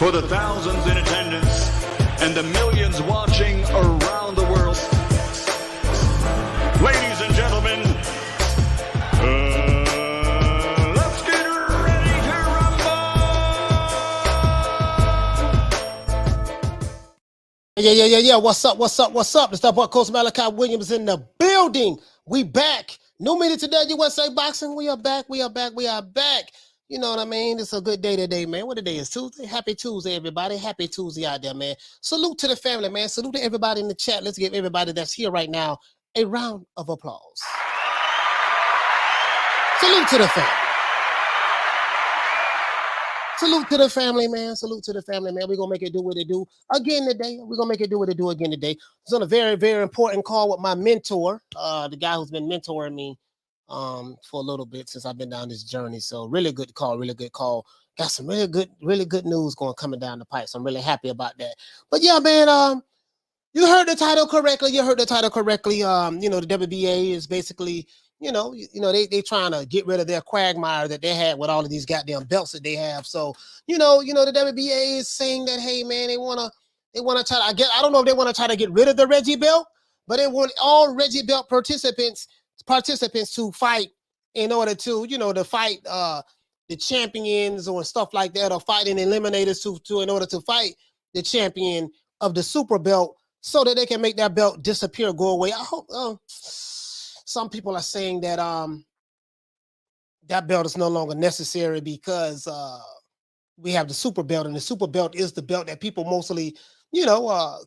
for the thousands in attendance and the millions watching around the world. Ladies and gentlemen, let's get ready to rumble! Yeah. What's up? This is boy Coach Malachi Williams in the building. We back. New minute today, USA Boxing. We are back. You know what I mean? It's a good day today, man. What today is? Tuesday? Happy Tuesday, everybody. Happy Tuesday out there, man. Salute to the family, man. Salute to everybody in the chat. Let's give everybody that's here right now a round of applause. Salute to the family. Salute to the family, man. Salute to the family, man. We're going to make it do what it do again today. We're going to make it do what it do again today. I was on a very, very important call with my mentor, the guy who's been mentoring me for a little bit since I've been down this journey. So really good call. Got some really good news coming down the pipe. So I'm really happy about that. But yeah, man, you heard the title correctly. You know, the WBA is basically, they trying to get rid of their quagmire that they had with all of these goddamn belts that they have. So, the WBA is saying that, hey man, they wanna try to, I don't know if they want to try to get rid of the Reggie belt, but they want all Reggie belt participants to fight in order to, to fight the champions or stuff like that, or fighting eliminators in order to fight the champion of the super belt so that they can make that belt disappear, go away. I hope some people are saying that that belt is no longer necessary because we have the super belt, and the super belt is the belt that people mostly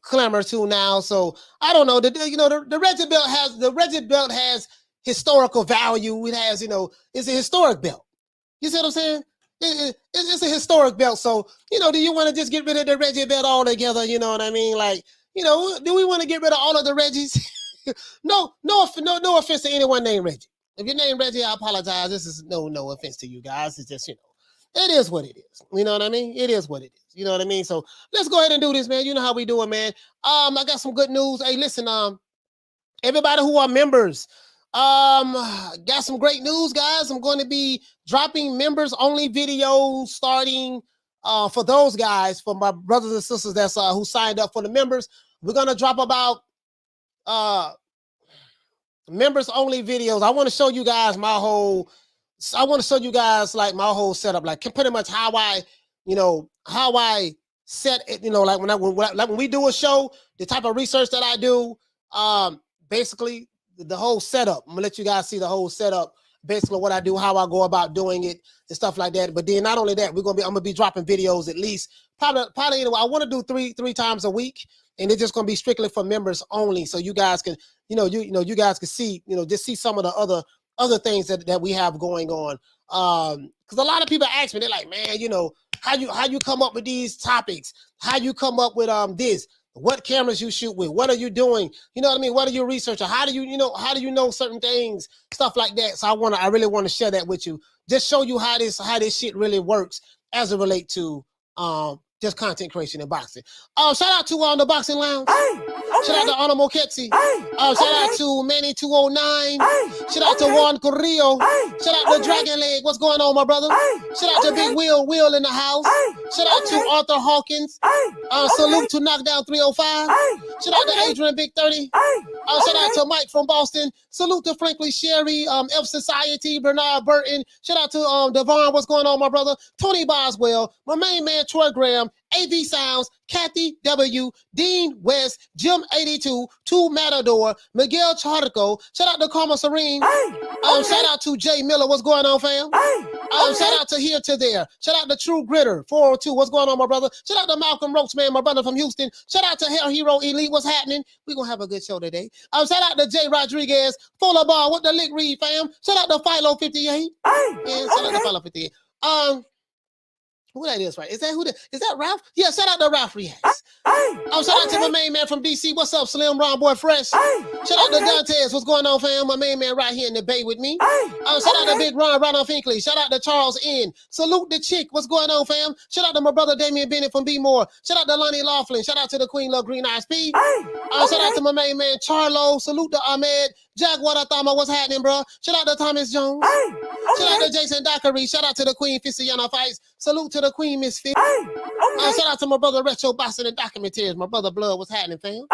clamor to now. So I don't know. The Reggie belt has historical value. It has, it's a historic belt. You see what I'm saying? It's a historic belt. So, do you want to just get rid of the Reggie belt altogether? You know what I mean? Like, do we want to get rid of all of the Reggies? No offense to anyone named Reggie. If you're named Reggie, I apologize. This is no offense to you guys. It's just, it is what it is. You know what I mean? It is what it is. You know what I mean? So let's go ahead and do this, man. You know how we do it, man. I got some good news. Hey, listen, everybody who are members, got some great news, guys. I'm going to be dropping members only videos starting for those guys, for my brothers and sisters that's who signed up for the members. We're going to drop about members only videos. I want to show you guys my whole setup, like pretty much how I set it, like when we do a show, the type of research that I do, basically the whole setup. I'm gonna let you guys see the whole setup, basically what I do, how I go about doing it and stuff like that. But then not only that, I'm gonna be dropping videos at least probably I want to do three times a week, and it's just gonna be strictly for members only, so you guys can you guys can see just see some of the other things that we have going on. Because a lot of people ask me, they're like, man, how you come up with these topics, how you come up with this, what cameras you shoot with, what are you doing, you know what I mean, what are you researching, how do you know certain things, stuff like that. So I really want to share that with you, just show you how this shit really works as it relates to just content creation in boxing. Shout out to the Boxing Lounge. Hey, okay. Shout out to Ana Moketsi. Hey, shout out to Manny 209. Hey, shout out to Juan Carrillo. Hey, shout out to Dragon Leg. What's going on, my brother? Hey, shout out to Big Will in the house. Hey, shout out to Arthur Hawkins. Hey, salute to Knockdown 305. Hey, shout out to Adrian Big 30. Hey, shout out to Mike from Boston. Salute to Frankly Sherry, F Society, Bernard Burton. Shout out to Devon. What's going on, my brother? Tony Boswell, my main man Troy Graham, AV Sounds, Kathy W, Dean West, Jim 82, 2 Matador, Miguel Charco. Shout out to Karma Serene. Shout out to Jay Miller. What's going on, fam? Shout out to Here to There. Shout out to True Gritter 402. What's going on, my brother? Shout out to Malcolm Roach, man, my brother from Houston. Shout out to Hell Hero Elite. What's happening? We're gonna have a good show today. Shout out to Jay Rodriguez, Fuller Ball with the Lick Reed, fam. Shout out to Philo 58. Yeah, shout out to Philo 58. Who that is, right? Is that Ralph? Yeah, shout out to Ralph Reacts. Shout out to my main man from DC. What's up, Slim Ron Boy Fresh? Shout out to Dantes. What's going on, fam? My main man right here in the Bay with me. Shout out to Big Ron Finkley. Out to Charles N. Salute the chick. What's going on, fam? Shout out to my brother Damian Bennett from B More. Shout out to Lonnie Laughlin. Shout out to the Queen Love Green Eyes P. Shout out to my main man Charlo. Salute to Ahmed. Jack Waterthama, what's happening, bro? Shout out to Thomas Jones. Hey, Shout out to Jason Dockery. Shout out to the Queen Fissiana Fights. Salute to the Queen Miss Fit. hey, Shout out to my brother Retro Boston and Documentaries. My brother Blood, what's happening, fam?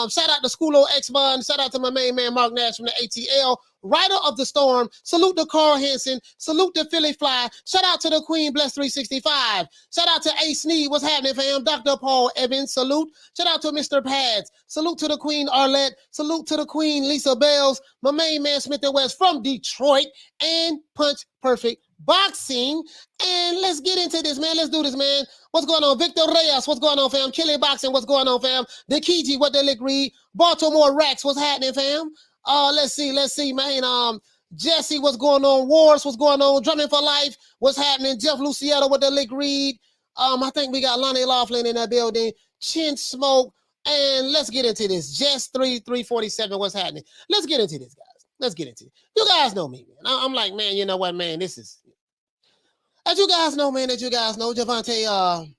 Shout out to Schoolo X-Mon. Shout out to my main man Mark Nash from the ATL. Rider of the Storm. Salute to Carl Hansen. Salute to Philly Fly. Shout out to the Queen Bless 365. Shout out to A Sneed. What's happening, fam? Dr. Paul Evans. Salute. Shout out to Mr. Pads. Salute to the Queen Arlette. Salute to the Queen Lisa Bells. My main man Smith & West from Detroit. And Punch Perfect Boxing. And let's get into this, man. Let's do this, man. What's going on? Victor Reyes, what's going on, fam? Killing Boxing, what's going on, fam? The Kiji, what they look read. Baltimore Racks, what's happening, fam? Let's see, man. Jesse, what's going on? Wars, what's going on? Drumming for Life, what's happening? Jeff Luciano, what the lick read. I think we got Lonnie Laughlin in that building. Chin Smoke, and let's get into this. Jess 347, what's happening? Let's get into this, guys. Let's get into it. You guys know me, man. I'm like, man, you know what, man? This is, as you guys know, man, Gervonta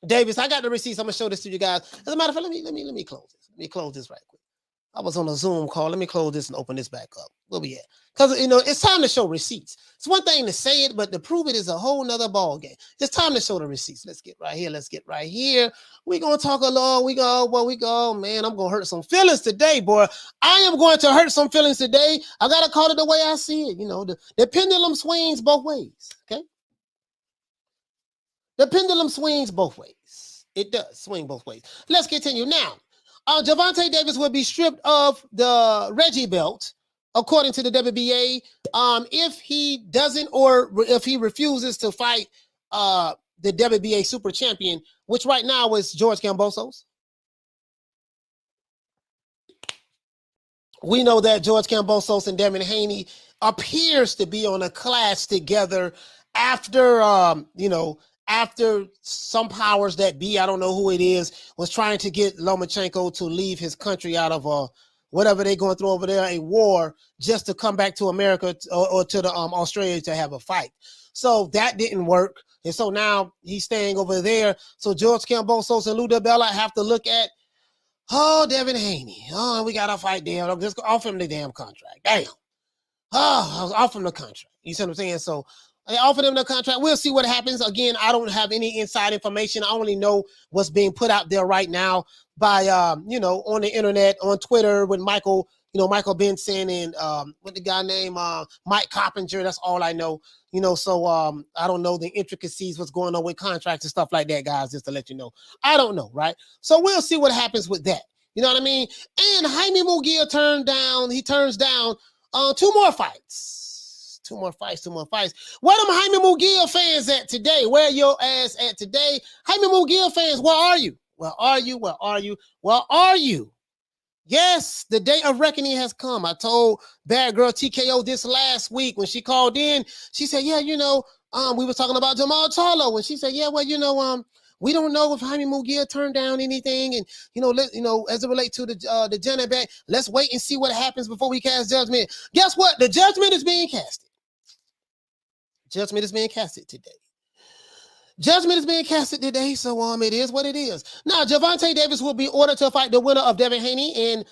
Davis. I got the receipts. I'm gonna show this to you guys. As a matter of fact, let me close this. Let me close this right quick. I was on a Zoom call. Let me close this and open this back up. Where we at? Because it's time to show receipts. It's one thing to say it, but to prove it is a whole nother ball game. It's time to show the receipts. Let's get right here. We're gonna talk along. We go. Man, I'm gonna hurt some feelings today, boy. I am going to hurt some feelings today. I gotta call it the way I see it. The pendulum swings both ways. Okay. The pendulum swings both ways. It does swing both ways. Let's continue now. Gervonta Davis will be stripped of the Reggie belt, according to the WBA, if he doesn't or if he refuses to fight the WBA super champion, which right now is George Kambosos. We know that George Kambosos and Devin Haney appears to be on a clash together after, after some powers that be, I don't know who it is, was trying to get Lomachenko to leave his country out of whatever they're going through over there, a war, just to come back to America or to the Australia to have a fight. So that didn't work. And so now he's staying over there. So George Kambosos and Lou DiBella have to look at, Devin Haney. We got to fight there. Just offer him the damn contract. Damn. I'll offer him the contract. You see what I'm saying? So they offer them the contract. We'll see what happens. Again, I don't have any inside information. I only know what's being put out there right now by, on the internet, on Twitter with Michael Benson and what the guy named Mike Coppinger. That's all I know. So I don't know the intricacies, what's going on with contracts and stuff like that, guys, just to let you know. I don't know, right? So we'll see what happens with that. You know what I mean? And Jaime Munguia turns down 2 more fights. Two more fights. Where them Jaime Munguia fans at today? Where your ass at today? Jaime Munguia fans, where are you? Where are you? Yes, the day of reckoning has come. I told Bad Girl TKO this last week when she called in. She said, yeah, we were talking about Jamal Charlo. And she said, yeah, well, we don't know if Jaime Munguia turned down anything. And, as it relates to the Zhanibek, let's wait and see what happens before we cast judgment. Guess what? The judgment is being casted. Judgment is being casted today. So it is what it is. Now, Gervonta Davis will be ordered to fight the winner of Devin Haney and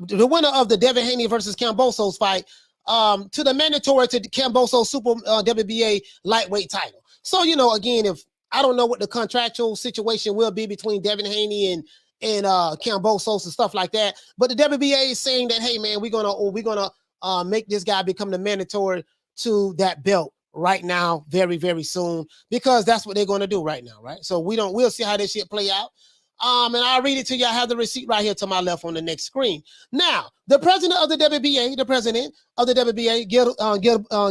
the winner of the Devin Haney versus Kambosos fight to the mandatory to Kambosos Super WBA lightweight title. So, again, if I don't know what the contractual situation will be between Devin Haney and Kambosos and stuff like that, but the WBA is saying that, hey, man, we're gonna make this guy become the mandatory to that belt right now, very, very soon, because that's what they're going to do right now, right? So we'll see how this shit play out. And I'll read it to you. I have the receipt right here to my left on the next screen. Now, the president of the WBA,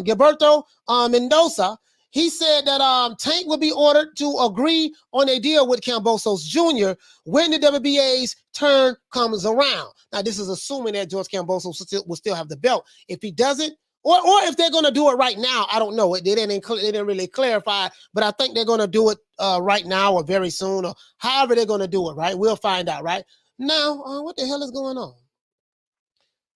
Gilberto Mendoza, he said that Tank will be ordered to agree on a deal with Kambosos Jr. when the WBA's turn comes around. Now, this is assuming that George Kambosos will still have the belt. If he doesn't, or if they're going to do it right now, I don't know. They didn't really clarify, but I think they're going to do it right now or very soon, or however they're going to do it, right? We'll find out, right? Now, what the hell is going on?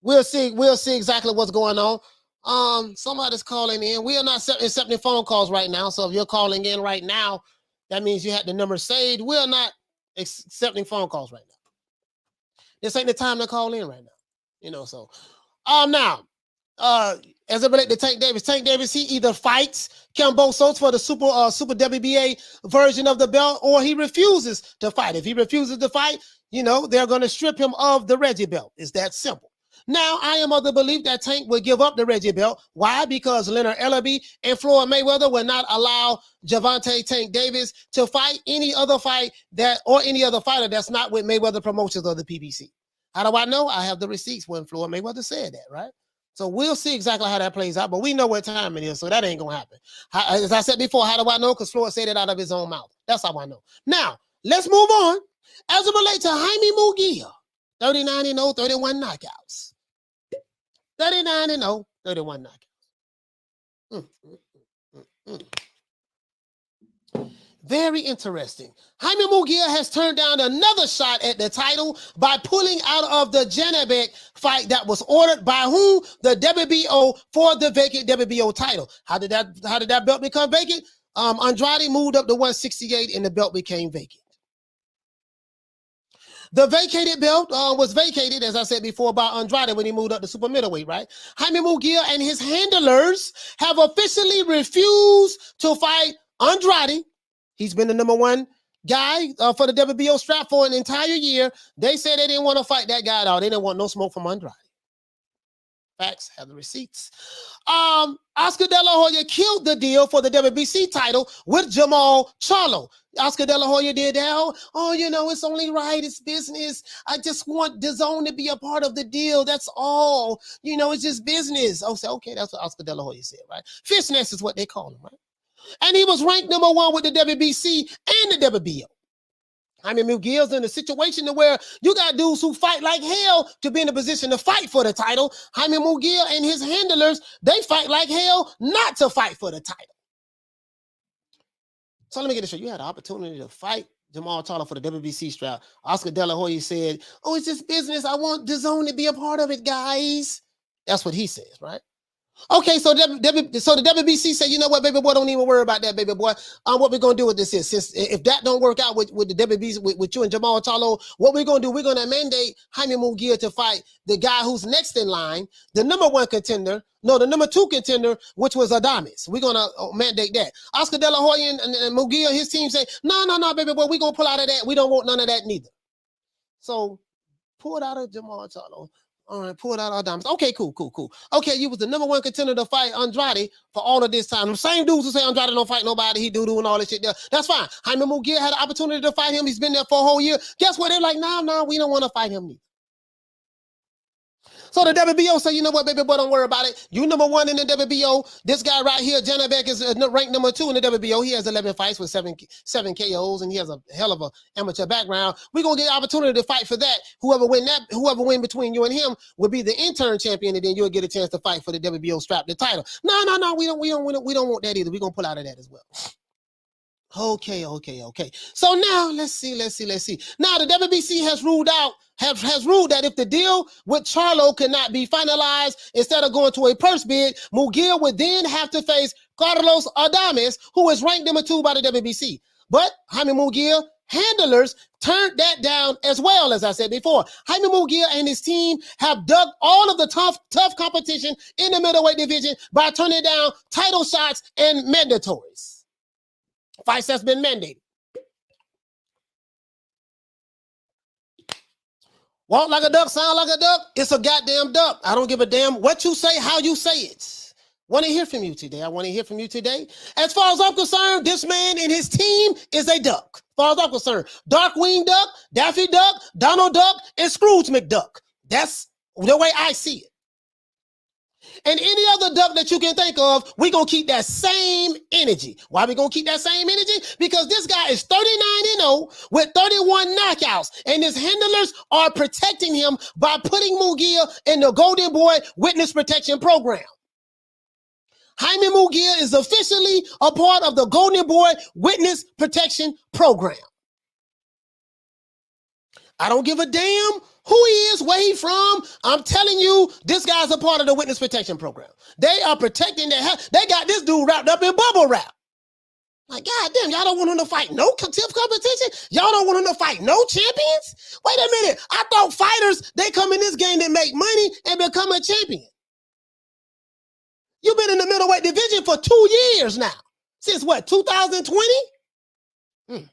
We'll see exactly what's going on. Somebody's calling in. We are not accepting phone calls right now, so if you're calling in right now, that means you had the number saved. We're not accepting phone calls right now. This ain't the time to call in right now. So now as it relates to Tank Davis, he either fights Kambosos for the super WBA version of the belt, or he refuses to fight. If he refuses to fight, they're going to strip him of the Reggie belt. It's that simple. Now, I am of the belief that Tank will give up the Reggie belt. Why? Because Leonard Ellerbe and Floyd Mayweather will not allow Gervonta Tank Davis to fight any other fighter that's not with Mayweather Promotions or the PBC. How do I know? I have the receipts when Floyd Mayweather said that, right? So we'll see exactly how that plays out, but we know what time it is, so that ain't going to happen. As I said before, how do I know? Because Floyd said it out of his own mouth. That's how I know. Now, let's move on. As it relates to Jaime Munguia, 39-0, 31 knockouts. 39-0, 31 knockouts. Very interesting. Jaime Munguia has turned down another shot at the title by pulling out of the Zhanibek fight that was ordered by who? The WBO for the vacant WBO title. How did that belt become vacant? Andrade moved up to 168 and the belt became vacant. The vacated belt was vacated, as I said before, by Andrade when he moved up to super middleweight, right? Jaime Munguia and his handlers have officially refused to fight Andrade. He's been the #1 guy for the WBO strap for an entire year. They said they didn't want to fight that guy at all. They didn't want no smoke from Andrade. Facts, have the receipts. Oscar De La Hoya killed the deal for the WBC title with Jamal Charlo. Oscar De La Hoya did that. It's only right. It's business. I just want DAZN to be a part of the deal. That's all. It's just business. Okay, that's what Oscar De La Hoya said, right? Fishness is what they call him, right? And he was ranked #1 with the WBC and the WBO. Jaime Munguia's in a situation where you got dudes who fight like hell to be in a position to fight for the title. Jaime Munguia and his handlers, they fight like hell not to fight for the title. So let me get this straight. You had an opportunity to fight Jamal Charlo for the WBC strap. Oscar De La Hoya said, it's just business. I want DAZN to be a part of it, guys. That's what he says, right? Okay, so the WBC said, you know what, baby boy, don't even worry about that, baby boy. What we're going to do with this is, since if that don't work out with the WBC, with you and Jamal Charlo, what we're going to do, we're going to mandate Jaime Munguia to fight the guy who's next in line, the #1 contender, the #2 contender, which was Adames. We're going to mandate that. Oscar De La Hoya and Munguia, his team say, no, baby boy, we're going to pull out of that. We don't want none of that neither. So pull it out of Jamal Charlo. All right, pull it out of Adames. Okay, cool. Okay, you was the #1 contender to fight Andrade for all of this time. The same dudes who say Andrade don't fight nobody, he do and all this shit there. That's fine. Jaime Munguia had an opportunity to fight him. He's been there for a whole year. Guess what? They're like, no, we don't want to fight him neither. So the WBO say, you know what, baby boy, don't worry about it. You #1 in the WBO. This guy right here, Zhanibek, is ranked #2 in the WBO. He has 11 fights with seven KOs, and he has a hell of an amateur background. We're gonna get an opportunity to fight for that. Whoever win between you and him will be the interim champion, and then you'll get a chance to fight for the WBO strap, the title. No, we don't want that either. We're gonna pull out of that as well. Okay. So now let's see. Now the WBC has ruled that if the deal with Charlo cannot be finalized, instead of going to a purse bid, Munguia would then have to face Carlos Adames, who is ranked #2 by the WBC. But Jaime Munguia handlers turned that down as well, as I said before. Jaime Munguia and his team have dug all of the tough competition in the middleweight division by turning down title shots and mandatories. Fights that's been mandated. Walk like a duck, sound like a duck. It's a goddamn duck. I don't give a damn what you say, how you say it. Want to hear from you today. As far as I'm concerned, this man and his team is a duck. As far as I'm concerned, Darkwing Duck, Daffy Duck, Donald Duck, and Scrooge McDuck. That's the way I see it. And any other duck that you can think of, we're going to keep that same energy. Why are we going to keep that same energy? Because this guy is 39-0 with 31 knockouts, and his handlers are protecting him by putting Munguia in the Golden Boy Witness Protection Program. Jaime Munguia is officially a part of the Golden Boy Witness Protection Program. I don't give a damn who he is, where he from. I'm telling you, this guy's a part of the Witness Protection Program. They are protecting their health. They got this dude wrapped up in bubble wrap. Like, God damn, y'all don't want him to fight no stiff competition? Y'all don't want him to fight no champions? Wait a minute. I thought fighters, they come in this game to make money and become a champion. You've been in the middleweight division for 2 years now. Since what, 2020?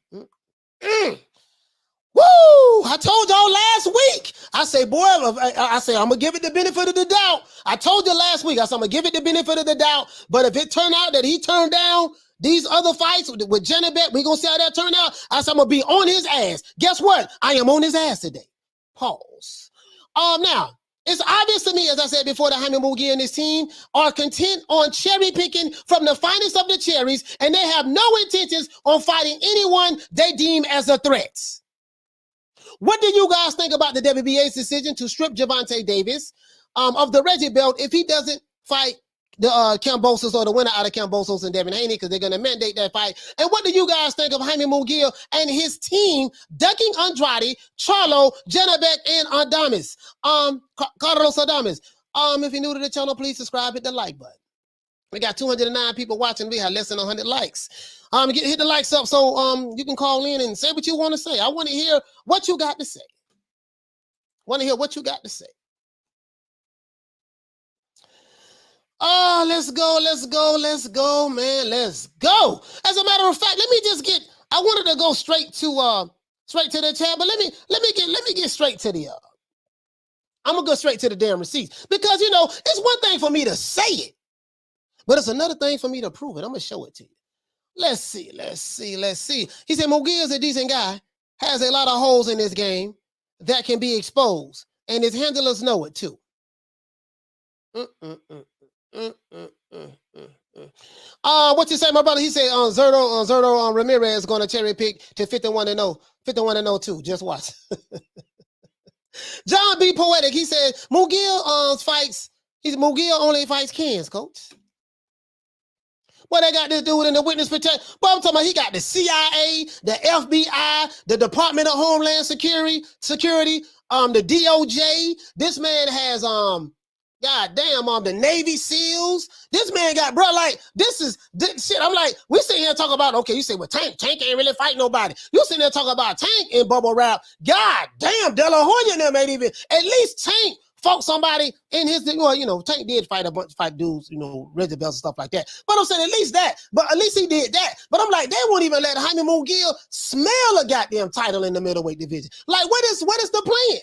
Woo! I told y'all last week. I say, boy, I say, I'm going to give it the benefit of the doubt. I told you last week, I said, I'm going to give it the benefit of the doubt. But if it turned out that he turned down these other fights with Zhanibek, we're going to see how that turned out. I said, I'm going to be on his ass. Guess what? I am on his ass today. Pause. Now, it's obvious to me, as I said before, that Jaime Munguia and his team are content on cherry picking from the finest of the cherries, and they have no intentions on fighting anyone they deem as a threat. What do you guys think about the WBA's decision to strip Gervonta Davis of the Reggie belt if he doesn't fight the Kambosos or the winner out of Kambosos and Devin Haney, because they're going to mandate that fight? And what do you guys think of Jaime Munguia and his team ducking Andrade, Charlo, Zhanibek, and Adames? Carlos Adames. If you're new to the channel, please subscribe, hit the like button. We got 209 people watching. We have less than 100 likes. Hit the likes up so you can call in and say what you want to say. I want to hear what you got to say. Want to hear what you got to say. Oh, let's go, man. Let's go. As a matter of fact, let me just get. I wanted to go straight to the chat, but let me get straight to the. I'm gonna go straight to the damn receipts, because you know it's one thing for me to say it, but it's another thing for me to prove it. I'm gonna show it to you. Let's see. He said Munguia is a decent guy, has a lot of holes in this game that can be exposed, and his handlers know it too. What you say, my brother? He said Zerdo Ramirez is gonna cherry pick to 51-0, 51-0 too. Just watch. John B. Poetic, he said Munguia fights. Munguia only fights cans, coach. What they got to do with in the witness protection? But I'm talking about he got the CIA, the FBI, the Department of Homeland Security, the DOJ. This man has the Navy SEALs. This man got, bro, like this shit. I'm like, we sitting here talking about, okay, you say, well, Tank ain't really fight nobody. You sitting there talking about Tank in bubble wrap. God damn, De La Hoya and them ain't even, at least Tank fought somebody in his, well, you know, Tank did fight a bunch of fight dudes, you know, Reggie belts and stuff like that. But I'm saying at least he did that. But I'm like, they won't even let Jaime Munguia smell a goddamn title in the middleweight division. Like, what is the plan?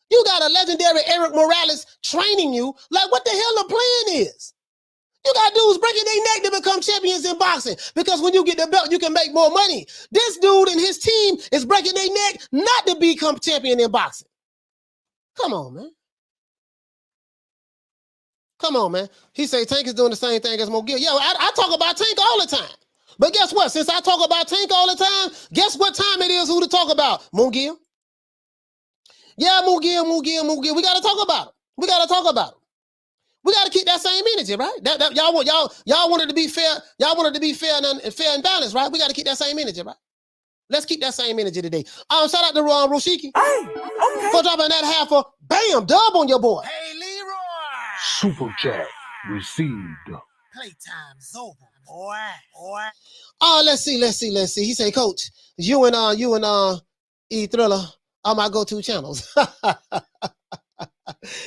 You got a legendary Eric Morales training you. Like, what the hell the plan is? You got dudes breaking their neck to become champions in boxing, because when you get the belt, you can make more money. This dude and his team is breaking their neck not to become champion in boxing. Come on, man. Come on, man. He say Tank is doing the same thing as Munguia. Yo, I talk about Tank all the time. But guess what? Since I talk about Tank all the time, guess what time it is who to talk about? Munguia. Yeah, Munguia. We got to talk about him. We got to keep that same energy, right? Y'all wanted to be fair. Y'all wanted to be fair and balanced, right? We got to keep that same energy, right? Let's keep that same energy today. Shout out to Roshiki for dropping that half a bam dub on your boy. Hey, Leroy. Super chat received. Playtime's over, boy. Let's see. He say, Coach, you and E Thriller are my go-to channels.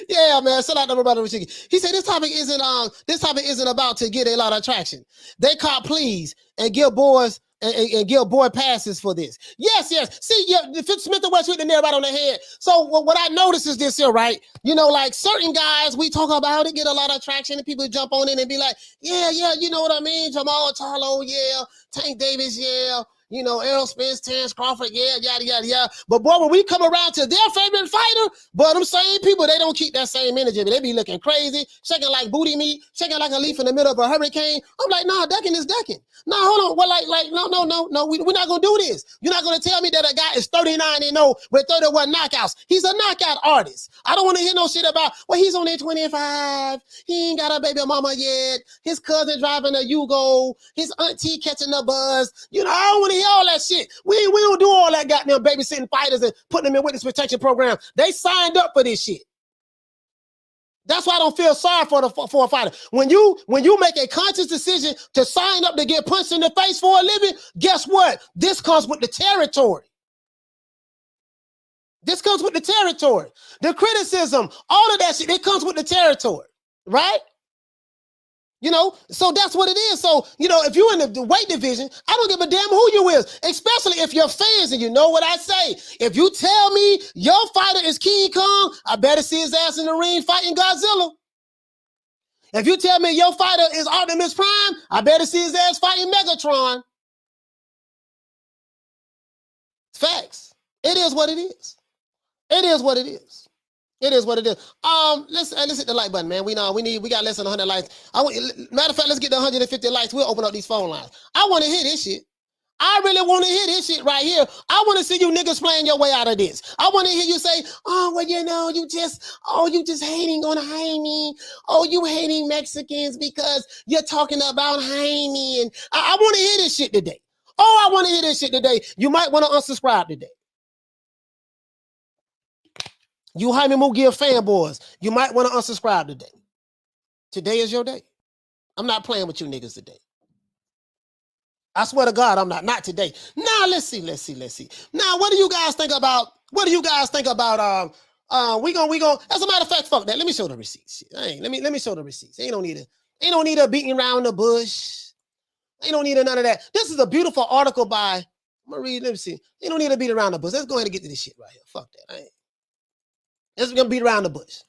Yeah, man. Shout out to my brother Reggie. He said this topic isn't about to get a lot of traction. They caught pleas and give boys and give boy passes for this. Yes. See, yeah, Smith and West hit the nail right on the head. So what I notice is this here, right? You know, like certain guys we talk about it get a lot of traction and people jump on it and be like, yeah, you know what I mean? Jamal Charlo, yeah. Tank Davis, yeah. You know, Errol Spence, Terrence Crawford, yeah, yada. But boy, when we come around to their favorite fighter, but them same people, they don't keep that same energy. They be looking crazy, shaking like booty meat, shaking like a leaf in the middle of a hurricane. I'm like, nah, ducking is ducking. Nah, hold on. Well, no. We're not gonna do this. You're not gonna tell me that a guy is 39-0 with 31 knockouts. He's a knockout artist. I don't want to hear no shit about, well, he's only 25. He ain't got a baby mama yet. His cousin driving a Yugo. His auntie catching the buzz. You know, I don't want to hear all that shit. We don't do all that goddamn babysitting fighters and putting them in witness protection program. They signed up for this shit. That's why I don't feel sorry for a fighter. When you make a conscious decision to sign up to get punched in the face for a living, guess what? This comes with the territory. This comes with the territory. The criticism, all of that shit, it comes with the territory, right? You know, so that's what it is. So, you know, if you're in the weight division, I don't give a damn who you is, especially if you're fans and you know what I say. If you tell me your fighter is King Kong, I better see his ass in the ring fighting Godzilla. If you tell me your fighter is Optimus Prime, I better see his ass fighting Megatron. It's facts. It is what it is. It is what it is. It is what it is. Let's hit the like button, man. We got less than 100 likes. Matter of fact, let's get to 150 likes. We'll open up these phone lines. I want to hear this shit. I really want to hear this shit right here. I want to see you niggas playing your way out of this. I want to hear you say, oh, well, you know, you just hating on Jaime. Oh, you hating Mexicans because you're talking about Jaime. And I want to hear this shit today. Oh, I want to hear this shit today. You might want to unsubscribe today. You Jaime Munguia fanboys, you might want to unsubscribe today. Today is your day. I'm not playing with you niggas today. I swear to God, I'm not. Not today. Now, let's see. Now, what do you guys think about, we gonna, as a matter of fact, fuck that. Let me show the receipts. Let me show the receipts. Ain't no need a beating around the bush. Ain't no need of none of that. This is a beautiful article by, I'm gonna read, let me see. Ain't no need to beat around the bush. Let's go ahead and get to this shit right here. Fuck that. Let's gonna beat around the bush.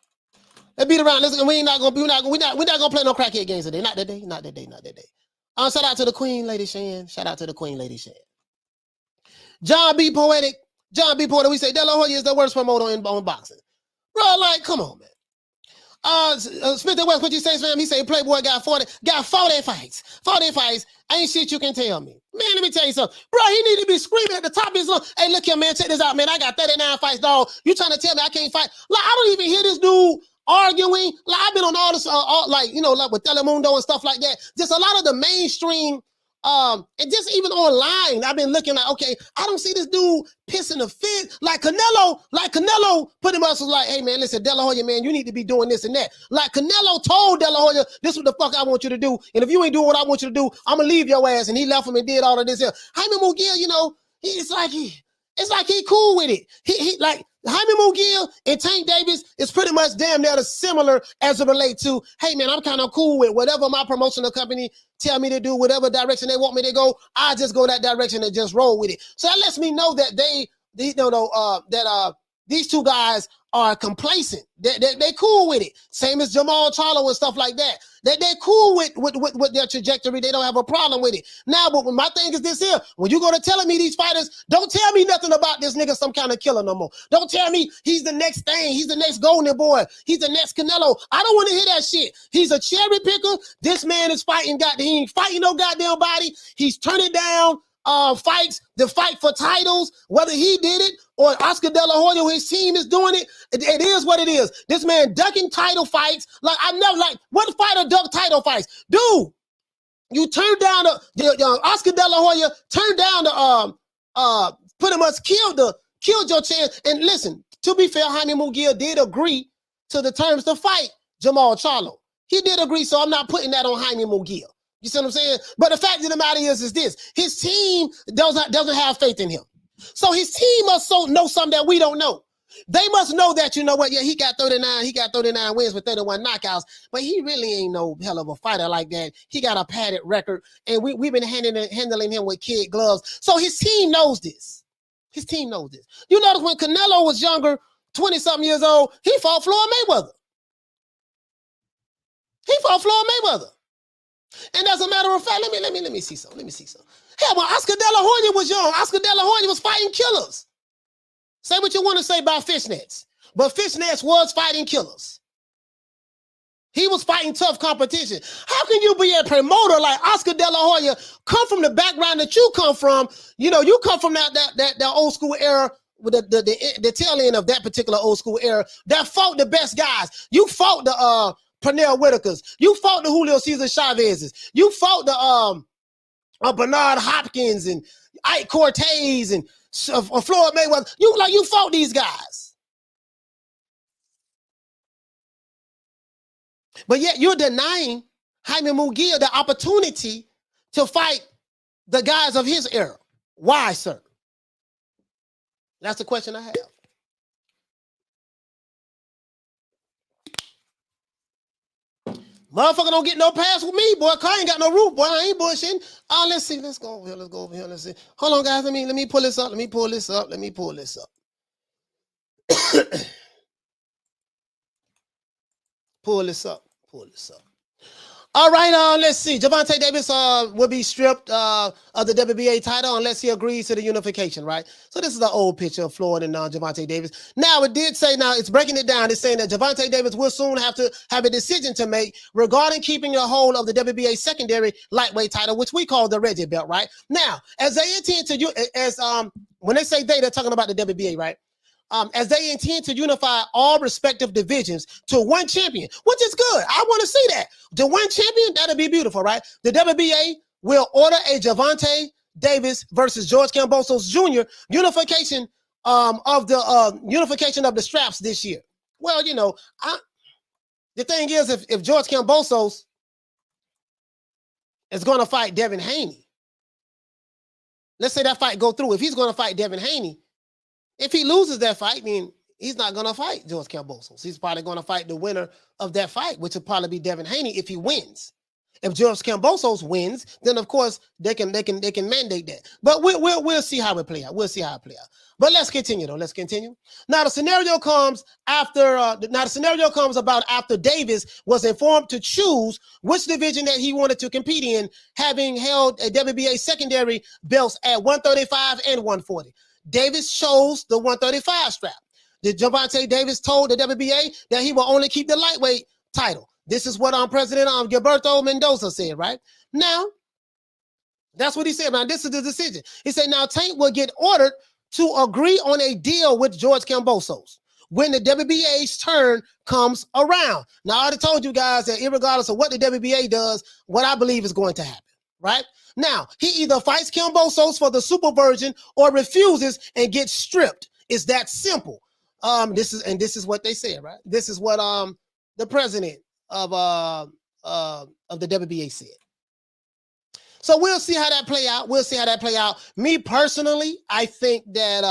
Let's beat around. We're not gonna play no crackhead games today. Not today. Shout out to the Queen Lady Shan. John B. Poetic. We say De La Hoya is the worst promoter in boxing. Bro, like, come on, man. Smith and West, what you say, fam? He say Playboy got 40 fights. 40 fights. Ain't shit you can tell me. Man, let me tell you something. Bro, he need to be screaming at the top of his lungs. Hey, look here, man. Check this out, man. I got 39 fights, dog. You trying to tell me I can't fight? Like, I don't even hear this dude arguing. Like, I've been on all this, like with Telemundo and stuff like that. Just a lot of the mainstream, and just even online, I've been looking like, okay, I don't see this dude pissing a fit. Like Canelo pretty much was like, hey, man, listen, De La Hoya, man, you need to be doing this and that. Like Canelo told De La Hoya, this is what the fuck I want you to do. And if you ain't doing what I want you to do, I'm going to leave your ass. And he left him and did all of this here. Jaime Munguia, you know, it's like he cool with it. He like Jaime Munguia and Tank Davis is pretty much damn near similar as it relates to, hey, man, I'm kind of cool with whatever my promotional company tell me to do, whatever direction they want me to go, I just go that direction and just roll with it. So that lets me know that these two guys are complacent. They cool with it. Same as Jamal Charlo and stuff like that. They're cool with their trajectory. They don't have a problem with it. Now, but my thing is this here. When you go to telling me these fighters, don't tell me nothing about this nigga some kind of killer no more. Don't tell me he's the next thing. He's the next Golden Boy. He's the next Canelo. I don't want to hear that shit. He's a cherry picker. This man is fighting. He ain't fighting no goddamn body. He's turning down fights to fight for titles, whether he did it or Oscar De La Hoya or his team is doing it. It is what it is. This man ducking title fights. Like, I never, like, what fighter duck title fights? Dude, you turned down the Oscar De La Hoya, turned down the pretty much killed your chance. And listen, to be fair, Jaime Munguia did agree to the terms to fight Jamal Charlo. He did agree, so I'm not putting that on Jaime Munguia. You see what I'm saying? But the fact of the matter is this: his team doesn't have faith in him. So his team must know something that we don't know. They must know that, you know what? Yeah, he got 39 wins with 31 knockouts, but he really ain't no hell of a fighter like that. He got a padded record, and we've been handling him with kid gloves. So his team knows this. His team knows this. You notice when Canelo was younger, 20-something years old, he fought Floyd Mayweather. And as a matter of fact, let me see something. Hell, when Oscar De La Hoya was young, Oscar De La Hoya was fighting killers. Say what you want to say about Fishnets, but Fishnets was fighting killers. He was fighting tough competition. How can you be a promoter like Oscar De La Hoya, come from the background that you come from? You know, you come from that old school era, with the tail end of that particular old school era, that fought the best guys. You fought the Pernell Whitakers. You fought the Julio Cesar Chavez's. You fought the Bernard Hopkins and Ike Cortez and Floyd Mayweather. You fought these guys. But yet you're denying Jaime Munguia the opportunity to fight the guys of his era. Why, sir? That's the question I have. Motherfucker don't get no pass with me, boy. Cause I ain't got no roof, boy. I ain't bushing. Let's see. Let's go over here. Let's go over here. Let's see. Hold on, guys. Let me pull this up. Let me pull this up. Let me pull this up. Pull this up. Pull this up. All right, let's see. Gervonta Davis will be stripped of the WBA title unless he agrees to the unification, right? So this is the old picture of Floyd and Gervonta Davis. Now, it did say, now it's breaking it down. It's saying that Gervonta Davis will soon have to have a decision to make regarding keeping a hold of the WBA secondary lightweight title, which we call the Reggie belt, right? Now, as they intend to, when they say they're talking about the WBA, right? As they intend to unify all respective divisions to one champion, which is good. I want to see that. The one champion, that'll be beautiful, right? The WBA will order a Gervonta Davis versus George Kambosos Jr. unification of the straps this year. Well, you know, the thing is, if George Kambosos is going to fight Devin Haney, let's say that fight go through. If he's going to fight Devin Haney, if he loses that fight, then he's not going to fight George Kambosos. He's probably going to fight the winner of that fight, which will probably be Devin Haney if he wins. If George Kambosos wins, then of course they can mandate that. But we'll see how it play out. We'll see how it play out. But let's continue though. Let's continue. Now the scenario comes after. About after Davis was informed to choose which division that he wanted to compete in, having held a WBA secondary belts at 135 and 140. Davis chose the 135 strap. Gervonta Davis told the WBA that he will only keep the lightweight title. This is what President Gilberto Mendoza said, right? Now, that's what he said. Now, this is the decision. He said, now Tank will get ordered to agree on a deal with George Kambosos when the WBA's turn comes around. Now, I already told you guys that irregardless of what the WBA does, what I believe is going to happen, right? Now, he either fights Kambosos for the super version or refuses and gets stripped. It's that simple. This is what they said, right? This is what the president of the WBA said. So we'll see how that play out. We'll see how that play out. Me personally, I think that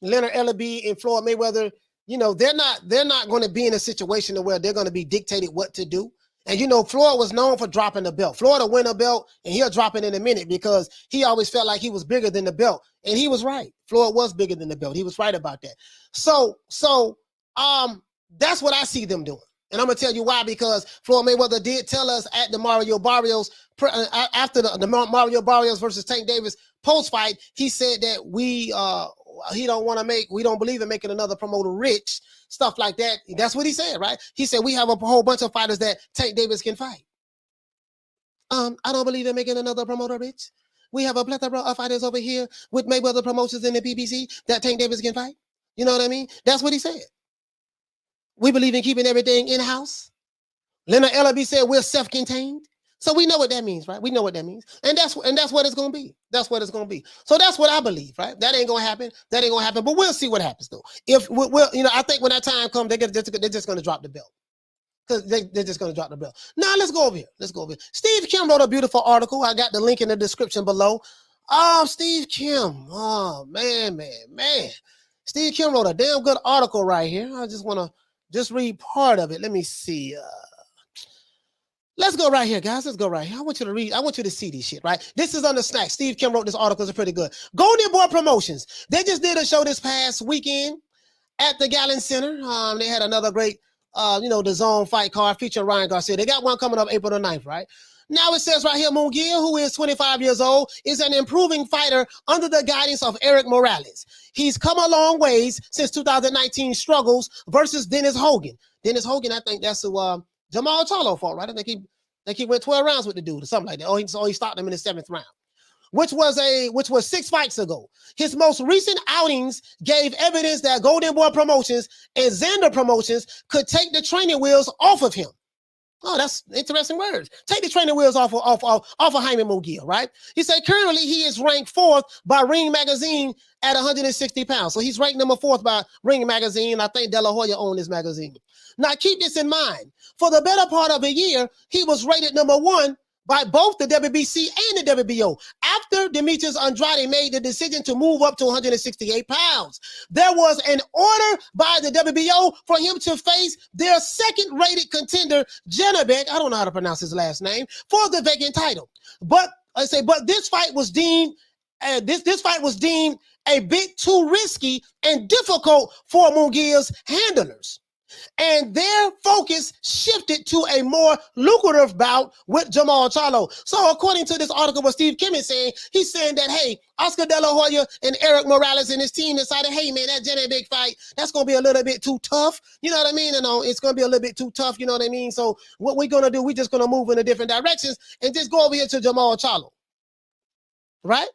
Leonard Ellerbe and Floyd Mayweather, you know, they're not going to be in a situation where they're going to be dictated what to do. And, you know, Floyd was known for dropping the belt. Floyd will win a belt, and he'll drop it in a minute because he always felt like he was bigger than the belt. And he was right. Floyd was bigger than the belt. He was right about that. So that's what I see them doing. And I'm going to tell you why, because Floyd Mayweather did tell us at the Mario Barrios, after the Mario Barrios versus Tank Davis post-fight, he said that we don't believe in making another promoter rich, stuff like that. That's what he said, right? He said, we have a whole bunch of fighters that Tank Davis can fight. I don't believe in making another promoter rich. We have a plethora of fighters over here with Mayweather Promotions in the PBC that Tank Davis can fight. You know what I mean? That's what he said. We believe in keeping everything in-house. Leonard Ellerbe said we're self-contained. So we know what that means, right? We know what that means. And that's what it's going to be. That's what it's going to be. So that's what I believe, right? That ain't going to happen. That ain't going to happen. But we'll see what happens, though. If we'll, you know, I think when that time comes, they're just going to drop the belt. Because they're just going to drop the belt. Now, let's go over here. Steve Kim wrote a beautiful article. I got the link in the description below. Oh, Steve Kim. Oh, man. Steve Kim wrote a damn good article right here. I just want to read part of it. Let me see. Let's go right here, guys. Let's go right here. I want you to read. I want you to see this shit, right? This is on the snack. Steve Kim wrote this article. It's pretty good. Golden Boy Promotions. They just did a show this past weekend at the Gallon Center. They had another great, the Zone fight card featuring Ryan Garcia. They got one coming up April the 9th, right? Now it says right here, Munguia, who is 25 years old, is an improving fighter under the guidance of Eric Morales. He's come a long ways since 2019 struggles versus Dennis Hogan. Dennis Hogan, I think that's who Jamal Charlo fought, right? I think he went 12 rounds with the dude or something like that. Oh, he stopped him in the 7th round, which was 6 fights ago. His most recent outings gave evidence that Golden Boy Promotions and Xander Promotions could take the training wheels off of him. Oh, that's interesting words. Take the training wheels off of Jaime Munguia, right? He said currently he is ranked 4th by Ring Magazine at 160 pounds. So he's ranked number 4th by Ring Magazine. I think De La Hoya owned this magazine. Now keep this in mind. For the better part of a year, he was rated number 1 by both the WBC and the WBO. After Demetrius Andrade made the decision to move up to 168 pounds, there was an order by the WBO for him to face their second-rated contender, Zhanibek, I don't know how to pronounce his last name, for the vacant title. But this fight was deemed this fight was deemed a bit too risky and difficult for Munguia's handlers. And their focus shifted to a more lucrative bout with Jamal Charlo. So according to this article what Steve Kim is saying, he's saying that, hey, Oscar De La Hoya and Eric Morales and his team decided, hey, man, that Zhanibek fight, that's going to be a little bit too tough. You know what I mean? And it's going to be a little bit too tough. You know what I mean? So what we're going to do, we're just going to move in a different directions and just go over here to Jamal Charlo. Right?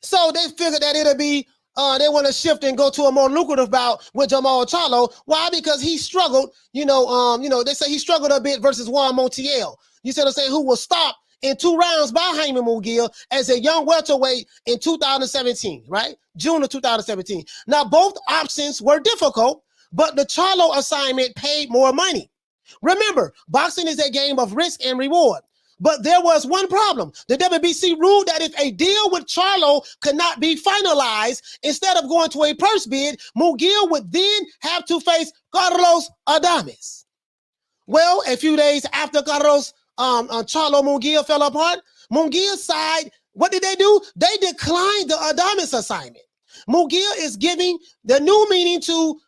So they figured that it'll be they want to shift and go to a more lucrative bout with Jamal Charlo. Why? Because he struggled, they say he struggled a bit versus Juan Montiel. You see what I'm saying? Who was stopped in 2 rounds by Jaime Munguia as a young welterweight in 2017, right? June of 2017. Now, both options were difficult, but the Charlo assignment paid more money. Remember, boxing is a game of risk and reward. But there was one problem. The WBC ruled that if a deal with Charlo could not be finalized, instead of going to a purse bid, Munguia would then have to face Carlos Adames. Well, a few days after Carlos Charlo Munguia fell apart, Munguia's side, what did they do? They declined the Adames assignment. Munguia is giving the new meaning to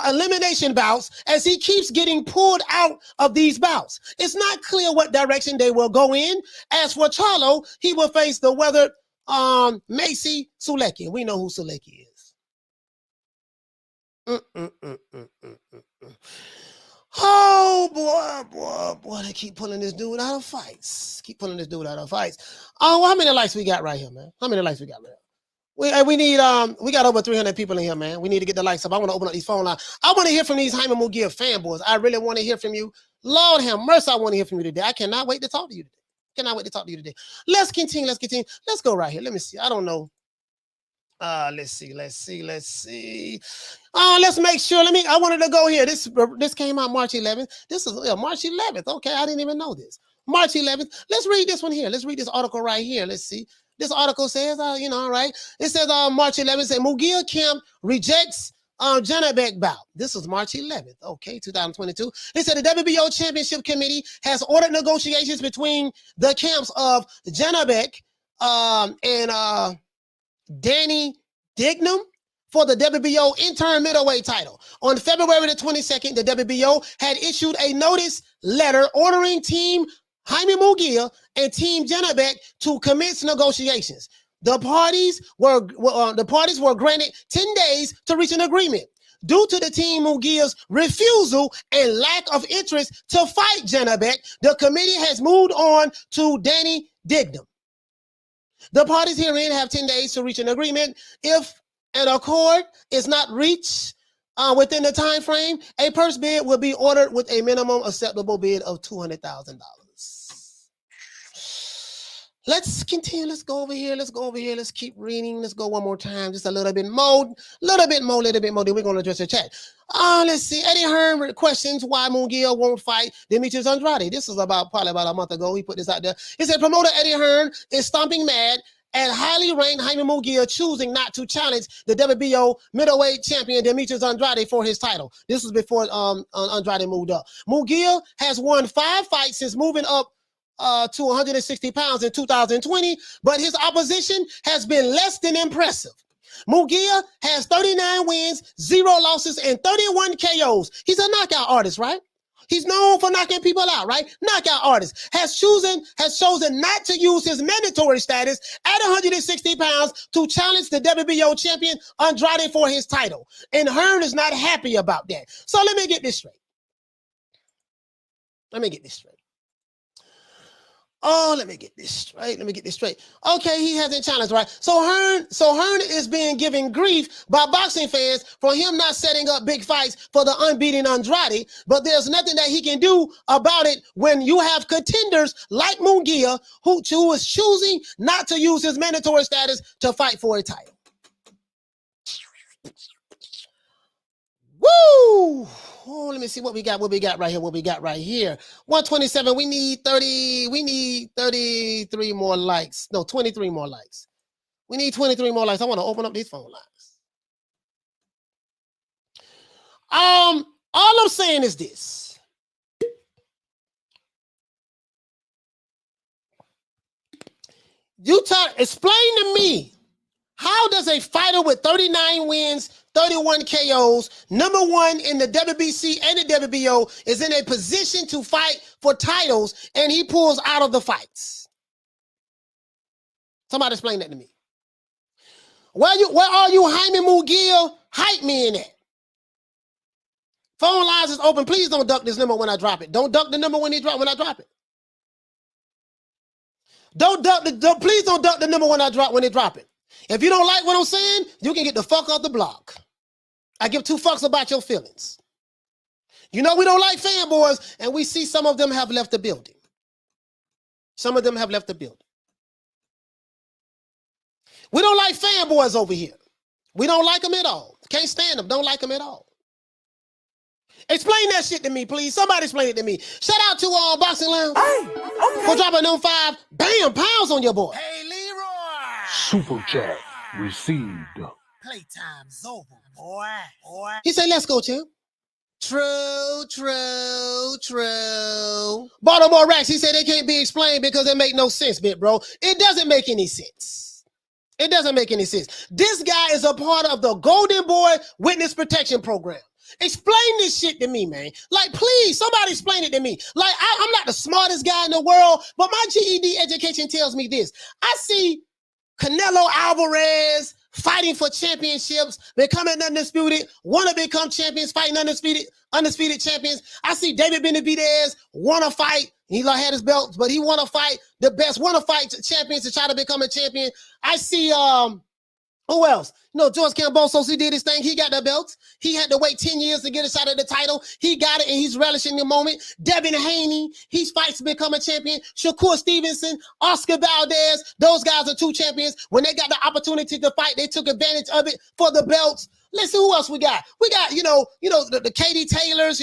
elimination bouts as he keeps getting pulled out of these bouts. It's not clear what direction they will go in. As for Charlo, he will face the weathered Macy Sulecki. We know who Sulecki is. Oh, boy, they keep pulling this dude out of fights. Oh, how many likes we got right here, man? How many likes we got right here? We got over 300 people in here, man. We need to get the likes up. I want to open up these phone lines. I want to hear from these Jaime Munguia fanboys. I really want to hear from you. Lord have mercy, I want to hear from you today. I cannot wait to talk to you today. Let's continue. Let's go right here. Let me see. I don't know. Let's see. Let's make sure. I wanted to go here. This came out March 11th. This is March 11th. Okay, I didn't even know this. March 11th. Let's read this one here. Let's read this article right here. Let's see. This article says, all right. It says March 11th, said Munguia camp rejects Zhanibek bout. This was March 11th, okay, 2022. It said the WBO Championship Committee has ordered negotiations between the camps of Zhanibek and Danny Dignam for the WBO interim middleweight title. On February the 22nd, the WBO had issued a notice letter ordering Team Jaime Munguia and Team Zhanibek to commence negotiations. The parties were granted 10 days to reach an agreement. Due to the Team Munguia's refusal and lack of interest to fight Zhanibek, the committee has moved on to Danny Dignam. The parties herein have 10 days to reach an agreement. If an accord is not reached within the time frame, a purse bid will be ordered with a minimum acceptable bid of $200,000. Let's continue. Let's go over here. Let's keep reading. Let's go one more time. Just a little bit more. Then we're going to address the chat. Let's see. Eddie Hearn questions why Munguia won't fight Demetrius Andrade. This is probably about a month ago. He put this out there. He said promoter Eddie Hearn is stomping mad at highly ranked Jaime Munguia choosing not to challenge the WBO middleweight champion Demetrius Andrade for his title. This was before Andrade moved up. Munguia has won 5 fights since moving up to 160 pounds in 2020, but his opposition has been less than impressive. Munguia has 39 wins, 0 losses, and 31 KOs. He's a knockout artist, right? He's known for knocking people out, right? Knockout artist. Has chosen not to use his mandatory status at 160 pounds to challenge the WBO champion Andrade for his title. And Hearn is not happy about that. So let me get this straight. Oh, let me get this straight. Okay, he hasn't challenged, right? So Hearn is being given grief by boxing fans for him not setting up big fights for the unbeaten Andrade, but there's nothing that he can do about it when you have contenders like Munguia who is choosing not to use his mandatory status to fight for a title. Woo! Oh, let me see what we got right here. 127. We need 33 more likes. No, 23 more likes. We need 23 more likes. I want to open up these phone lines. All I'm saying is this. Explain to me, how does a fighter with 39 wins, 31 KOs, #1 in the WBC and the WBO is in a position to fight for titles and he pulls out of the fights? Somebody explain that to me. Where are you Jaime Munguia hype men at? Phone lines is open. Please don't duck this number when I drop it. Don't duck the number when I drop it. Please don't duck the number when they drop it. If you don't like what I'm saying, you can get the fuck off the block. I give two fucks about your feelings. You know we don't like fanboys, and we see some of them have left the building. We don't like fanboys over here. We don't like them at all. Can't stand them. Don't like them at all. Explain that shit to me, please. Somebody explain it to me. Shout out to Boxing Lounge. Hey, okay. For dropping them 5 pounds on your boy. Hey, Leroy. Super chat received. Playtime's over, boy. He said, let's go, champ. True. Baltimore Racks, he said they can't be explained because they make no sense, bro. It doesn't make any sense. This guy is a part of the Golden Boy Witness Protection Program. Explain this shit to me, man. Like, please, somebody explain it to me. Like, I'm not the smartest guy in the world, but my GED education tells me this. I see Canelo Alvarez fighting for championships, becoming undisputed, want to become champions, fighting undisputed champions. I see David Benavidez want to fight. He had his belts, but he want to fight the best, want to fight champions to try to become a champion. I see, who else? George Kambosos, he did his thing. He got the belts. He had to wait 10 years to get a shot at the title. He got it, and he's relishing the moment. Devin Haney, he fights to become a champion. Shakur Stevenson, Oscar Valdez, those guys are 2 champions. When they got the opportunity to fight, they took advantage of it for the belts. Listen, who else we got? We got, the Katie Taylors,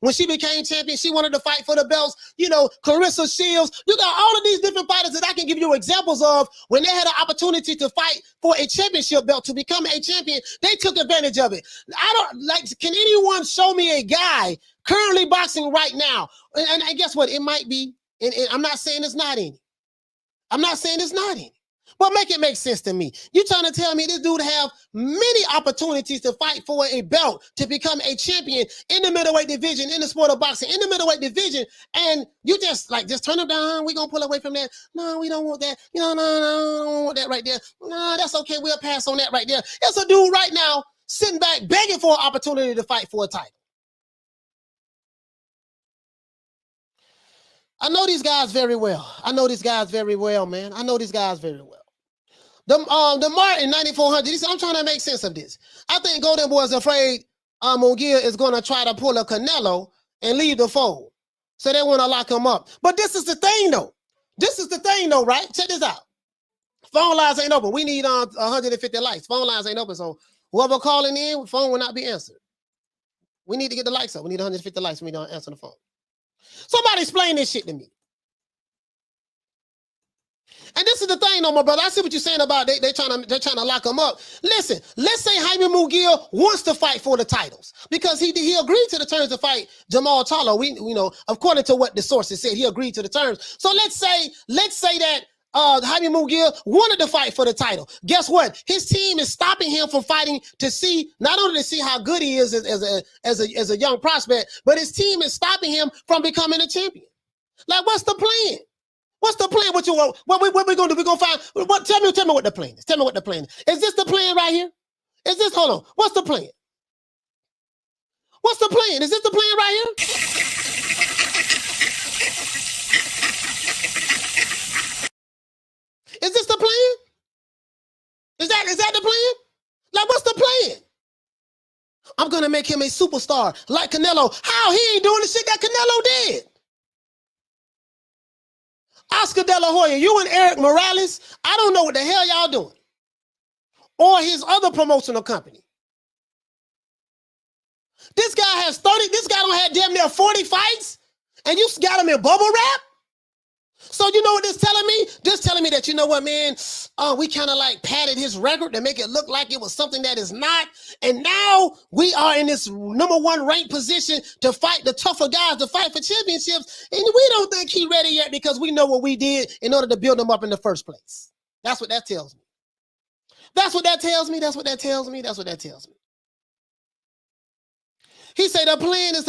when she became champion, she wanted to fight for the belts. Clarissa Shields. You got all of these different fighters that I can give you examples of when they had an opportunity to fight for a championship belt to become a champion. They took advantage of it. Can anyone show me a guy currently boxing right now? And guess what? It might be, and I'm not saying it's not any. But make it make sense to me. You trying to tell me this dude have many opportunities to fight for a belt, to become a champion in the middleweight division, in the sport of boxing, in the middleweight division, and you just turn him down, we're going to pull away from that. No, we don't want that. No, don't want that right there. No, that's okay. We'll pass on that right there. It's a dude right now sitting back begging for an opportunity to fight for a title. I know these guys very well, man. The Martin 9400, he said, I'm trying to make sense of this. I think Golden Boy is afraid Munguia is going to try to pull a Canelo and leave the fold. So they want to lock him up. But this is the thing, though, right? Check this out. Phone lines ain't open. We need 150 likes. Phone lines ain't open, so whoever calling in, phone will not be answered. We need to get the likes up. We need 150 likes. We don't answer the phone. Somebody explain this shit to me. And this is the thing, though, my brother. I see what you're saying about they're trying to lock him up. Listen, let's say Jaime Munguia wants to fight for the titles because he agreed to the terms to fight Jamal Charlo. We according to what the sources said, he agreed to the terms. So let's say that Jaime Munguia wanted to fight for the title. Guess what? His team is stopping him from fighting not only to see how good he is as a young prospect, but his team is stopping him from becoming a champion. Like, what's the plan? What's the plan? What we gonna do? We gonna find what? Tell me what the plan is. Tell me what the plan is. Is this the plan right here? Is this? Hold on. What's the plan? What's the plan? Is this the plan right here? Is this the plan? Is that the plan? Like, what's the plan? I'm gonna make him a superstar like Canelo. How? He ain't doing the shit that Canelo did. Oscar De La Hoya, you and Eric Morales, I don't know what the hell y'all doing. Or his other promotional company. This guy has 30, this guy don't have damn near 40 fights, and you got him in bubble wrap? So you know what this telling me? This telling me that, you know what, man, we kind of like padded his record to make it look like it was something that is not. And now we are in this #1 ranked position to fight the tougher guys, to fight for championships. And we don't think he's ready yet because we know what we did in order to build him up in the first place. That's what that tells me. That's what that tells me. That's what that tells me. That's what that tells me. He said the plan is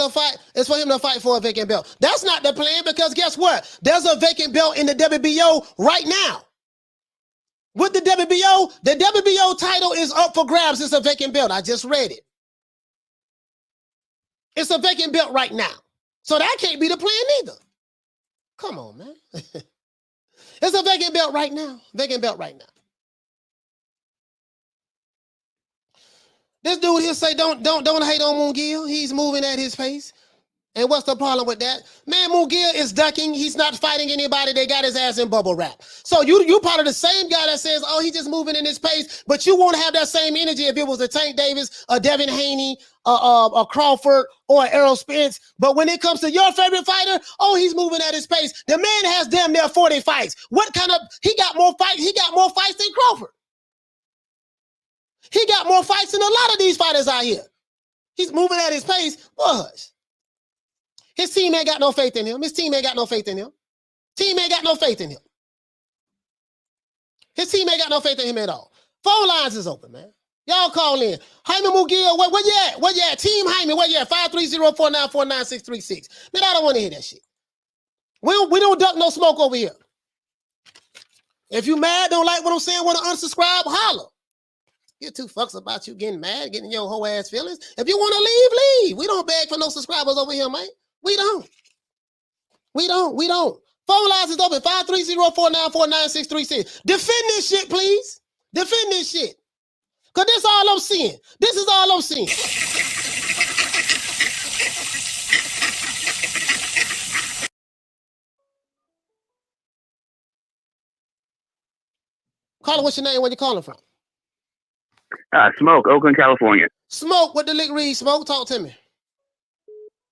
for him to fight for a vacant belt. That's not the plan because guess what? There's a vacant belt in the WBO right now. With the WBO title is up for grabs. It's a vacant belt. I just read it. It's a vacant belt right now. So that can't be the plan either. Come on, man. It's a vacant belt right now. Vacant belt right now. This dude here say, don't hate on Munguia. He's moving at his pace. And what's the problem with that? Man, Munguia is ducking. He's not fighting anybody. They got his ass in bubble wrap. So you part of the same guy that says, oh, he's just moving in his pace, but you won't have that same energy if it was a Tank Davis, a Devin Haney, a Crawford, or an Errol Spence. But when it comes to your favorite fighter, oh, he's moving at his pace. The man has damn near 40 fights. He got more fights than Crawford. He got more fights than a lot of these fighters out here. He's moving at his pace. Hush. His team ain't got no faith in him. His team ain't got no faith in him. Team ain't got no faith in him. His team ain't got no faith in him at all. Phone lines is open, man. Y'all call in. Jaime Munguia, where you at? Where you at? Team Jaime, where you at? 530-494-9636. Man, I don't want to hear that shit. We don't duck no smoke over here. If you mad, don't like what I'm saying, want to unsubscribe, holler. Give two fucks about you getting mad, getting your whole ass feelings. If you want to leave, leave. We don't beg for no subscribers over here, man. We don't. Phone lines is open, 530-494-9636. Defend this shit, please. Defend this shit. Because this is all I'm seeing. This is all I'm seeing. Caller, what's your name? Where you calling from? Smoke, Oakland, California. Smoke, what the lick read? Smoke, talk to me.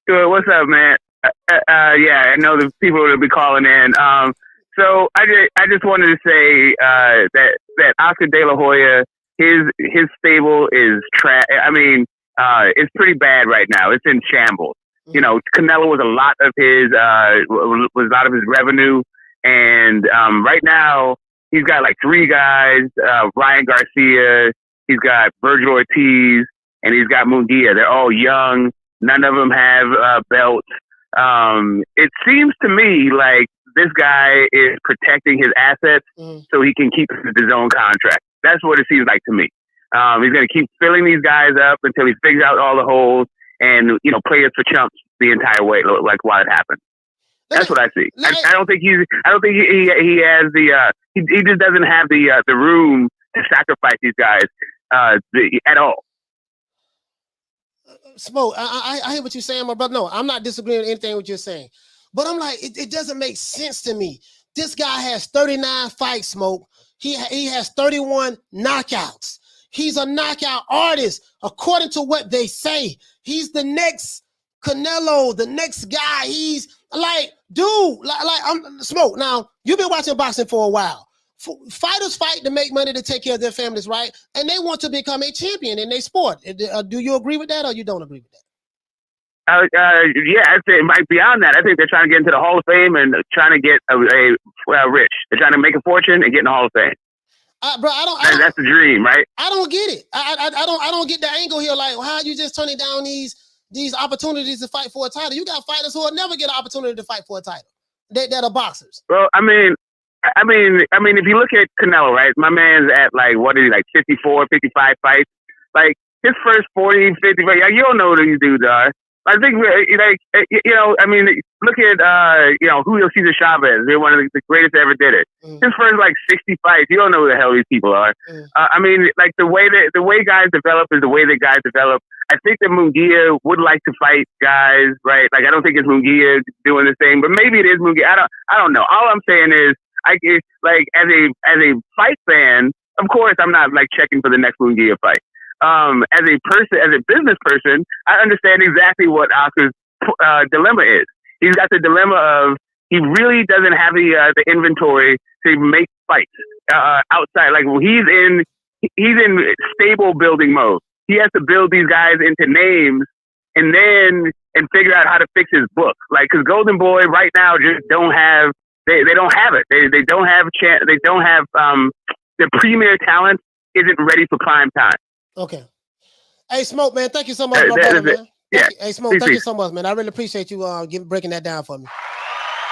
Good, what's up, man? Yeah, I know the people will be calling in. So I just wanted to say that Oscar De La Hoya, his stable is trash. I mean, it's pretty bad right now. It's in shambles. Mm-hmm. You know, Canelo was a lot of his revenue, and right now he's got like 3 guys: Ryan Garcia. He's got Virgil Ortiz, and he's got Munguia. They're all young. None of them have belts. It seems to me like this guy is protecting his assets so he can keep his own contract. That's what it seems like to me. He's going to keep filling these guys up until he figures out all the holes and, you know, play us for chumps the entire way, like while it happens. That's what I see. I don't think he has he just doesn't have the room to sacrifice these guys at all. Smoke, I hear what you're saying, my brother. No, I'm not disagreeing with anything what you're saying. But I'm like, it doesn't make sense to me. This guy has 39 fights, Smoke. He has 31 knockouts. He's a knockout artist, according to what they say. He's the next Canelo, the next guy. He's like, dude, like I'm Smoke. Now, you've been watching boxing for a while. Fighters fight to make money to take care of their families, right? And they want to become a champion in their sport. Do you agree with that, or you don't agree with that? Yeah, I'd say beyond that, I think they're trying to get into the Hall of Fame and trying to get rich. They're trying to make a fortune and get in the Hall of Fame. Bro, that's the dream, right? I don't get it. I don't get the angle here. Like, how you just turning down these opportunities to fight for a title? You got fighters who will never get an opportunity to fight for a title. That are boxers. Well, I mean, if you look at Canelo, right? My man's at like, what is he, like 54, 55 fights? Like his first 40, 50 fights, you don't know who these dudes are. I think, like, you know, I mean, look at Julio Cesar Chavez. They're one of the greatest that ever did it. His first like 60 fights, you don't know who the hell these people are. I mean, like the way guys develop is the way that guys develop. I think that Munguia would like to fight guys, right? Like I don't think it's Munguia doing the thing, but maybe it is Munguia. I don't know. All I'm saying is, like as a fight fan, of course I'm not like checking for the next Munguia fight. As a business person, I understand exactly what Oscar's dilemma is. He's got the dilemma of he really doesn't have the inventory to make fights outside. Like he's in stable building mode. He has to build these guys into names and figure out how to fix his book. Like because Golden Boy right now just don't have they don't have it. They don't have they don't have the premier talent isn't ready for prime time. Okay. Hey Smoke, man, thank you so much, my brother, man. Yeah. Hey Smoke, thank you so much, man. I really appreciate you breaking that down for me.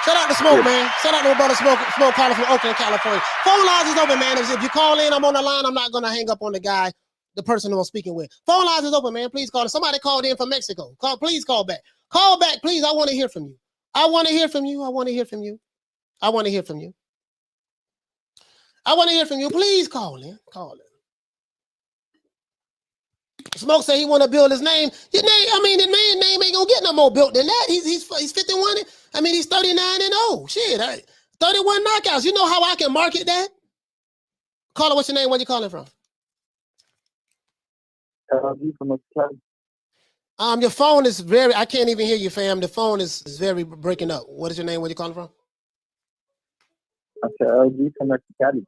Shout out to Smoke, man. Shout out to my brother Smoke calling from Oakland, California. Phone lines is open, man. If you call in, I'm on the line. I'm not gonna hang up on the person who I'm speaking with. Phone lines is open, man. Please call. Somebody called in from Mexico. Please call back. Call back, please. I want to hear from you. I want to hear from you. I want to hear from you. I want to hear from you. I want to hear from you. Please call in. Call in. Smoke say he want to build his name. His name, I mean, the man's name ain't gonna get no more built than that. He's 51. I mean, he's 39-0. Shit, 31 knockouts. You know how I can market that? Caller, what's your name? Where you calling from? Your phone is very. I can't even hear you, fam. The phone is very breaking up. What is your name? Where you calling from? LG from Cali.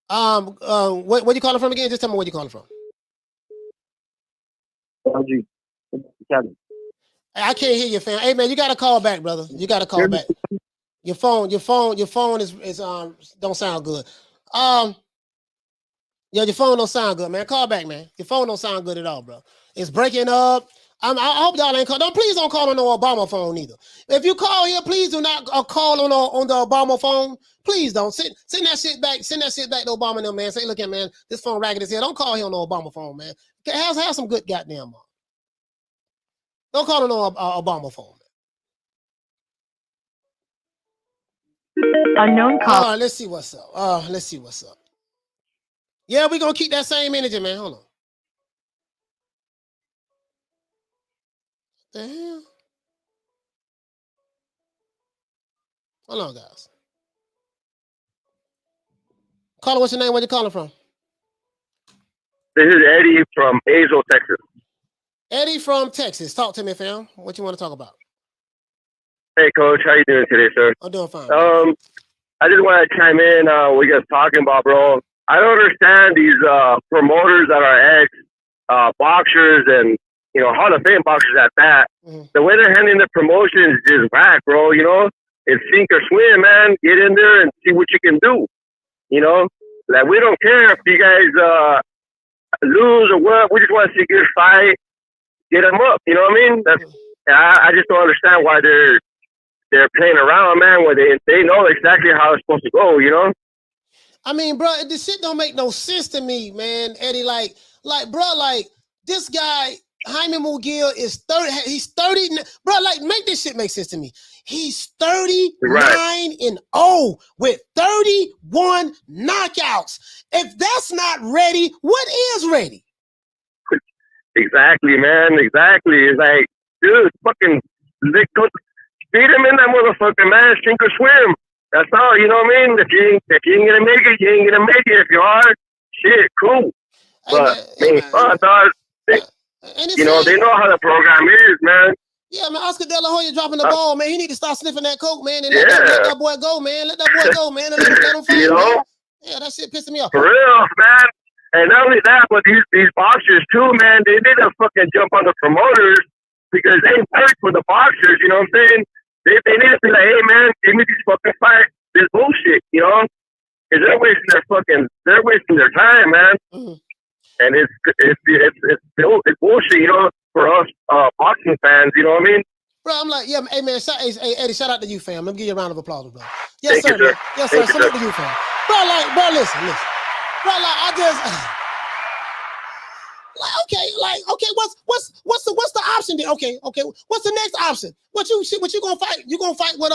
Where you calling from again? Just tell me where you calling from. LG. Cali. I can't hear you, fam. Hey man, you gotta call back, brother. You gotta call back. Your phone is don't sound good. Yeah, your phone don't sound good, man. Call back, man. Your phone don't sound good at all, bro. It's breaking up. I hope y'all ain't call. Please don't call on no Obama phone either. If you call here, please do not call on the Obama phone. Please don't send that shit back. Send that shit back to Obama and them, man. Say, look at man, this phone ragged as hell. Don't call here on the Obama phone, man. Have some good goddamn mom. Don't call on no Obama phone, man. Unknown call. Let's see what's up. Let's see what's up. Yeah, we're gonna keep that same energy, man. Hold on. The hell? Hold on, guys. Caller, what's your name? Where you calling from? This is Eddie from Azle, Texas. Eddie from Texas. Talk to me, fam. What you want to talk about? Hey, Coach. How you doing today, sir? I'm doing fine. I just want to chime in. What you guys talking about, bro? I don't understand these promoters that are ex-boxers and, you know, Hall of Fame boxers at that. Mm-hmm. The way they're handling the promotion is just whack, bro. You know, it's sink or swim, man. Get in there and see what you can do. You know, like we don't care if you guys lose or what. We just want to see a good fight, get them up. You know what I mean? I just don't understand why they're playing around, man. Where they know exactly how it's supposed to go. You know. I mean, bro, this shit don't make no sense to me, man. Eddie, like, bro, like this guy. Jaime Munguia is 30. He's 30. Bro, like, make this shit make sense to me. He's 39-0 with 31 knockouts. If that's not ready, what is ready? Exactly, man. Exactly. It's like, dude, fucking feed him in that motherfucker, man. Sink or swim. That's all. You know what I mean? If you ain't gonna make it, you ain't gonna make it. If you are, shit, cool. But I thought. You know, they know how the program is, man. Yeah, man, Oscar De La Hoya dropping the ball, man. He need to start sniffing that coke, man, and let that boy go, man. Let that boy go, man, and let him fight, you know? Man. Yeah, that shit pissing me off. For real, man. And not only that, but these boxers too, man, they need to fucking jump on the promoters because they work for the boxers, you know what I'm saying? They need to be like, hey, man, give me these fucking fights, this bullshit, you know? Because they're wasting their time, man. Mm-hmm. And it's bullshit, you know, for us boxing fans, you know what I mean? Bro, I'm like, yeah, hey, man, hey, Eddie, shout out to you, fam. Let me give you a round of applause, bro. Yes, Thank sir. You, sir. Yes, sir. Salute to you, fam. Bro, listen. Bro, like, I just, like, okay, what's the option then? Okay, what's the next option? What you gonna fight? You gonna fight with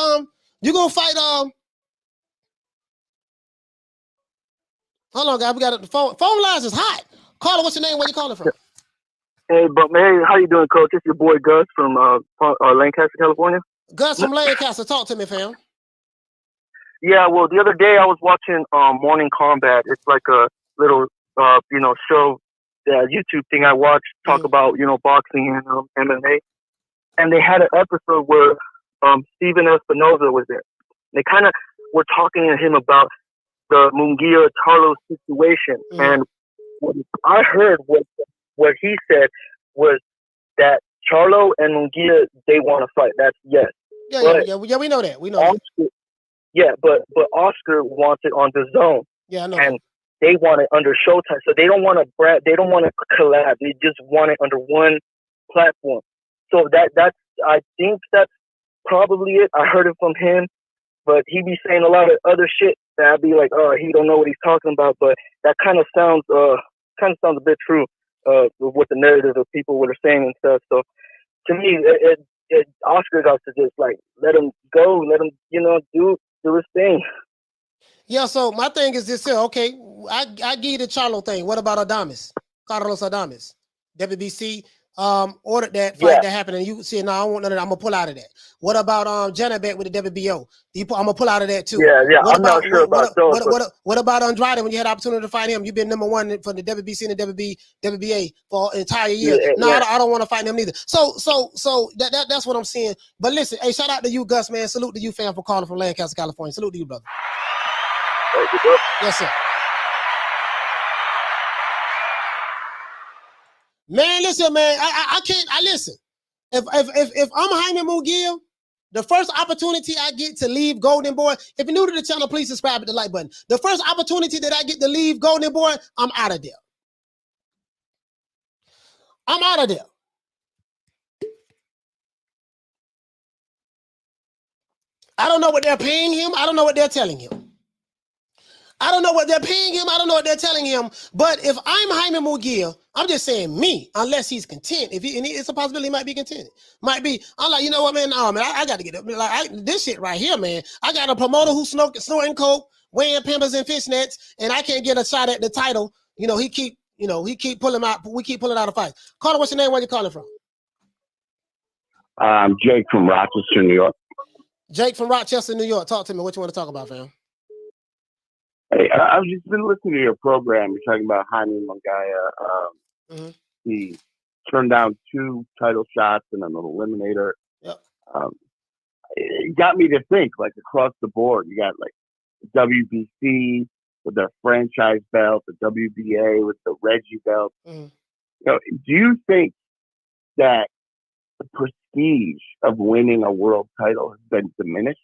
hold on, guys, we got the phone lines is hot. Caller, what's your name? Where you calling from? Hey, but hey, how you doing, Coach? It's your boy Gus from Lancaster, California. Gus from Lancaster, talk to me, fam. Yeah, well, the other day I was watching Morning Combat. It's like a little show, YouTube thing I watched, talk about boxing and MMA, and they had an episode where Steven Espinoza was there. They kind of were talking to him about the Munguia Charlo situation, and what I heard what he said was that Charlo and Munguia, they want to fight. That's yes. Yeah, we know that. We know Oscar, that. Yeah, but Oscar wants it on the zone. Yeah, I know. And they want it under Showtime, so they don't want to they don't want to collab. They just want it under one platform. So that's I think that's probably it. I heard it from him, but he be saying a lot of other shit that I'd be like, oh, he don't know what he's talking about. But that kind of sounds a bit true with what the narrative of people were saying and stuff. So to me, Oscar got to just like let him go, let him do his thing. Yeah, so my thing is this here. Okay, I give you the Charlo thing. What about Carlos Adames? WBC ordered that fight that happened, and you see, no, I don't want none of that. I'm gonna pull out of that. What about Zhanibek with the WBO? I'm gonna pull out of that too. Yeah. What I'm not sure about those. What about Andrade when you had the opportunity to fight him? You've been number one for the WBC and the WBA for an entire year. I don't want to fight him neither. So that's what I'm saying. But listen, hey, shout out to you, Gus, man. Salute to you, fam, for calling from Lancaster, California. Salute to you, brother. Thank you, bro. Yes, sir. Man, listen, man. I can't. Listen. If I'm Jaime Munguia, the first opportunity I get to leave Golden Boy. If you're new to the channel, please subscribe with the like button. The first opportunity that I get to leave Golden Boy, I'm out of there. I'm out of there. I don't know what they're paying him. I don't know what they're telling him. I don't know what they're paying him. I don't know what they're telling him. But if I'm Jaime Munguia, I'm just saying me, unless he's content. And it's a possibility he might be content. Might be. I'm like, you know what, man? No, man, I got to get it. Like this shit right here, man. I got a promoter who's snorting coke, wearing Pampers and fishnets, and I can't get a shot at the title. He keep pulling out. We keep pulling out a fight. Caller, what's your name? Where you calling from? I'm Jake from Rochester, New York. Jake from Rochester, New York. Talk to me. What you want to talk about, fam? Hey, I've just been listening to your program. You're talking about Jaime Munguia. He turned down 2 title shots and an eliminator. Yep. It got me to think, like, across the board. You got, like, the WBC with their franchise belt, the WBA with the Reggie belt. Do you think that the prestige of winning a world title has been diminished?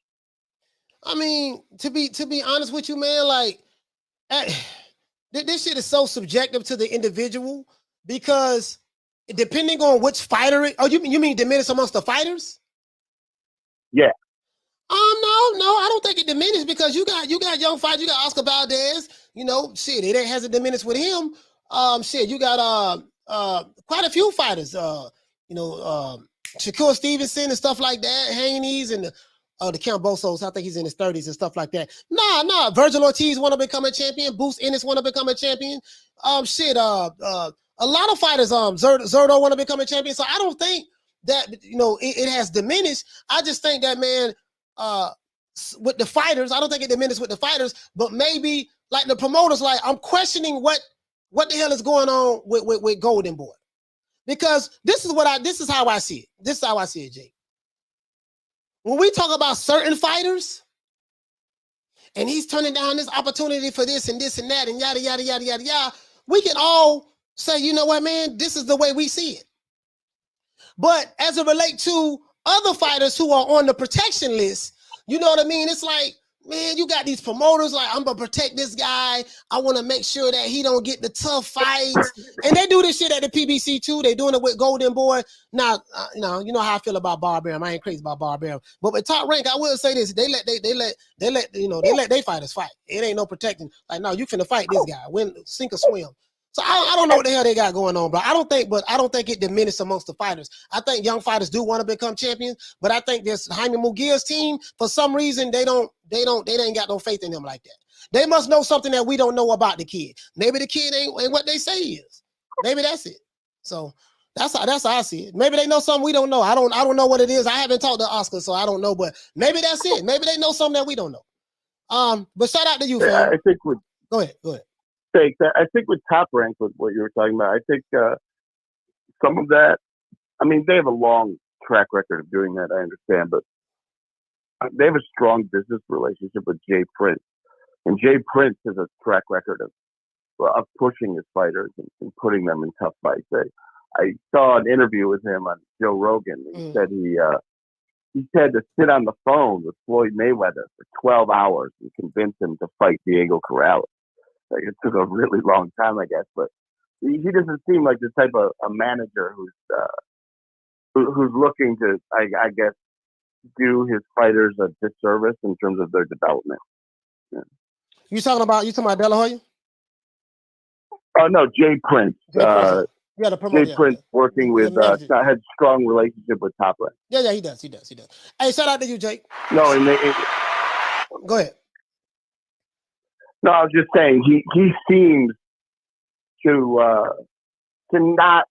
I mean, to be honest with you, man, like this shit is so subjective to the individual because depending on which fighter you mean diminish amongst the fighters? Yeah. No, I don't think it diminished because you got young fighters, you got Oscar Valdez, shit, it hasn't diminished with him. You got quite a few fighters, Shakur Stevenson and stuff like that, Haney's and the Kambosos, I think he's in his 30s and stuff like that. Nah. Virgil Ortiz want to become a champion. Boost Ennis want to become a champion. A lot of fighters, Zerdo want to become a champion. So I don't think that, it has diminished. I just think that, man, with the fighters, I don't think it diminished with the fighters, but maybe like the promoters, like I'm questioning what the hell is going on with Golden Boy. Because this is how I see it. This is how I see it, Jake. When we talk about certain fighters, and he's turning down this opportunity for this and this and that and yada, yada, yada, yada, yada, we can all say, you know what, man, this is the way we see it. But as it relates to other fighters who are on the protection list, you know what I mean? It's like, man, you got these promoters like, I'm going to protect this guy. I want to make sure that he don't get the tough fights. And they do this shit at the PBC too. They doing it with Golden Boy. Now, you know how I feel about Barbarian. I ain't crazy about Barbarian. But with Top Rank, I will say this. They let they fighters fight. It ain't no protecting. Like, no, you finna fight this guy. Win, sink or swim. So I don't know what the hell they got going on, bro. I don't think it diminished amongst the fighters. I think young fighters do want to become champions, but I think this Jaime Munguia's team, for some reason, they ain't got no faith in him like that. They must know something that we don't know about the kid. Maybe the kid ain't what they say he is. Maybe that's it. So that's how I see it. Maybe they know something we don't know. I don't know what it is. I haven't talked to Oscar, so I don't know. But maybe that's it. Maybe they know something that we don't know. But shout out to you, fam. I think go ahead. I think with Top Rank, with what you were talking about, I think some of that. I mean, they have a long track record of doing that. I understand, but they have a strong business relationship with Jay Prince. And Jay Prince has a track record of pushing his fighters and putting them in tough fights. I saw an interview with him on Joe Rogan. He said he had to sit on the phone with Floyd Mayweather for 12 hours and convince him to fight Diego Corrales. Like, it took a really long time, I guess, but he doesn't seem like the type of a manager who's looking to, I guess, do his fighters a disservice in terms of their development. Yeah. You talking about De La Hoya? Oh no, Jay Prince. The promoter. Jay Prince working with had strong relationship with Top Rank. Yeah, he does. Hey, shout out to you, Jake. No, go ahead. No, I was just saying he seems to not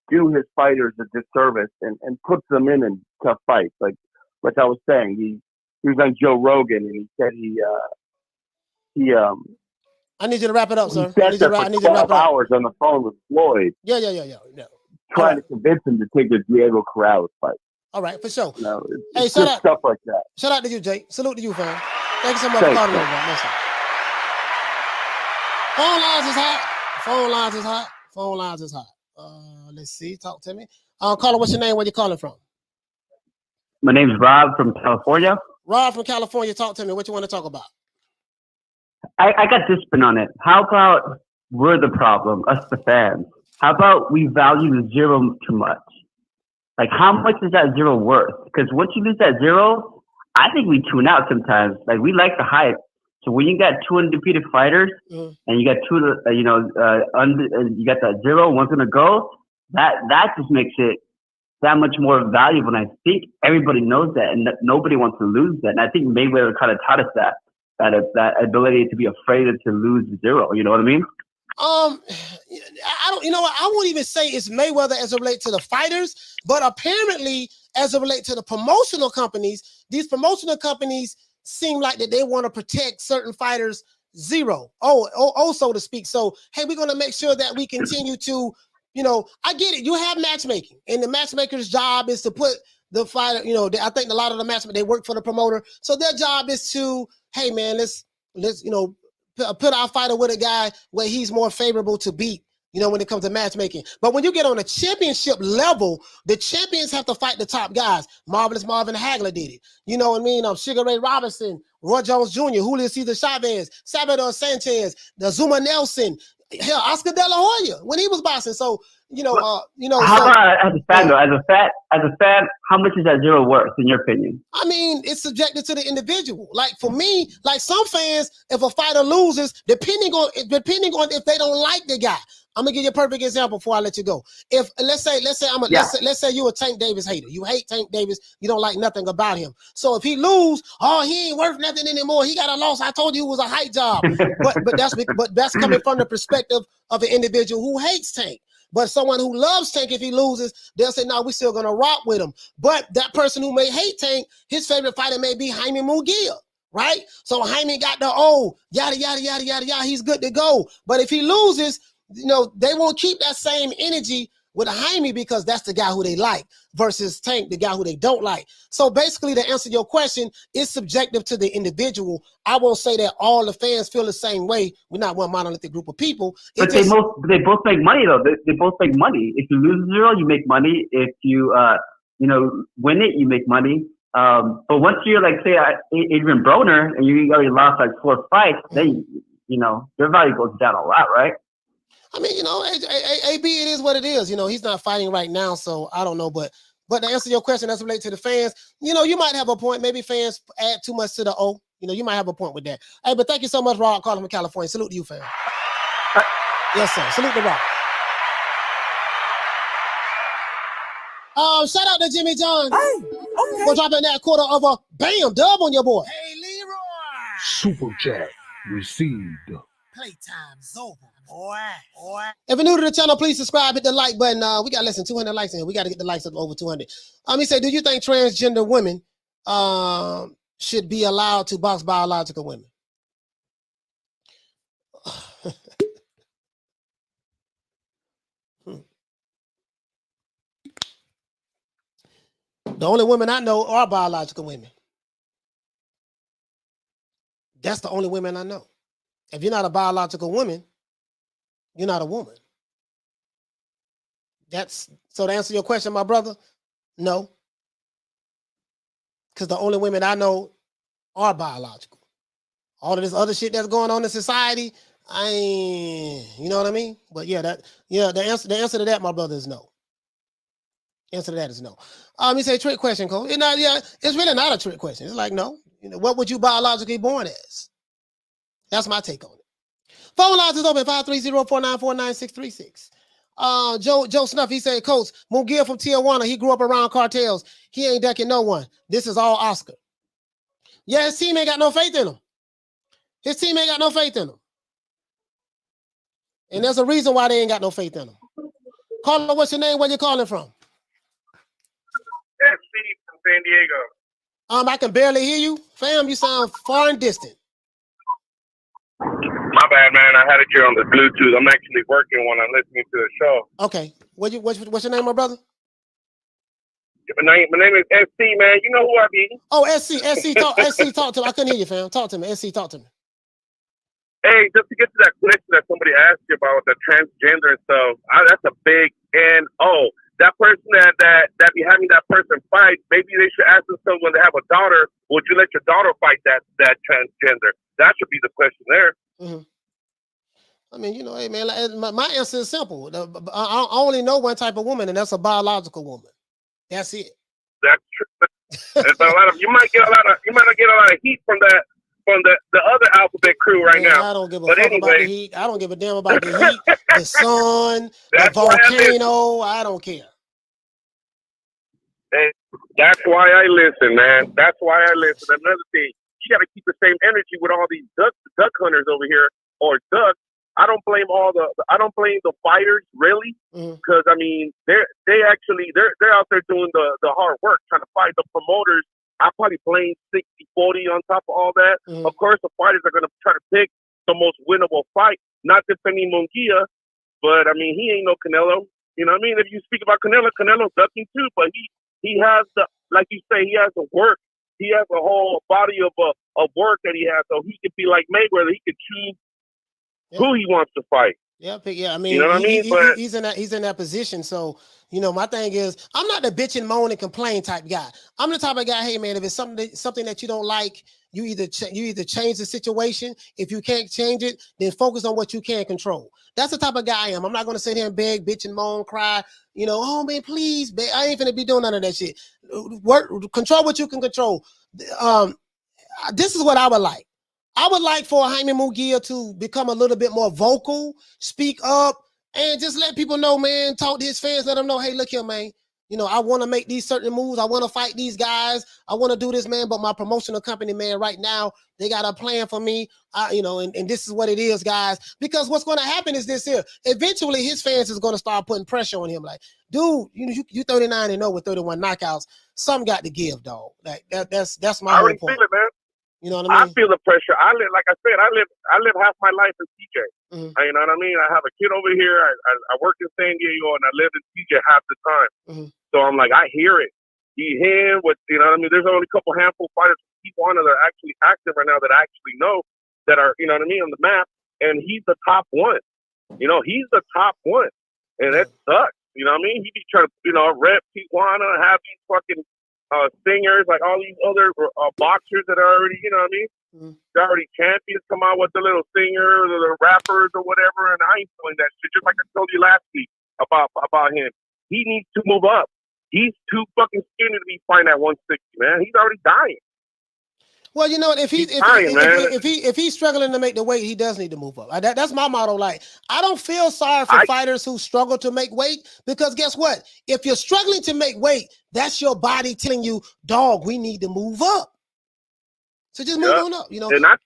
do his fighters a disservice and puts them in tough fights. Like I was saying, he was on Joe Rogan and he said I need you to wrap it up, sir. He sat there for 12 hours on the phone with Floyd. Yeah. Trying to convince him to take the Diego Corrales fight. All right, for sure. It's just stuff like that. Shout out to you, Jake. Salute to you, fam. Thank you so much for calling over. Listen. Phone lines is hot. Let's see. Talk to me. Caller, what's your name? Where you calling from? My name's Rob from California. Rob from California. Talk to me. What you want to talk about? I got this spin on it. How about we're the problem, us the fans? How about we value the zero too much? Like, how much is that zero worth? Because once you lose that zero, I think we tune out sometimes. Like, we like the hype. So when you got two undefeated fighters and you got two, you got that zero, one's gonna go. That just makes it that much more valuable. And I think everybody knows that, and nobody wants to lose that. And I think Mayweather kind of taught us that ability to be afraid to lose zero. You know what I mean? I don't. You know what? I won't even say it's Mayweather as it relates to the fighters, but apparently as it relates to the promotional companies, these promotional companies seem like that they want to protect certain fighters zero. So to speak. So hey, we're gonna make sure that we continue to. I get it. You have matchmaking, and the matchmaker's job is to put the fighter. I think a lot of the matchmakers, they work for the promoter, so their job is to, hey man, let's put our fighter with a guy where he's more favorable to beat. When it comes to matchmaking. But when you get on a championship level, the champions have to fight the top guys. Marvelous Marvin Hagler did it. You know what I mean? Sugar Ray Robinson, Roy Jones Jr., Julio Cesar Chavez, Salvador Sanchez, the Zuma Nelson, hell, Oscar De La Hoya when he was boxing. So, how about as a fan, how much is that zero worth in your opinion? I mean, it's subjected to the individual. Like for me, like some fans, if a fighter loses, depending on if they don't like the guy. I'm gonna give you a perfect example before I let you go. If let's say you're a Tank Davis hater. You hate Tank Davis. You don't like nothing about him. So if he lose, he ain't worth nothing anymore. He got a loss. I told you it was a hype job. but that's coming from the perspective of an individual who hates Tank. But someone who loves Tank, if he loses, they'll say, no, we're still gonna rock with him. But that person who may hate Tank, his favorite fighter may be Jaime Munguia. Right? So Jaime got the yada yada yada yada yada. He's good to go. But if he loses, they won't keep that same energy with Jaime because that's the guy who they like versus Tank, the guy who they don't like. So basically, to answer your question, it's subjective to the individual. I won't say that all the fans feel the same way. We're not one monolithic group of people. But they both make money though. They both make money. If you lose zero, you make money. If you win it, you make money. But once you're like, say, Adrian Broner, and you already lost like 4 fights, then your value goes down a lot, right? I mean, AB, it is what it is. He's not fighting right now, so I don't know. But to answer your question, that's related to the fans. You might have a point. Maybe fans add too much to the O. You might have a point with that. Hey, but thank you so much, Rob, calling from California. Salute to you, fam. Yes, sir. Salute the rock. Shout out to Jimmy John. Hey, okay. For dropping that quarter of a bam dub on your boy. Hey, Leroy. Super chat received. Playtime's over, boy. If you're new to the channel, please subscribe, hit the like button. We got less than 200 likes in here. We got to get the likes up over 200. He said, do you think transgender women should be allowed to box biological women? The only women I know are biological women. That's the only women I know. If you're not a biological woman, you're not a woman. So to answer your question, my brother, no. Because the only women I know are biological. All of this other shit that's going on in society, you know what I mean? But the answer to that, my brother, is no. Answer to that is no. He said trick question, Cole. It's really not a trick question. It's like, no. What would you biologically born as? That's my take on it. Phone lines is open 530-494-9636. Joe Snuff, he said, Coach, Munguia from Tijuana, he grew up around cartels. He ain't ducking no one. This is all Oscar. Yeah, his team ain't got no faith in him. His team ain't got no faith in him. And there's a reason why they ain't got no faith in him. Caller, what's your name? Where you calling from? That's Steve from San Diego. I can barely hear you. Fam, you sound far and distant. My bad, man. I had it here on the Bluetooth. I'm actually working when I'm listening to the show. Okay. What's your name, my brother? My name is SC, man. You know who I be. Oh, SC, talk to me. I couldn't hear you, fam. Talk to me. SC, talk to me. Hey, just to get to that question that somebody asked you about the transgender and stuff, that's a big N-O. That person that be having that person fight, maybe they should ask themselves when they have a daughter, would you let your daughter fight that transgender? That should be the question there. Mm-hmm. I mean, hey, man, my answer is simple. I only know one type of woman, and that's a biological woman. That's it. That's true. There's a lot of you might not get a lot of heat from the other alphabet crew right now. I don't give a fuck about the heat. I don't give a damn about the heat, the sun, the volcano. I don't care. And that's why I listen, man. That's why I listen. Another thing, you got to keep the same energy with all these duck hunters over here, or ducks. I don't blame the fighters really, because I mean they're out there doing the hard work trying to fight. The promoters, I probably blame 60-40 on top of all that. Of course, the fighters are going to try to pick the most winnable fight. Not defending Munguia, but I mean he ain't no Canelo. You know what I mean? If you speak about Canelo's ducking too, but he has like you say, he has the work. He has a whole body of work that he has, so he could be like Mayweather. He could choose who he wants to fight. Yeah. I mean, you know what I mean? But he's in that position. So, my thing is, I'm not the bitch and moan and complain type guy. I'm the type of guy, hey man, if it's something that you don't like, you either change the situation. If you can't change it, then focus on what you can control. That's the type of guy I am. I'm not gonna sit here and beg, bitch and moan, cry. Oh man, please, babe. I ain't finna be doing none of that shit. Control what you can control. This is what I would like. I would like for Jaime Munguia to become a little bit more vocal, speak up, and just let people know, man, talk to his fans, let them know, hey, look here, man. I want to make these certain moves. I want to fight these guys. I want to do this, man. But my promotional company, man, right now, they got a plan for me. And this is what it is, guys. Because what's going to happen is this here. Eventually, his fans is going to start putting pressure on him. Like, dude, you 39-0 with 31 knockouts. Some got to give, dog. Like that's my whole point. Feel it, man. You know what I mean? I feel the pressure. I live half my life in TJ. You know what I mean? I have a kid over here. I work in San Diego, and I live in TJ half the time. So I'm like, I hear it. You hear what, you know what I mean? There's only a couple handful of fighters from Tijuana that are actually active right now that I actually know that are, you know what I mean, on the map. And he's the top one. He's the top one. And that sucks. You know what I mean? He be trying to, rep Tijuana, have these fucking singers, like all these other boxers that are already, you know what I mean? They're already champions, come out with the little singers or the rappers or whatever, and I ain't feeling that shit. Just like I told you last week about him. He needs to move up. He's too fucking skinny to be fighting at 160, man. He's already dying. Well, you know, if he's struggling to make the weight, he does need to move up. That's my motto. Like, I don't feel sorry for fighters who struggle to make weight, because guess what? If you're struggling to make weight, that's your body telling you, dog, we need to move up. So just move on up, you know. And not to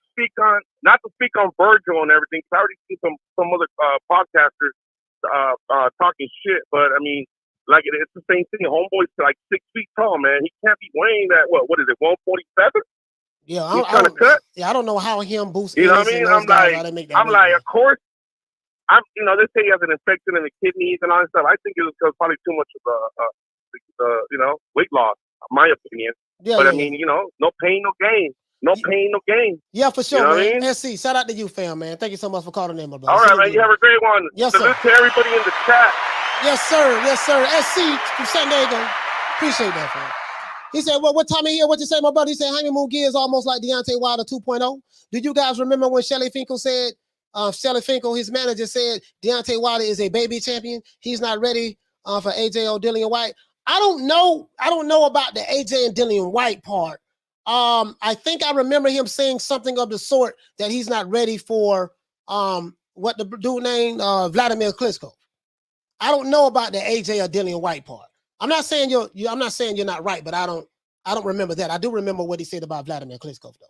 speak on Virgil and everything. I already see some other podcasters talking shit, but I mean, like it's the same thing. Homeboy's like 6 feet tall, man. He can't be weighing that. What is it? 147? Yeah, he's trying to cut. Yeah, I don't know how him boost. You know what I mean? I'm like, of course. You know, they say he has an infection in the kidneys and all that stuff. I think it was probably too much of you know, weight loss, my opinion. Yeah, but I mean, you know, no pain, no gain. No pain, no gain. Yeah, for sure, you know man. I mean? SC, shout out to you, fam, man. Thank you so much for calling in, my brother. All right, man. You have a great one. Yes, Salute sir. to everybody in the chat. Yes, sir. Yes, sir. SC from San Diego. Appreciate that, fam. He said, well, what time of year? What you say, my brother? He said, Jaime Munguia is almost like Deontay Wilder 2.0. Do you guys remember when Shelly Finkel said, his manager said, Deontay Wilder is a baby champion. He's not ready for AJ or Dillian White. I don't know about the AJ and Dillian White part. I think I remember him saying something of the sort that he's not ready for what the dude named Vladimir Klitschko. I don't know about the AJ or Dillian White part. I'm not saying you're not right, but I don't remember that. I do remember what he said about Vladimir Klitschko, though.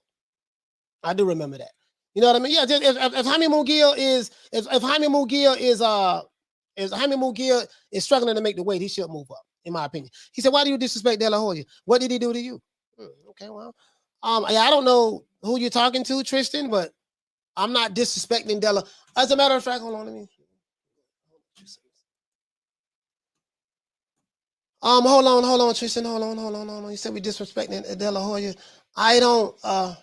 I do remember that. You know what I mean? Yeah, just if Jaime Munguia is struggling to make the weight, he should move up, in my opinion. He said, why do you disrespect De La Hoya? What did he do to you? Okay, well, yeah, I don't know who you're talking to, Tristan, but I'm not disrespecting Della. As a matter of fact, hold on, let me. Hold on, Tristan, hold on. You said we disrespecting De La Hoya. I don't. Hold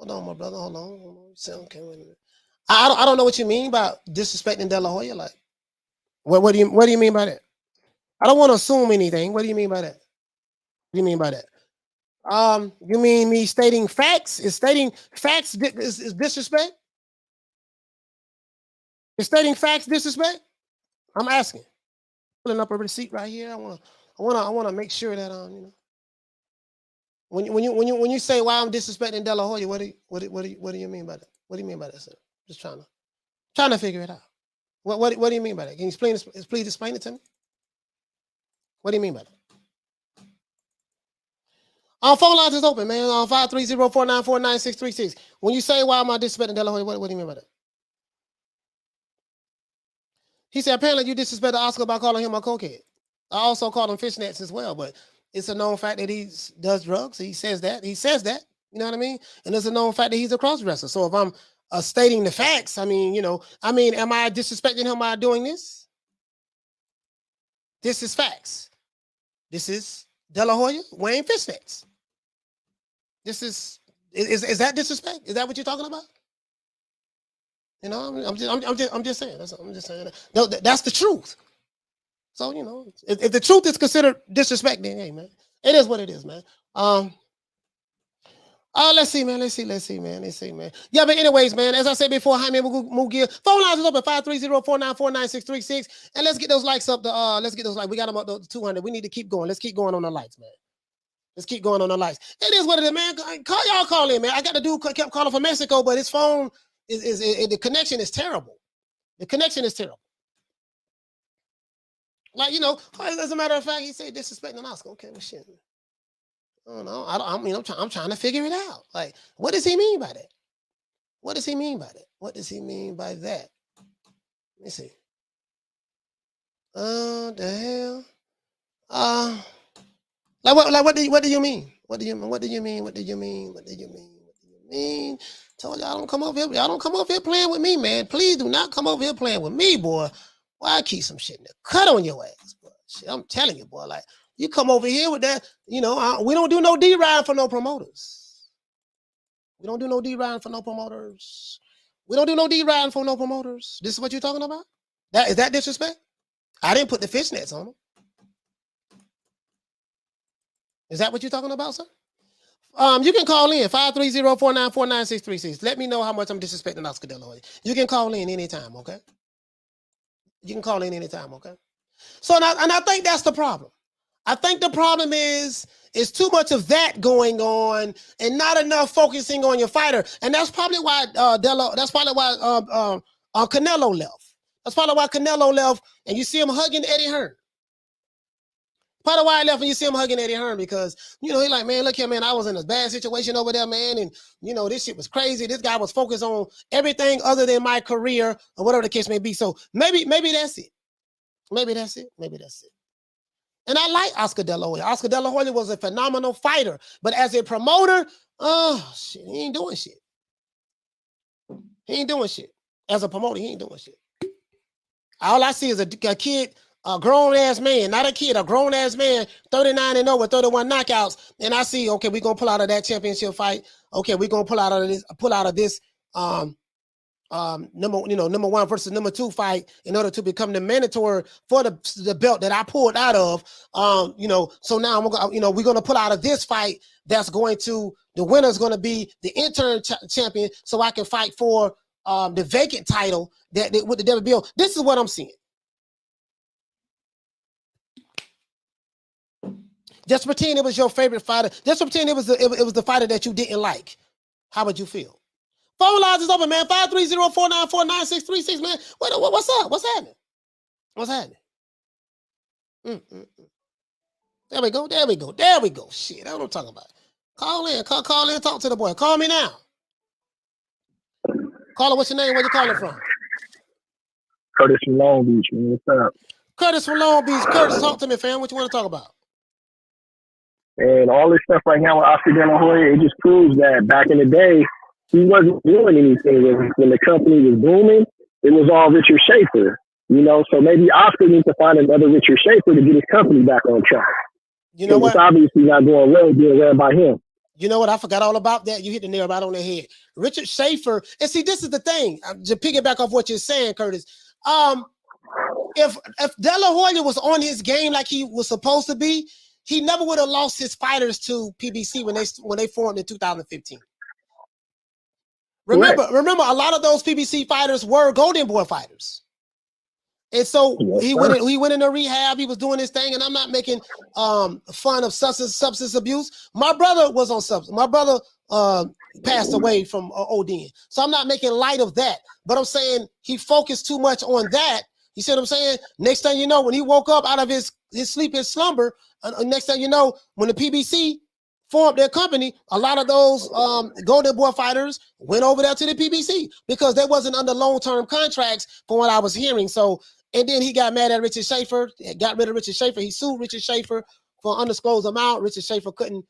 on, my brother. Hold on. You said, okay, wait a minute. I don't know what you mean by disrespecting De La Hoya. Like, what do you mean by that? I don't want to assume anything. What do you mean by that? What do you mean by that? You mean me stating facts? Is stating facts is disrespect? Is stating facts disrespect? I'm asking. Pulling up a receipt right here. I want to make sure that you know. When you say why I'm disrespecting De La Hoya, what do you mean by that? What do you mean by that, sir? Just trying to figure it out. What do you mean by that? Can you please explain it to me? What do you mean by that? Our phone lines is open, man. On 530-494-9636. When you say why am I disrespecting De La Hoya, what do you mean by that? He said apparently you disrespected Oscar by calling him a cokehead. I also called him fishnets as well, but it's a known fact that he does drugs. He says that. You know what I mean? And it's a known fact that he's a cross-dresser. So if I'm stating the facts, am I disrespecting him by doing this? This is facts. This is De La Hoya wearing fishnets. This is that disrespect? Is that what you're talking about? You know, I'm just saying. I'm just saying. No, that's the truth. So you know, if the truth is considered disrespect, then hey, man, it is what it is, man. Let's see, man. Yeah, but anyways, man, as I said before, Jaime Munguia, phone lines is up at 530-494-9636, and let's get those likes up. We got them up to 200. We need to keep going. Let's keep going on the likes, man. Let's keep going on the lights. It is what it is, man. Call in, man. I got the dude kept calling from Mexico, but his phone is the connection is terrible. The connection is terrible. Like, you know, as a matter of fact, he said disrespecting Oscar. Okay, well, shit. I don't know. I'm trying to figure it out. Like, what does he mean by that? What does he mean by that? What does he mean by that? Let me see. The hell? What do you mean? What do you mean? Told y'all don't come over here. Y'all don't come over here playing with me, man. Please do not come over here playing with me, boy. Why I keep some shit in the cut on your ass, boy. Shit, I'm telling you, boy. Like, you come over here with that, you know, we don't do no D-ride for no promoters. We don't do no D-ride for no promoters. This is what you're talking about? Is that disrespect? I didn't put the fishnets on them. Is that what you're talking about, sir? You can call in 530-494-9636. Let me know how much I'm disrespecting Oscar De La Hoya. You can call in anytime, okay? Okay? So, and I think that's the problem. I think the problem is too much of that going on and not enough focusing on your fighter. And that's probably why Canelo left. That's probably why Canelo left, and you see him hugging Eddie Hearn. Part of why I left and you see him hugging Eddie Hearn because, you know, he like, man, look here, man, I was in a bad situation over there, man, and, you know, this shit was crazy. This guy was focused on everything other than my career or whatever the case may be. So maybe that's it. Maybe that's it. Maybe that's it. And I like Oscar De La Hoya. Oscar De La Hoya was a phenomenal fighter, but as a promoter, shit, he ain't doing shit. He ain't doing shit. As a promoter, he ain't doing shit. All I see is a kid, a grown-ass man, not a kid, a grown-ass man, 39-0 with 31 knockouts, and I see, okay, we're going to pull out of that championship fight. Okay, we're going to pull out of this number one versus number two fight in order to become the mandatory for the belt that I pulled out of. So now we're going to pull out of this fight that's going to, the winner is going to be the interim champion so I can fight for the vacant title that with the WBO. This is what I'm seeing. Just pretend it was your favorite fighter. Just pretend it was the fighter that you didn't like. How would you feel? Phone lines is open, man. 530-494-9636, man. What's up? What's happening? What's happening? There we go. Shit, that's what I'm talking about. Call in, talk to the boy. Call me now. Caller, what's your name? Where you calling from? Curtis from Long Beach, man. What's up? Curtis from Long Beach. Curtis, talk to me, fam. What you want to talk about? And all this stuff right now with Oscar De La Hoya, it just proves that back in the day, he wasn't doing anything. When the company was booming, it was all Richard Schaefer, you know? So maybe Oscar needs to find another Richard Schaefer to get his company back on track. You know what? It's obviously not going well being ran by him. You know what? I forgot all about that. You hit the nail right on the head. Richard Schaefer, and see, this is the thing. To piggyback off what you're saying, Curtis. If De La Hoya was on his game like he was supposed to be, he never would have lost his fighters to PBC when they formed in 2015. Remember, a lot of those PBC fighters were Golden Boy fighters. And so he went into rehab. He was doing his thing, and I'm not making fun of substance abuse. My brother was on substance. My brother passed away from ODing. So I'm not making light of that. But I'm saying he focused too much on that. You see what I'm saying? Next thing you know, when he woke up out of his sleep, his slumber, next thing you know, when the PBC formed their company, a lot of those Golden Boy fighters went over there to the PBC because they wasn't under long-term contracts from what I was hearing. So, and then he got mad at Richard Schaefer, got rid of Richard Schaefer. He sued Richard Schaefer for an undisclosed amount. Richard Schaefer couldn't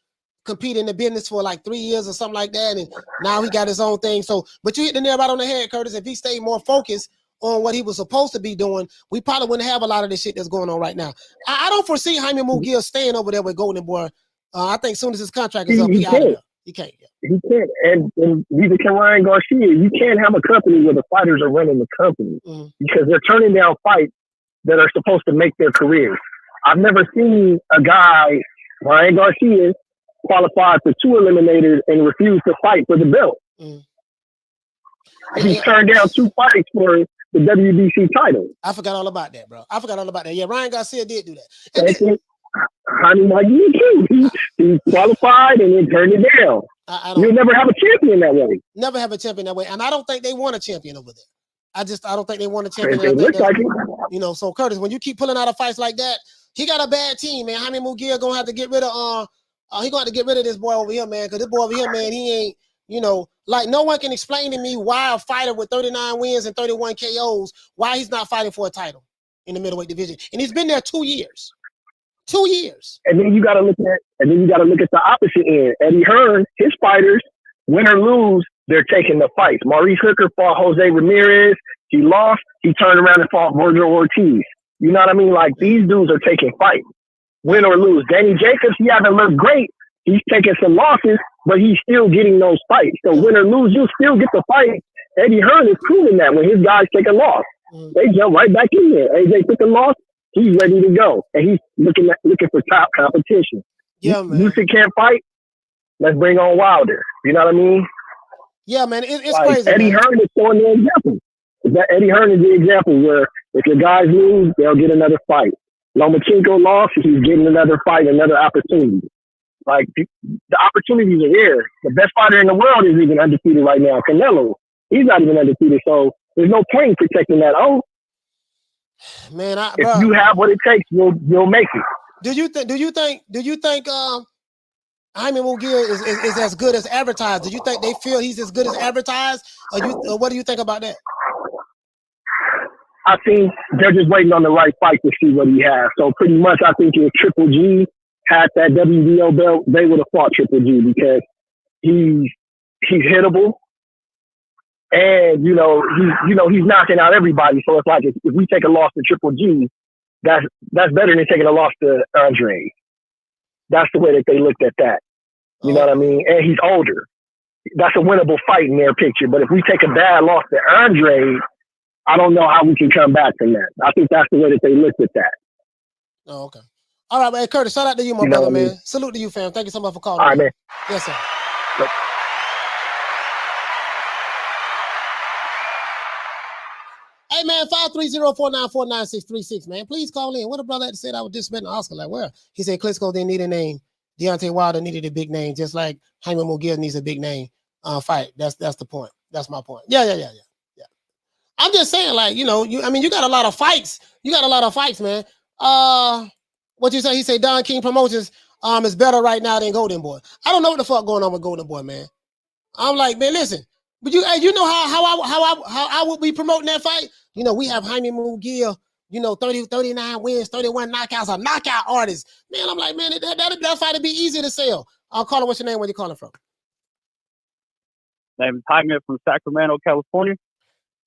compete in the business for like 3 years or something like that. And now he got his own thing. So, but you hit the nail right on the head, Curtis. If he stayed more focused on what he was supposed to be doing, we probably wouldn't have a lot of this shit that's going on right now. I don't foresee Jaime Munguia staying over there with Golden Boy. I think as soon as his contract is up, he out of there. He can't. Yeah. He can't. And neither can Ryan Garcia. You can't have a company where the fighters are running the company because they're turning down fights that are supposed to make their careers. I've never seen a guy, Ryan Garcia, qualified for 2 eliminators and refused to fight for the belt. He turned down 2 fights for the WBC title. I forgot all about that, bro. Yeah, Ryan Garcia did do that. And Jaime Munguia too. He qualified and then turned it down. You'll never have a champion that way. Never have a champion that way. And I don't think they want a champion over there. I don't think they want a champion. It looks like it. You know, so Curtis, when you keep pulling out of fights like that, he got a bad team, man. Jaime Munguia gonna have to get rid of he gonna have to get rid of this boy over here, man. Because this boy over here, man, he ain't, you know, like no one can explain to me why a fighter with 39 wins and 31 KOs, why he's not fighting for a title in the middleweight division. And he's been there 2 years. 2 years. And then you gotta look at the opposite end. Eddie Hearn, his fighters, win or lose, they're taking the fights. Maurice Hooker fought Jose Ramirez. He lost. He turned around and fought Virgil Ortiz. You know what I mean? Like, these dudes are taking fights, win or lose. Danny Jacobs, he hasn't looked great. He's taking some losses, but he's still getting those fights. So win or lose, you'll still get the fight. Eddie Hearn is proving that when his guys take a loss, they jump right back in there. AJ took a loss, he's ready to go, and he's looking for top competition. Yeah, man. Usyk can't fight. Let's bring on Wilder. You know what I mean? Yeah, man. It's like, crazy. Eddie Hearn is showing the example. Eddie Hearn is the example where if your guys lose, they'll get another fight. Lomachenko lost, he's getting another fight, another opportunity. Like, the opportunities are there. The best fighter in the world is even undefeated right now. Canelo, he's not even undefeated. So there's no point in protecting that. Oh, man, if you have what it takes, you'll make it. Do you think Jaime Munguia is as good as advertised? Do you think they feel he's as good as advertised? Or what do you think about that? I think they're just waiting on the right fight to see what he has. So pretty much, I think if Triple G had that WBO belt, they would have fought Triple G because he's hittable, and he's knocking out everybody. So it's like if we take a loss to Triple G, that's better than taking a loss to Andre. That's the way that they looked at that. You know what I mean? And he's older. That's a winnable fight in their picture. But if we take a bad loss to Andre, I don't know how we can come back from that. I think that's the way that they looked at that. Oh, okay. All right, man. Curtis, shout out to you, my brother, man. Salute to you, fam. Thank you so much for calling. All right, man. Yes, sir. Yep. Hey, man, 530-494-9636, man. Please call in. What a brother had to say that I was just betting Oscar. Like, where? He said Klitschko didn't need a name. Deontay Wilder needed a big name, just like Jaime Munguia needs a big name fight. That's the point. That's my point. Yeah. I'm just saying, like, you got a lot of fights. You got a lot of fights, man. What you say? He said Don King Promotions is better right now than Golden Boy. I don't know what the fuck going on with Golden Boy, man. I'm like, man, listen, but you know how I would be promoting that fight. We have Jaime Munguia, 30, 39 wins, 31 knockouts, a knockout artist. Man, I'm like, man, that fight would be easy to sell. I'll call it. What's your name? Where you calling from? Name is Jaime from Sacramento, California.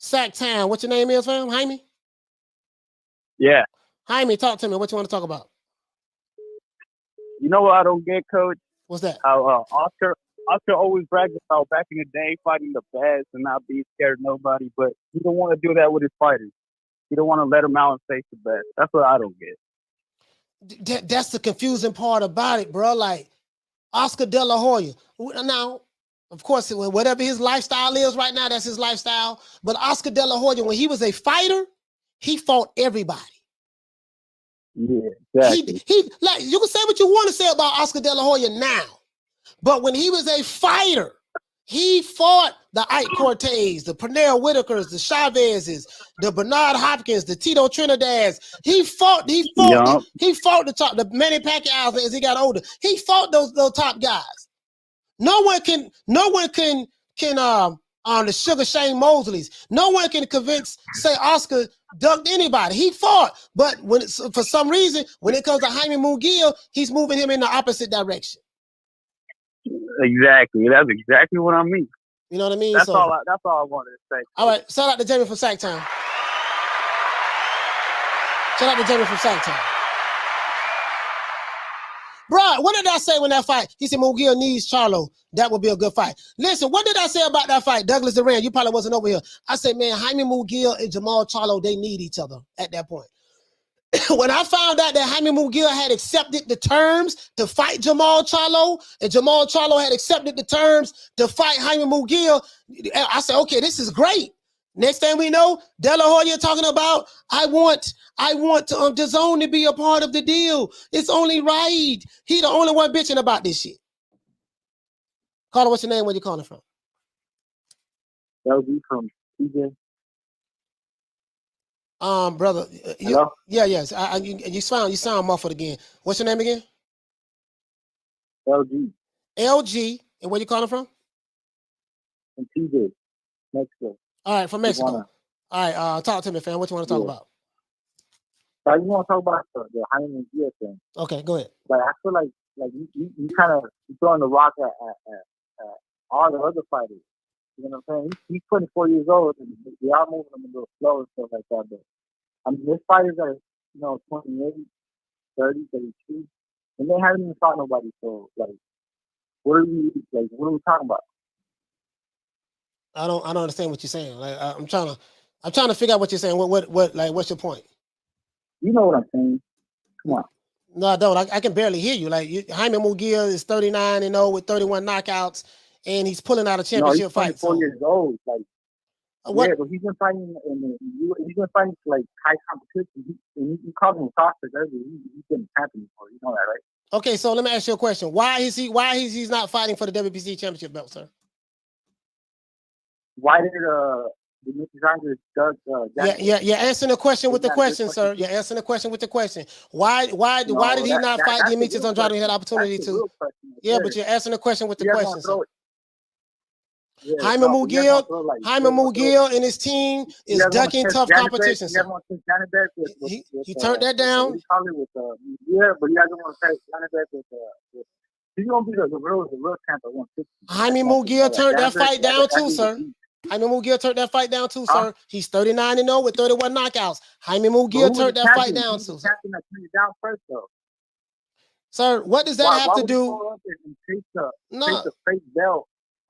Sacktown. What your name is, fam? Jaime? Yeah. Jaime, talk to me. What you want to talk about? You know what I don't get, Coach? What's that? How Oscar always brags about back in the day fighting the best and not being scared of nobody, but he don't want to do that with his fighters. He don't want to let them out and face the best. That's what I don't get. That's the confusing part about it, bro. Like Oscar De La Hoya. Now, of course, whatever his lifestyle is right now, that's his lifestyle. But Oscar De La Hoya, when he was a fighter, he fought everybody. Yeah, exactly. He like, you can say what you want to say about Oscar De La Hoya now, but when he was a fighter, he fought the Ike Cortez, the Pernell Whitakers, the Chavezes, the Bernard Hopkins, the Tito Trinidads. He fought the top, the Manny Pacquiao as he got older. He fought those top guys. No one can the Sugar Shane Mosleys. No one can say Oscar ducked anybody. He fought, but for some reason, when it comes to Jaime Munguia, he's moving him in the opposite direction. Exactly. That's exactly what I mean. You know what I mean? That's all I wanted to say. All right. Shout out to Jamie from Sacktown. Shout out to Jamie from Sacktown. Bro, what did I say when that fight? He said Munguia needs Charlo. That would be a good fight. Listen, what did I say about that fight? Douglas Duran, you probably wasn't over here. I said, man, Jaime Munguia and Jamal Charlo, they need each other at that point. When I found out that Jaime Munguia had accepted the terms to fight Jamal Charlo, and Jamal Charlo had accepted the terms to fight Jaime Munguia, I said, okay, this is great. Next thing we know, De La Hoya talking about, I want DAZN to be a part of the deal. It's only right. He the only one bitching about this shit. Caller, what's your name? Where you calling from? LG from PJ. Brother. Hello? Yes. You sound muffled again. What's your name again? LG. LG. And where you calling from? From PJ, Mexico. All right, from Mexico. All right, talk to me, fam. What you want to talk about? I just want to talk about the Jaime Munguia thing. Okay, go ahead. Like, I feel like you kind of throwing the rock at all the other fighters. You know what I'm saying? He's 24 years old, and they are moving him a little slow and stuff like that. But I mean, there's fighters that are 28, 30, 32, and they haven't even fought nobody. So, like, what are we talking about? I don't understand what you're saying. Like, I'm trying to figure out what you're saying. What's your point? You know what I'm saying? Come on. No, I don't. I can barely hear you. Like, Jaime Munguia is 39-0 with 31 knockouts, and he's pulling out a championship fight. He's 24 years old. Like, What? Yeah, but he's been fighting he's been fighting like high competition. You called him a prospect earlier. He's been champion before. You know that, right? Okay, so let me ask you a question. Why is he not fighting for the WBC championship belt, sir? Why did Demetrius Andrade Doug You're answering the question with the question, sir. You're answering the question with the question. Why did he not fight Demetrius Andrade when he had the opportunity to? Yeah, but you're answering the question with the question, sir. Yeah, Jaime Munguia and his team is ducking tough competition. Sir. He turned that down. Yeah, but he doesn't want to face Zhanibek with he's gonna be the real champ at 160. Jaime Munguia turned that fight down too, sir. Jaime Munguia turned that fight down too, sir. He's 39-0 with 31 knockouts. Jaime Munguia turned that fight down too, sir. Sir, what does that have to do? No.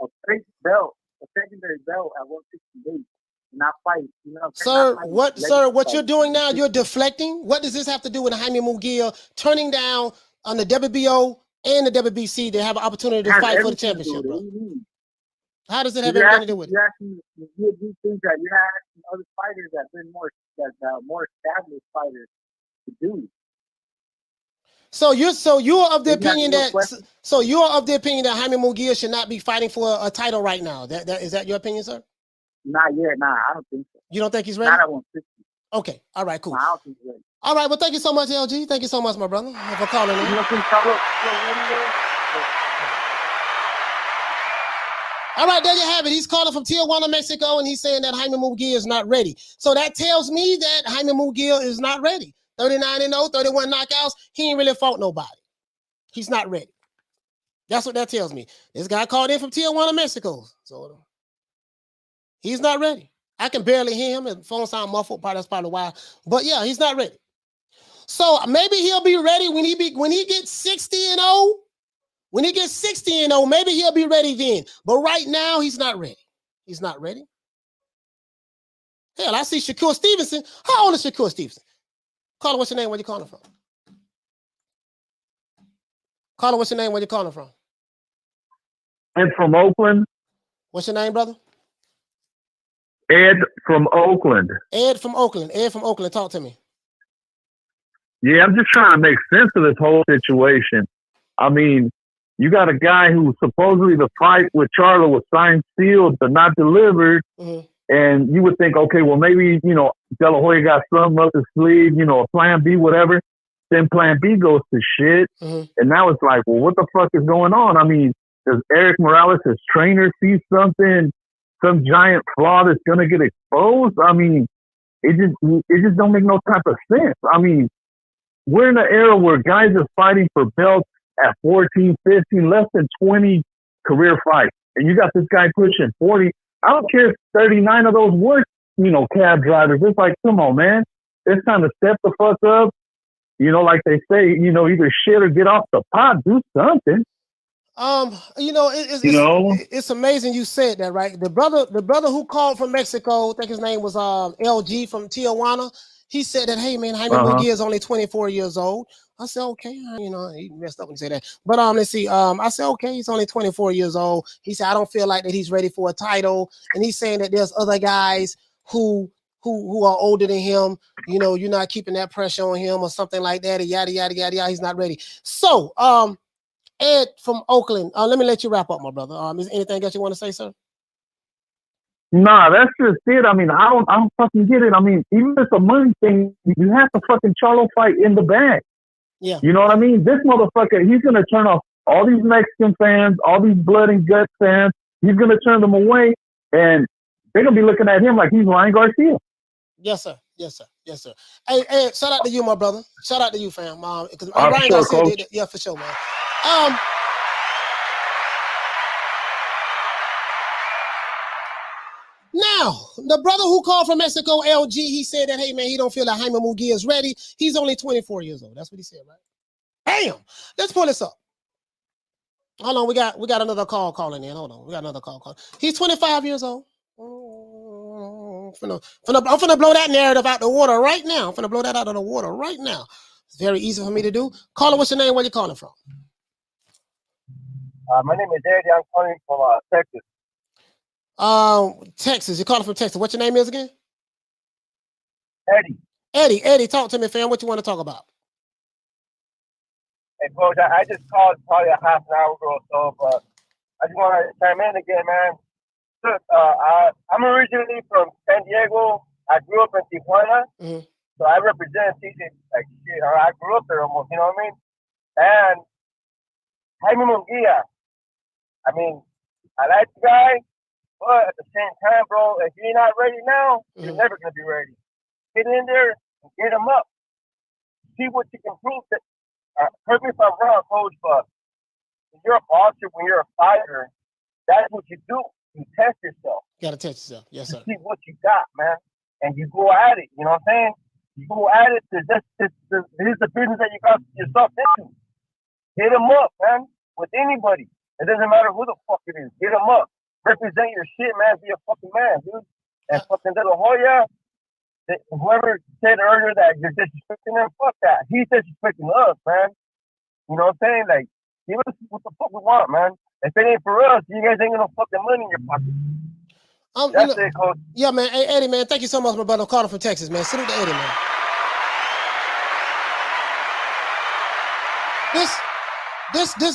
A secondary belt at 168, not fight. You know, Sir, what you're doing now, you're deflecting. What does this have to do with Jaime Munguia turning down on the WBO and the WBC to have an opportunity to fight for the championship, bro? How does it have anything to do with it? You do things that you're not asking other fighters that been more established fighters to do. So you're of the opinion that Jaime Munguia should not be fighting for a title right now. Is that your opinion, sir? Not yet. Nah, I don't think so. You don't think he's ready? Not at 160. Okay. All right. Cool. Nah, I don't think he's ready. All right. Well, thank you so much, LG. Thank you so much, my brother, for calling in. All right, there you have it. He's calling from Tijuana, Mexico, and he's saying that Jaime Munguia is not ready. So that tells me that Jaime Munguia is not ready. 39-0, 31 knockouts. He ain't really fought nobody. He's not ready. That's what that tells me. This guy called in from Tijuana, Mexico. So he's not ready. I can barely hear him. His phone sound muffled. That's probably why. But yeah, he's not ready. So maybe he'll be ready when he gets 60-0. When he gets 60-0, maybe he'll be ready then. But right now, he's not ready. He's not ready. Hell, I see Shakur Stevenson. How old is Shakur Stevenson? Caller, what's your name? Where you calling from? Caller, what's your name? Where you calling from? Ed from Oakland. What's your name, brother? Ed from Oakland. Ed from Oakland. Ed from Oakland. Talk to me. Yeah, I'm just trying to make sense of this whole situation. I mean, you got a guy who supposedly the fight with Charlo was signed, sealed, but not delivered. Mm-hmm. And you would think, okay, well, maybe, De La Hoya got something up his sleeve, a plan B, whatever. Then plan B goes to shit. Mm-hmm. And now it's like, well, what the fuck is going on? I mean, does Eric Morales, his trainer, see something, some giant flaw that's going to get exposed? I mean, it just don't make no type of sense. I mean, we're in an era where guys are fighting for belts at 14, 15, less than 20 career fights. And you got this guy pushing 40. I don't care if 39 of those were, cab drivers. It's like, come on, man. It's time to step the fuck up. Like they say, either shit or get off the pot. Do something. It's amazing you said that, right? The brother who called from Mexico, I think his name was LG from Tijuana. He said that, hey man, Jaime Munguia is only 24 years old. I said, okay, he messed up when he said that. But let's see. I said, okay, he's only 24 years old. He said, I don't feel like that he's ready for a title. And he's saying that there's other guys who are older than him. You're not keeping that pressure on him or something like that. And yada yada yada yada. He's not ready. So, Ed from Oakland. Let me let you wrap up, my brother. Is there anything else you want to say, sir? Nah, that's just it. I mean, I don't fucking get it. I mean, even if it's a money thing, you have to fucking Charlo fight in the bag. Yeah. You know what I mean? This motherfucker, he's going to turn off all these Mexican fans, all these blood and guts fans. He's going to turn them away, and they're going to be looking at him like he's Ryan Garcia. Yes, sir. Yes, sir. Yes, sir. Hey, shout out to you, my brother. Shout out to you, fam. Because Ryan Garcia did it. Yeah, for sure, man. Now, the brother who called from Mexico, LG, he said that, hey, man, he don't feel like Jaime Munguia is ready. He's only 24 years old. That's what he said, right? Damn. Let's pull this up. Hold on. We got another call calling in. Hold on. We got another call calling. He's 25 years old. I'm finna blow that narrative out the water right now. I'm finna blow that out of the water right now. It's very easy for me to do. Caller, what's your name? Where you calling from? My name is Eddie. I'm calling from Texas. Texas. You're calling from Texas. What your name is again? Eddie. Eddie, talk to me, fam. What you want to talk about? Hey, Coach, I just called probably a half an hour ago or so, but I just want to chime in again, man. Look, I'm originally from San Diego. I grew up in Tijuana, so I represent TJ like shit. I grew up there almost, you know what I mean? And Jaime Munguia, I mean, I like the guy, but at the same time, bro, if you're not ready now, you're never going to be ready. Get in there and get him up. See what you can prove. Correct me if I'm wrong, Coach, but when you're a boxer, when you're a fighter, that's what you do. You test yourself. You gotta test yourself. Yes, sir. You see what you got, man. And you go at it. You know what I'm saying? You go at it. This is the business that you got yourself into. Hit them up, man. With anybody. It doesn't matter who the fuck it is. Hit them up. Represent your shit, man. Be a fucking man, dude. And fucking De La Hoya, whoever said earlier that you're disrespecting them, fuck that. He's disrespecting us, man. You know what I'm saying? Like, give us what the fuck we want, man. If it ain't for us, you guys ain't gonna fucking money in your pocket. That's it, Coach. Yeah, man. Hey, Eddie, man, thank you so much, my brother. I'm calling from Texas, man. Salute to Eddie, man.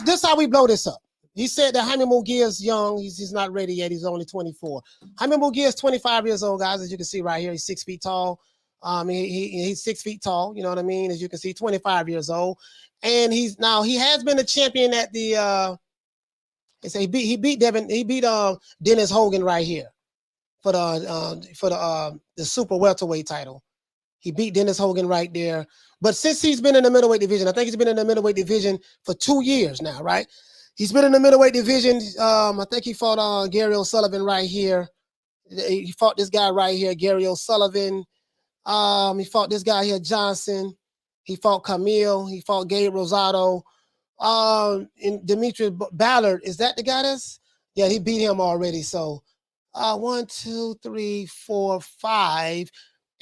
This how we blow this up. He said that Jaime Munguia is young. He's not ready yet. He's only 24. Jaime Munguia is 25 years old, guys. As you can see right here, he's 6 feet tall. He's 6 feet tall. You know what I mean? As you can see, 25 years old, and he has been a champion at the. He beat Dennis Hogan right here for the super welterweight title. He beat Dennis Hogan right there. But since he's been in the middleweight division, I think he's been in the middleweight division for 2 years now, right? He's been in the middleweight division. I think he fought Gary O'Sullivan right here. He fought this guy right here, Gary O'Sullivan. He fought this guy here, Johnson. He fought Camille. He fought Gabe Rosado. And Dimitri Ballard, is that the guy that's? Yeah, he beat him already. So 1, 2, 3, 4, 5.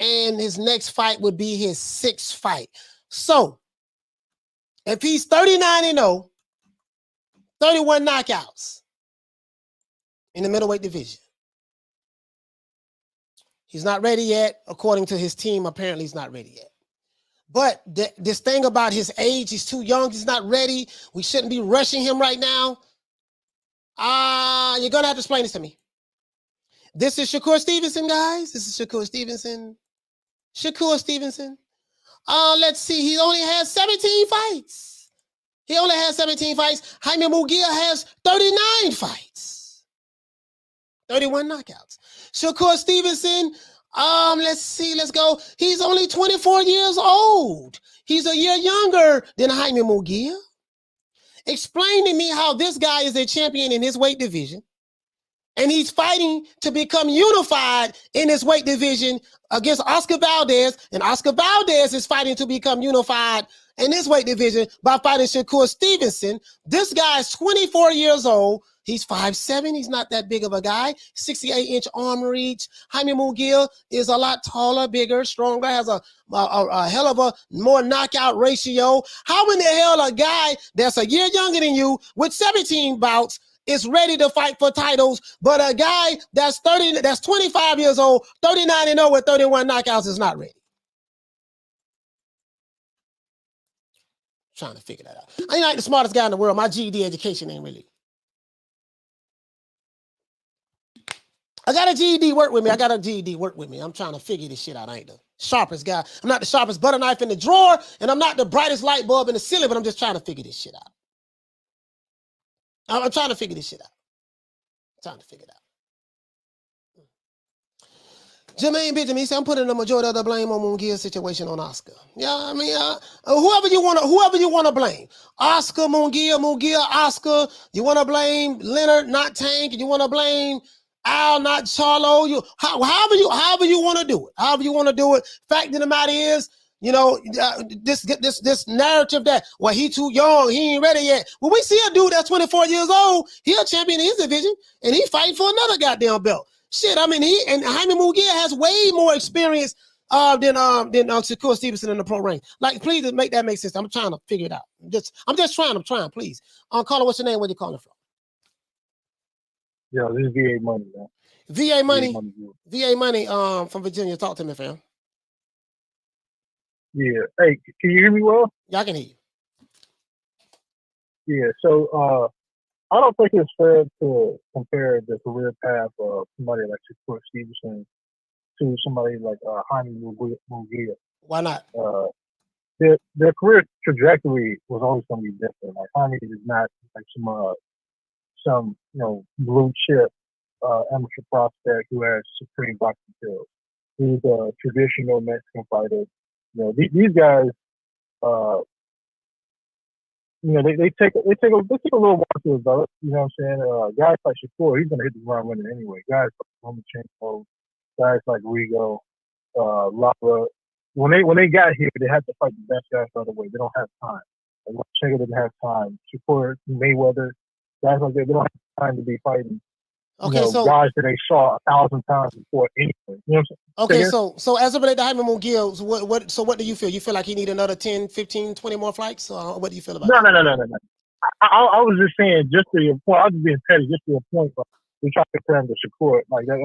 And his next fight would be his 6th fight. So if he's 39-0, 31 knockouts in the middleweight division. He's not ready yet. According to his team, apparently he's not ready yet. But this thing about his age, he's too young, he's not ready. We shouldn't be rushing him right now. You're going to have to explain this to me. This is Shakur Stevenson, guys. This is Shakur Stevenson. Shakur Stevenson. Let's see. He only has 17 fights. He only has 17 fights. Jaime Munguia has 39 fights. 31 knockouts. Shakur Stevenson, let's see, let's go. He's only 24 years old. He's a year younger than Jaime Munguia. Explain to me how this guy is a champion in his weight division, and he's fighting to become unified in his weight division against Oscar Valdez, and Oscar Valdez is fighting to become unified in his weight division by fighting Shakur Stevenson. This guy is 24 years old. He's 5'7". He's not that big of a guy. 68-inch arm reach. Jaime Munguia is a lot taller, bigger, stronger, has a hell of a more knockout ratio. How in the hell a guy that's a year younger than you with 17 bouts is ready to fight for titles, but a guy that's 25 years old, 39-0 with 31 knockouts is not ready? Trying to figure that out. I ain't like the smartest guy in the world. My GED education ain't really. I got a GED, work with me. I got a GED, work with me. I'm trying to figure this shit out. I ain't the sharpest guy. I'm not the sharpest butter knife in the drawer, and I'm not the brightest light bulb in the ceiling, but I'm just trying to figure this shit out. I'm trying to figure this shit out. I'm trying to figure it out. Jermaine Benjamin, he said, I'm putting the majority of the blame on Munguia's situation on Oscar. Yeah, I mean, whoever you want to blame. Oscar, Munguia, Oscar. You want to blame Leonard, not Tank, and you want to blame Al, not Charlo. However you want to do it. However you want to do it. Fact of the matter is, you know, this narrative that, well, he too young, he ain't ready yet. Well, we see a dude that's 24 years old, he a champion in his division, and he fighting for another goddamn belt. Shit, I mean, Jaime Munguia has way more experience than Shakur Stevenson in the pro range. Like, please make that make sense. I'm trying to figure it out. I'm trying, please. Caller, what's your name? Where you calling from? Yo, this is VA Money, man. VA money, from Virginia. Talk to me, fam. Yeah. Hey, can you hear me well? Y'all can hear you. Yeah. So I don't think it's fair to compare the career path of somebody like Shakur Stevenson to somebody like Jaime Munguia. Why not? Their career trajectory was always going to be different. Like Jaime is not like some blue chip amateur prospect who has supreme boxing skills. He's a traditional Mexican fighter. These guys, they take a little while to develop. You know what I'm saying? Guys like Shakur, he's gonna hit the ground running anyway. Guys like Lomachenko, guys like Rigo, Lava. When they got here, they had to fight the best guys the other way. They don't have time. Like Lomachenko didn't have time. Shakur, Mayweather, guys like that, they don't have time to be fighting. Okay, so guys that they saw 1,000 times before anyway. You know what I'm saying? Okay, so as it relates to Jaime Munguia, what do you feel? You feel like he need another 10, 15, 20 more fights? What do you feel about No. I was just saying, just to your point, I was just being petty, just to your point, but we try to compare him to Shakur. Like that's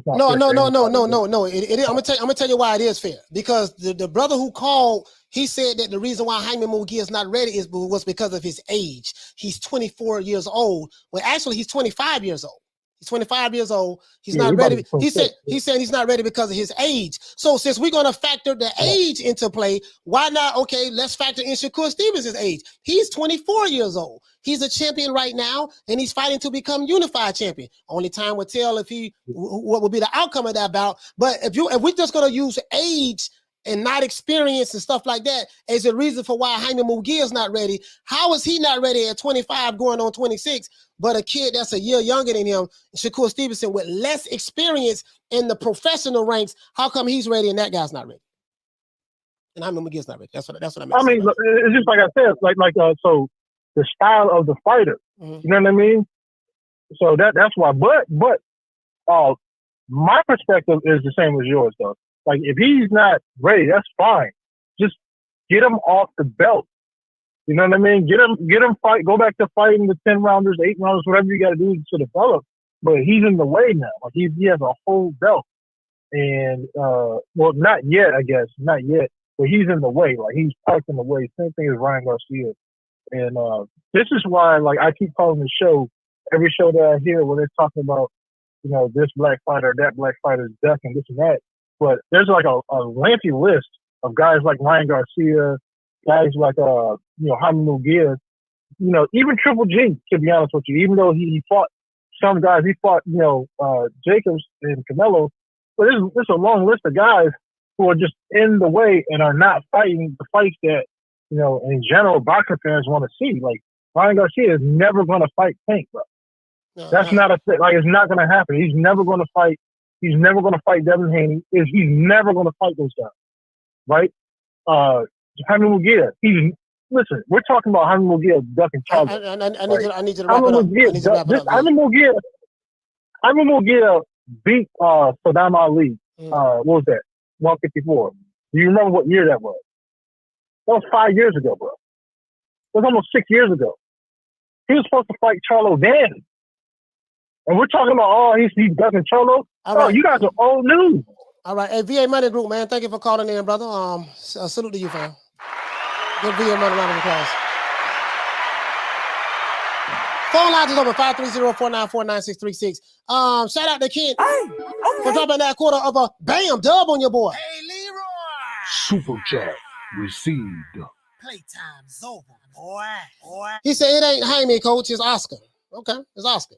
not No. I'm gonna tell you why it is fair. Because the brother who called, he said that the reason why Jaime Munguia is not ready was because of his age. He's 24 years old. Well, actually, he's 25 years old. He's 25 years old. He's not ready. He said he's not ready because of his age. So since we're going to factor the age into play, why not? Okay, let's factor in Shakur Stevens' age. He's 24 years old. He's a champion right now, and he's fighting to become unified champion. Only time will tell what will be the outcome of that bout. But if we're just going to use age and not experience and stuff like that as a reason for why Jaime Munguia is not ready, how is he not ready at 25 going on 26? But a kid that's a year younger than him, Shakur Stevenson, with less experience in the professional ranks, how come he's ready and that guy's not ready? And Jaime Munguia's not ready. That's what I mean. I mean, it's just like I said, so the style of the fighter, you know what I mean? So that's why. But my perspective is the same as yours, though. Like if he's not ready, that's fine. Just get him off the belt. You know what I mean? Get him fight. Go back to fighting the 10 rounders, 8 rounders, whatever you got to do to develop. But he's in the way now. Like he has a whole belt, and not yet, I guess, not yet. But he's in the way. Like he's parked in the way. Same thing as Ryan Garcia. And this is why, like, I keep calling the show every show that I hear where they're talking about, this black fighter, that black fighter is ducking this and that. But there's like a lengthy list of guys like Ryan Garcia, guys like Jaime Munguia, even Triple G, to be honest with you, even though he fought some guys, Jacobs and Canelo, but there's a long list of guys who are just in the way and are not fighting the fights that, in general, boxing fans want to see. Like Ryan Garcia is never going to fight Tank, bro. That's not a thing. Like it's not going to happen. He's never going to fight. He's never going to fight Devin Haney. He's never going to fight those guys, right? Jaime Munguia. Listen. We're talking about Jaime Munguia ducking Charlo. I need you to wrap it up. Jaime Munguia beat Saddam Ali. What was that? 154. Do you remember what year that was? That was 5 years ago, bro. That was almost 6 years ago. He was supposed to fight Charlo then. And we're talking about, he's ducking Charlo. Right. You guys are old news. All right. Hey, VA Money Group, man. Thank you for calling in, brother. Salute to you, fam. Give VA Money a round of applause. Phone lines is open 530-494-9636. Shout out to Kent for dropping that quarter of a bam dub on your boy. Hey, Leroy. Super chat received. Playtime's over, boy. He said it ain't Jaime, coach. It's Oscar. Okay, it's Oscar.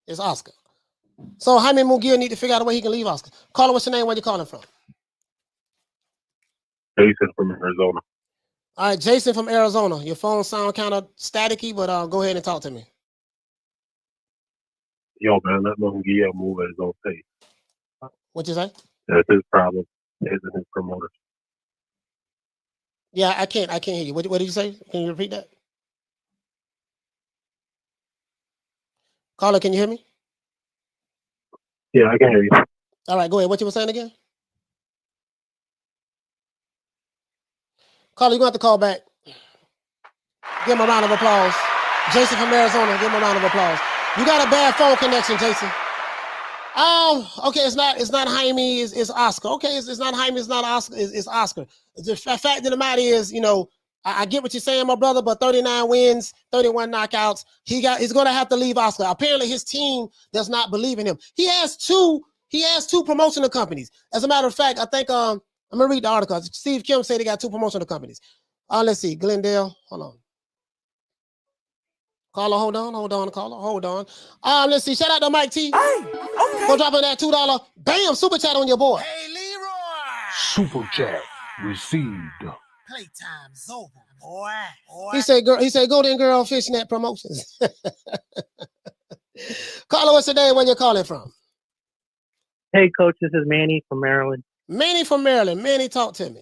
It's Oscar. So Jaime Munguia need to figure out a way he can leave Oscar. Caller, what's your name? Where you calling from? Jason from Arizona. All right, Jason from Arizona. Your phone sound kind of staticky, but go ahead and talk to me. Yo, man, let Munguia move at his own pace. What you say? That's his problem. His and his promoter. Yeah, I can't hear you. What did you say? Can you repeat that? Caller, can you hear me? Yeah, I can hear you. All right, go ahead. What you were saying again? Caller, you're going to have to call back. Give him a round of applause. Jason from Arizona, give him a round of applause. You got a bad phone connection, Jason. Okay, it's not Jaime, it's Oscar. Okay, it's not Jaime, it's not Oscar, it's Oscar. The fact of the matter is, you know, I get what you're saying, my brother, but 39 wins, 31 knockouts. He's gonna have to leave Oscar. Apparently, his team does not believe in him. He has two promotional companies. As a matter of fact, I think I'm gonna read the article. Steve Kim said he got 2 promotional companies. Let's see, Glendale. Hold on. Caller, hold on, caller, hold on. Let's see. Shout out to Mike T. Hey, okay. Go drop in that $2. Bam, super chat on your boy. Hey, Leroy. Super chat received. Playtime's over, boy. He said, go to Girl Fishnet Promotions. Caller, what's the name? Where you calling from? Hey, Coach, this is Manny from Maryland. Manny from Maryland. Manny, talk to me.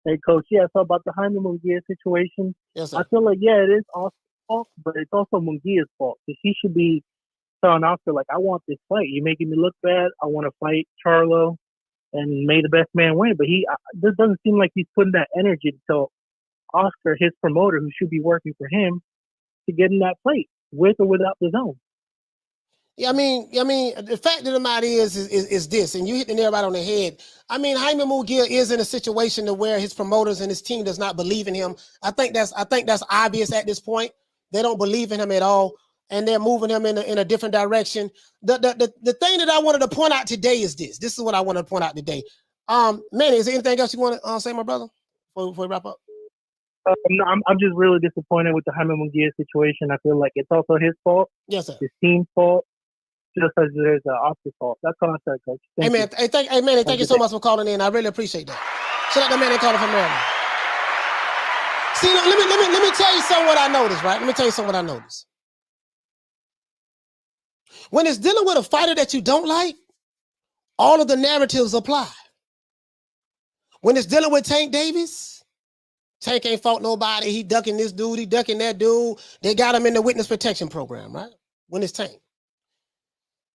Hey, Coach, yeah, so about the Jaime Munguia situation, yes, sir. I feel like, yeah, it is Oscar's fault, but it's also Munguia's fault. Because he should be telling Oscar, like, I want this fight. You're making me look bad. I want to fight Charlo, and may the best man win. But this doesn't seem like he's putting that energy to tell Oscar, his promoter, who should be working for him, to get in that fight, with or without the zone. Yeah, I mean, the fact of the matter is this, and you hit the nail right on the head. I mean, Jaime Munguia is in a situation to where his promoters and his team does not believe in him. I think that's obvious at this point. They don't believe in him at all, and they're moving him in a different direction. The thing that I wanted to point out today is this. This is what I wanted to point out today. Manny, is there anything else you want to say, my brother, before we wrap up? No, I'm just really disappointed with the Jaime Munguia situation. I feel like it's also his fault. Yes, sir. His team's fault. Just as there's an Oscar fault. That's all I said, Coach. Thank you so much for calling in. I really appreciate that. Shout out to Manny calling from Maryland. See, let me tell you something what I noticed, right? Let me tell you something what I noticed. When it's dealing with a fighter that you don't like, all of the narratives apply. When it's dealing with Tank Davis, Tank ain't fought nobody. He ducking this dude, he ducking that dude. They got him in the witness protection program, right? When it's Tank.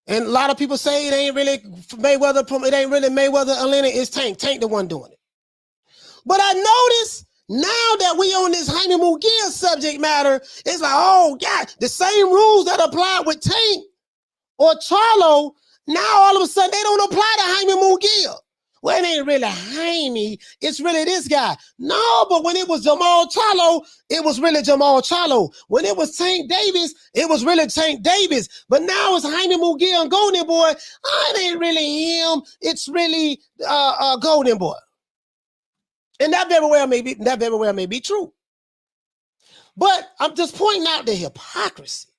And a lot of people say it ain't really Mayweather, it ain't really Mayweather Elena, it's Tank. Tank the one doing it. But I notice now that we on this Jaime Munguia subject matter, it's like, oh God, the same rules that apply with Tank or Charlo, now all of a sudden they don't apply to Jaime Munguia. Well, it ain't really Jaime, it's really this guy. No, but when it was Jamal Charlo, it was really Jamal Charlo. When it was Tank Davis, it was really Tank Davis. But now it's Jaime Munguia and Golden Boy. It ain't really him, it's really Golden Boy. And that very well may be true. But I'm just pointing out the hypocrisy.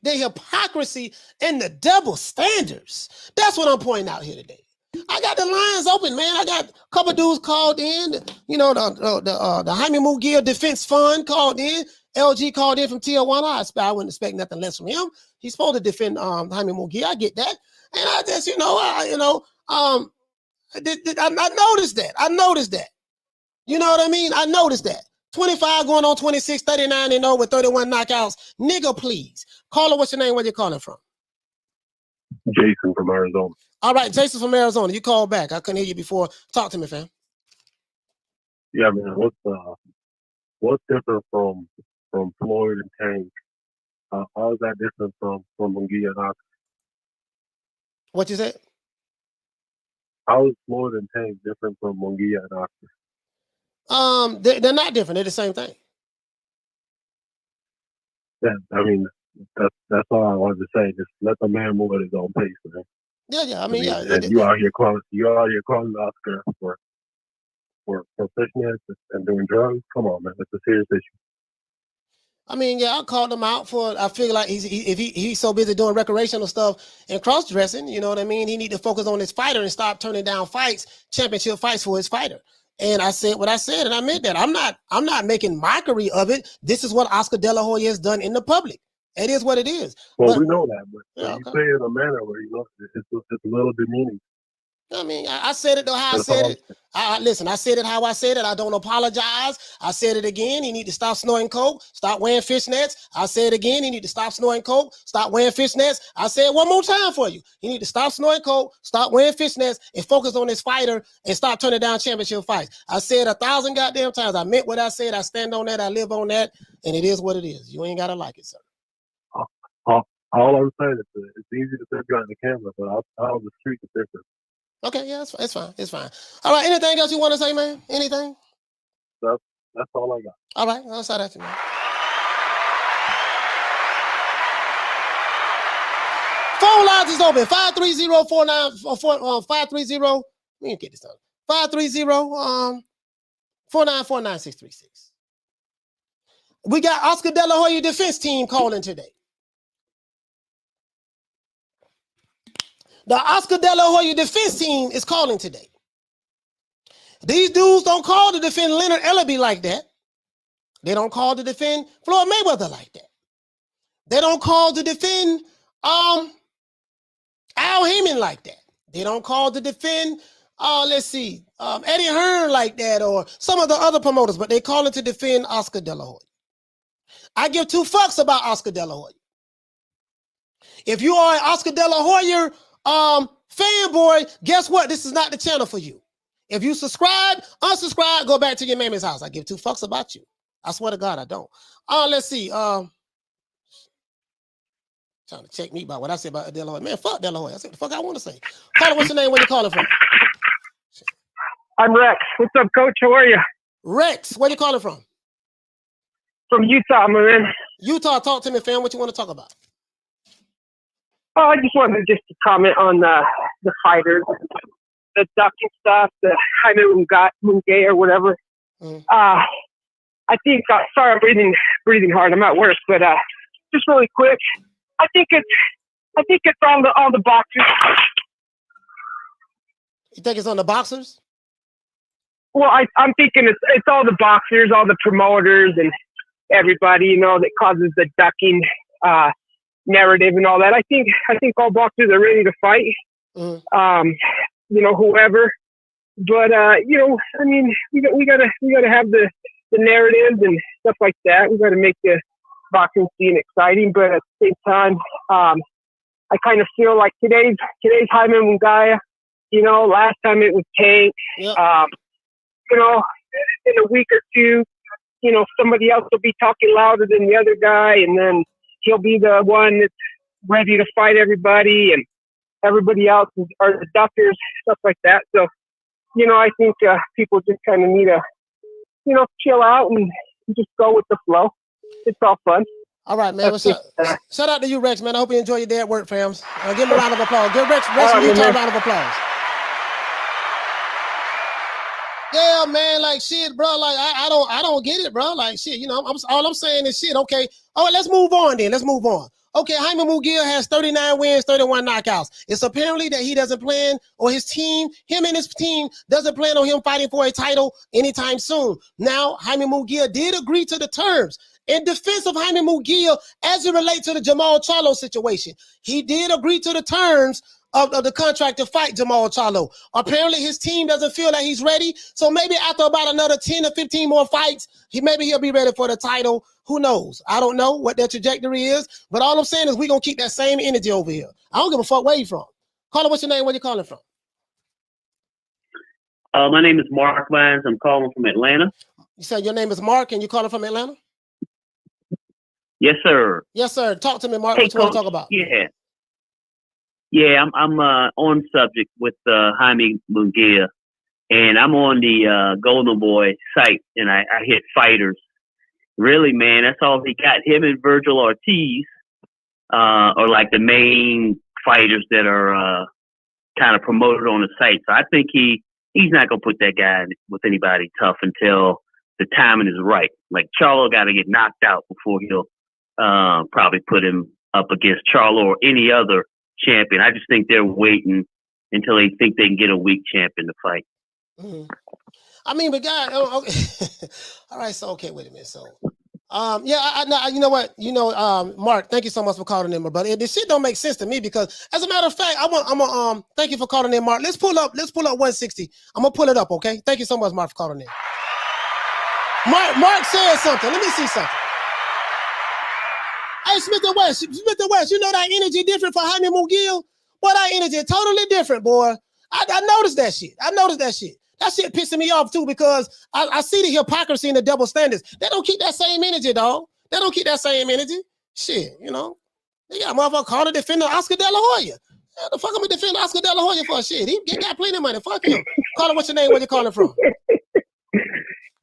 The hypocrisy and the double standards. That's what I'm pointing out here today. I got the lines open, man. I got a couple dudes called in. You know, the Jaime Munguia Defense Fund called in. LG called in from Tijuana. I wouldn't expect nothing less from him. He's supposed to defend Jaime Munguia. I get that. And I just, I noticed that. I noticed that. You know what I mean? I noticed that. 25 going on 26, 39-0 with 31 knockouts. Nigga, please. Caller, what's your name? Where you calling from? Jason from Arizona. All right, Jason from Arizona. You called back. I couldn't hear you before. Talk to me, fam. Yeah, man. What's different from Floyd and Tank? How is that different from Munguia and Oscar? What you said? How is Floyd and Tank different from Munguia and Oscar? They're not different. They're the same thing. Yeah, I mean, that's all I wanted to say. Just let the man move at his own pace, man. Yeah. I mean, yeah. And you out here calling Oscar for fishnets and doing drugs. Come on, man. It's a serious issue. I mean, yeah, I called him out for. I feel like if he's so busy doing recreational stuff and cross dressing, you know what I mean. He need to focus on his fighter and stop turning down championship fights for his fighter. And I said what I said, and I meant that. I'm not making mockery of it. This is what Oscar De La Hoya has done in the public. It is what it is. Well, we know that, but you say it in a manner where it's a little demeaning. I mean, I said it how I said it. Listen, I said it how I said it. I don't apologize. I said it again. He need to stop snorting coke, stop wearing fishnets. I said it again. He need to stop snorting coke, stop wearing fishnets. I said it one more time for you. He need to stop snorting coke, stop wearing fishnets, and focus on his fighter and stop turning down championship fights. I said 1,000 goddamn times. I meant what I said. I stand on that. I live on that. And it is what it is. You ain't got to like it, sir. All I'm saying is it's easy to say behind the camera, but out on the street it's different. Okay, yeah, it's fine. It's fine. All right, anything else you want to say, man? Anything? That's all I got. All right, I'll say that to you, man. Phone lines is open. 530-49 let me get this done. 530-494-9636. We got Oscar De La Hoya defense team calling today. The Oscar De La Hoya defense team is calling today. These dudes don't call to defend Leonard Ellerbe like that. They don't call to defend Floyd Mayweather like that. They don't call to defend Al Heyman like that. They don't call to defend Eddie Hearn like that, or some of the other promoters, but they call it to defend Oscar De La Hoya. I give two fucks about Oscar De La Hoya. If you are an Oscar De La Hoya fanboy, guess what? This is not the channel for you. If you subscribe, unsubscribe, go back to your mammo's house. I give two fucks about you. I swear to God, I don't. Let's see. Trying to check me about what I said about De La Hoya. Man, fuck De La Hoya. I said what the fuck I want to say. Caller, what's your name? Where you calling from? I'm Rex. What's up, Coach? How are you? Rex, where you calling from? From Utah, my man. Utah, talk to me, fam. What you want to talk about? Oh, I just wanted to comment on the fighters, the ducking stuff, the Jaime Munguia or whatever. I think, sorry, I'm breathing hard. I'm at work, but just really quick, I think it's on the boxers. You think it's on the boxers? Well, I'm thinking it's all the boxers, all the promoters, and everybody, that causes the ducking narrative and all that. I think all boxers are ready to fight. Whoever. But I mean, we gotta have the narratives and stuff like that. We gotta make the boxing scene exciting, but at the same time, I kind of feel like today's Jaime Munguia. Last time it was Tank. Yep. In a week or two, somebody else will be talking louder than the other guy, and then he'll be the one that's ready to fight everybody, and everybody else are the duckers, stuff like that. So, I think people just kind of need to, chill out and just go with the flow. It's all fun. All right, man. Shout out to you, Rex, man. I hope you enjoy your day at work, fams. Give him a round of applause. Give Rex from Utah a round of applause. Yeah, man, like shit, bro. Like I don't get it, bro. Like shit, all I'm saying is shit. Okay, let's move on then. Let's move on. Okay, Jaime Munguia has 39 wins, 31 knockouts. It's apparently that he doesn't plan, or his team, him and his team, doesn't plan on him fighting for a title anytime soon. Now, Jaime Munguia did agree to the terms. In defense of Jaime Munguia, as it relates to the Jamal Charlo situation, he did agree to the terms of the contract to fight Jamal Charlo. Apparently, his team doesn't feel that he's ready. So maybe after about another 10 or 15 more fights, he'll be ready for the title. Who knows? I don't know what their trajectory is. But all I'm saying is we're going to keep that same energy over here. I don't give a fuck where you from. Caller, what's your name? Where you calling from? My name is Mark Vines. I'm calling from Atlanta. You said your name is Mark and you're calling from Atlanta? Yes, sir. Yes, sir. Talk to me, Mark. Hey, what you want to talk about? Yeah, I'm on subject with Jaime Munguia, and I'm on the Golden Boy site, and I hit fighters. Really, man, that's all he got. Him and Virgil Ortiz are like the main fighters that are kind of promoted on the site. So I think he's not gonna put that guy with anybody tough until the timing is right. Like Charlo got to get knocked out before he'll probably put him up against Charlo or any other champion. I just think they're waiting until they think they can get a weak champion to fight. I mean, but God, okay. All right. So, okay, wait a minute. So, you know what? Mark, thank you so much for calling in, but this shit don't make sense to me because, as a matter of fact, thank you for calling in, Mark. Let's pull up 160. I'm gonna pull it up, okay? Thank you so much, Mark, for calling in. Mark said something. Let me see something. Hey, Smith and West, you know that energy different for Jaime Munguia? Boy, that energy totally different, boy. I noticed that shit. That shit pissing me off, too, because I see the hypocrisy and the double standards. They don't keep that same energy, dog. They don't keep that same energy. Shit, They got a motherfucker calling defending Oscar De La Hoya. What the fuck am I defending Oscar De La Hoya for shit? He got plenty of money. Fuck him. Call him what's your name, where you calling from?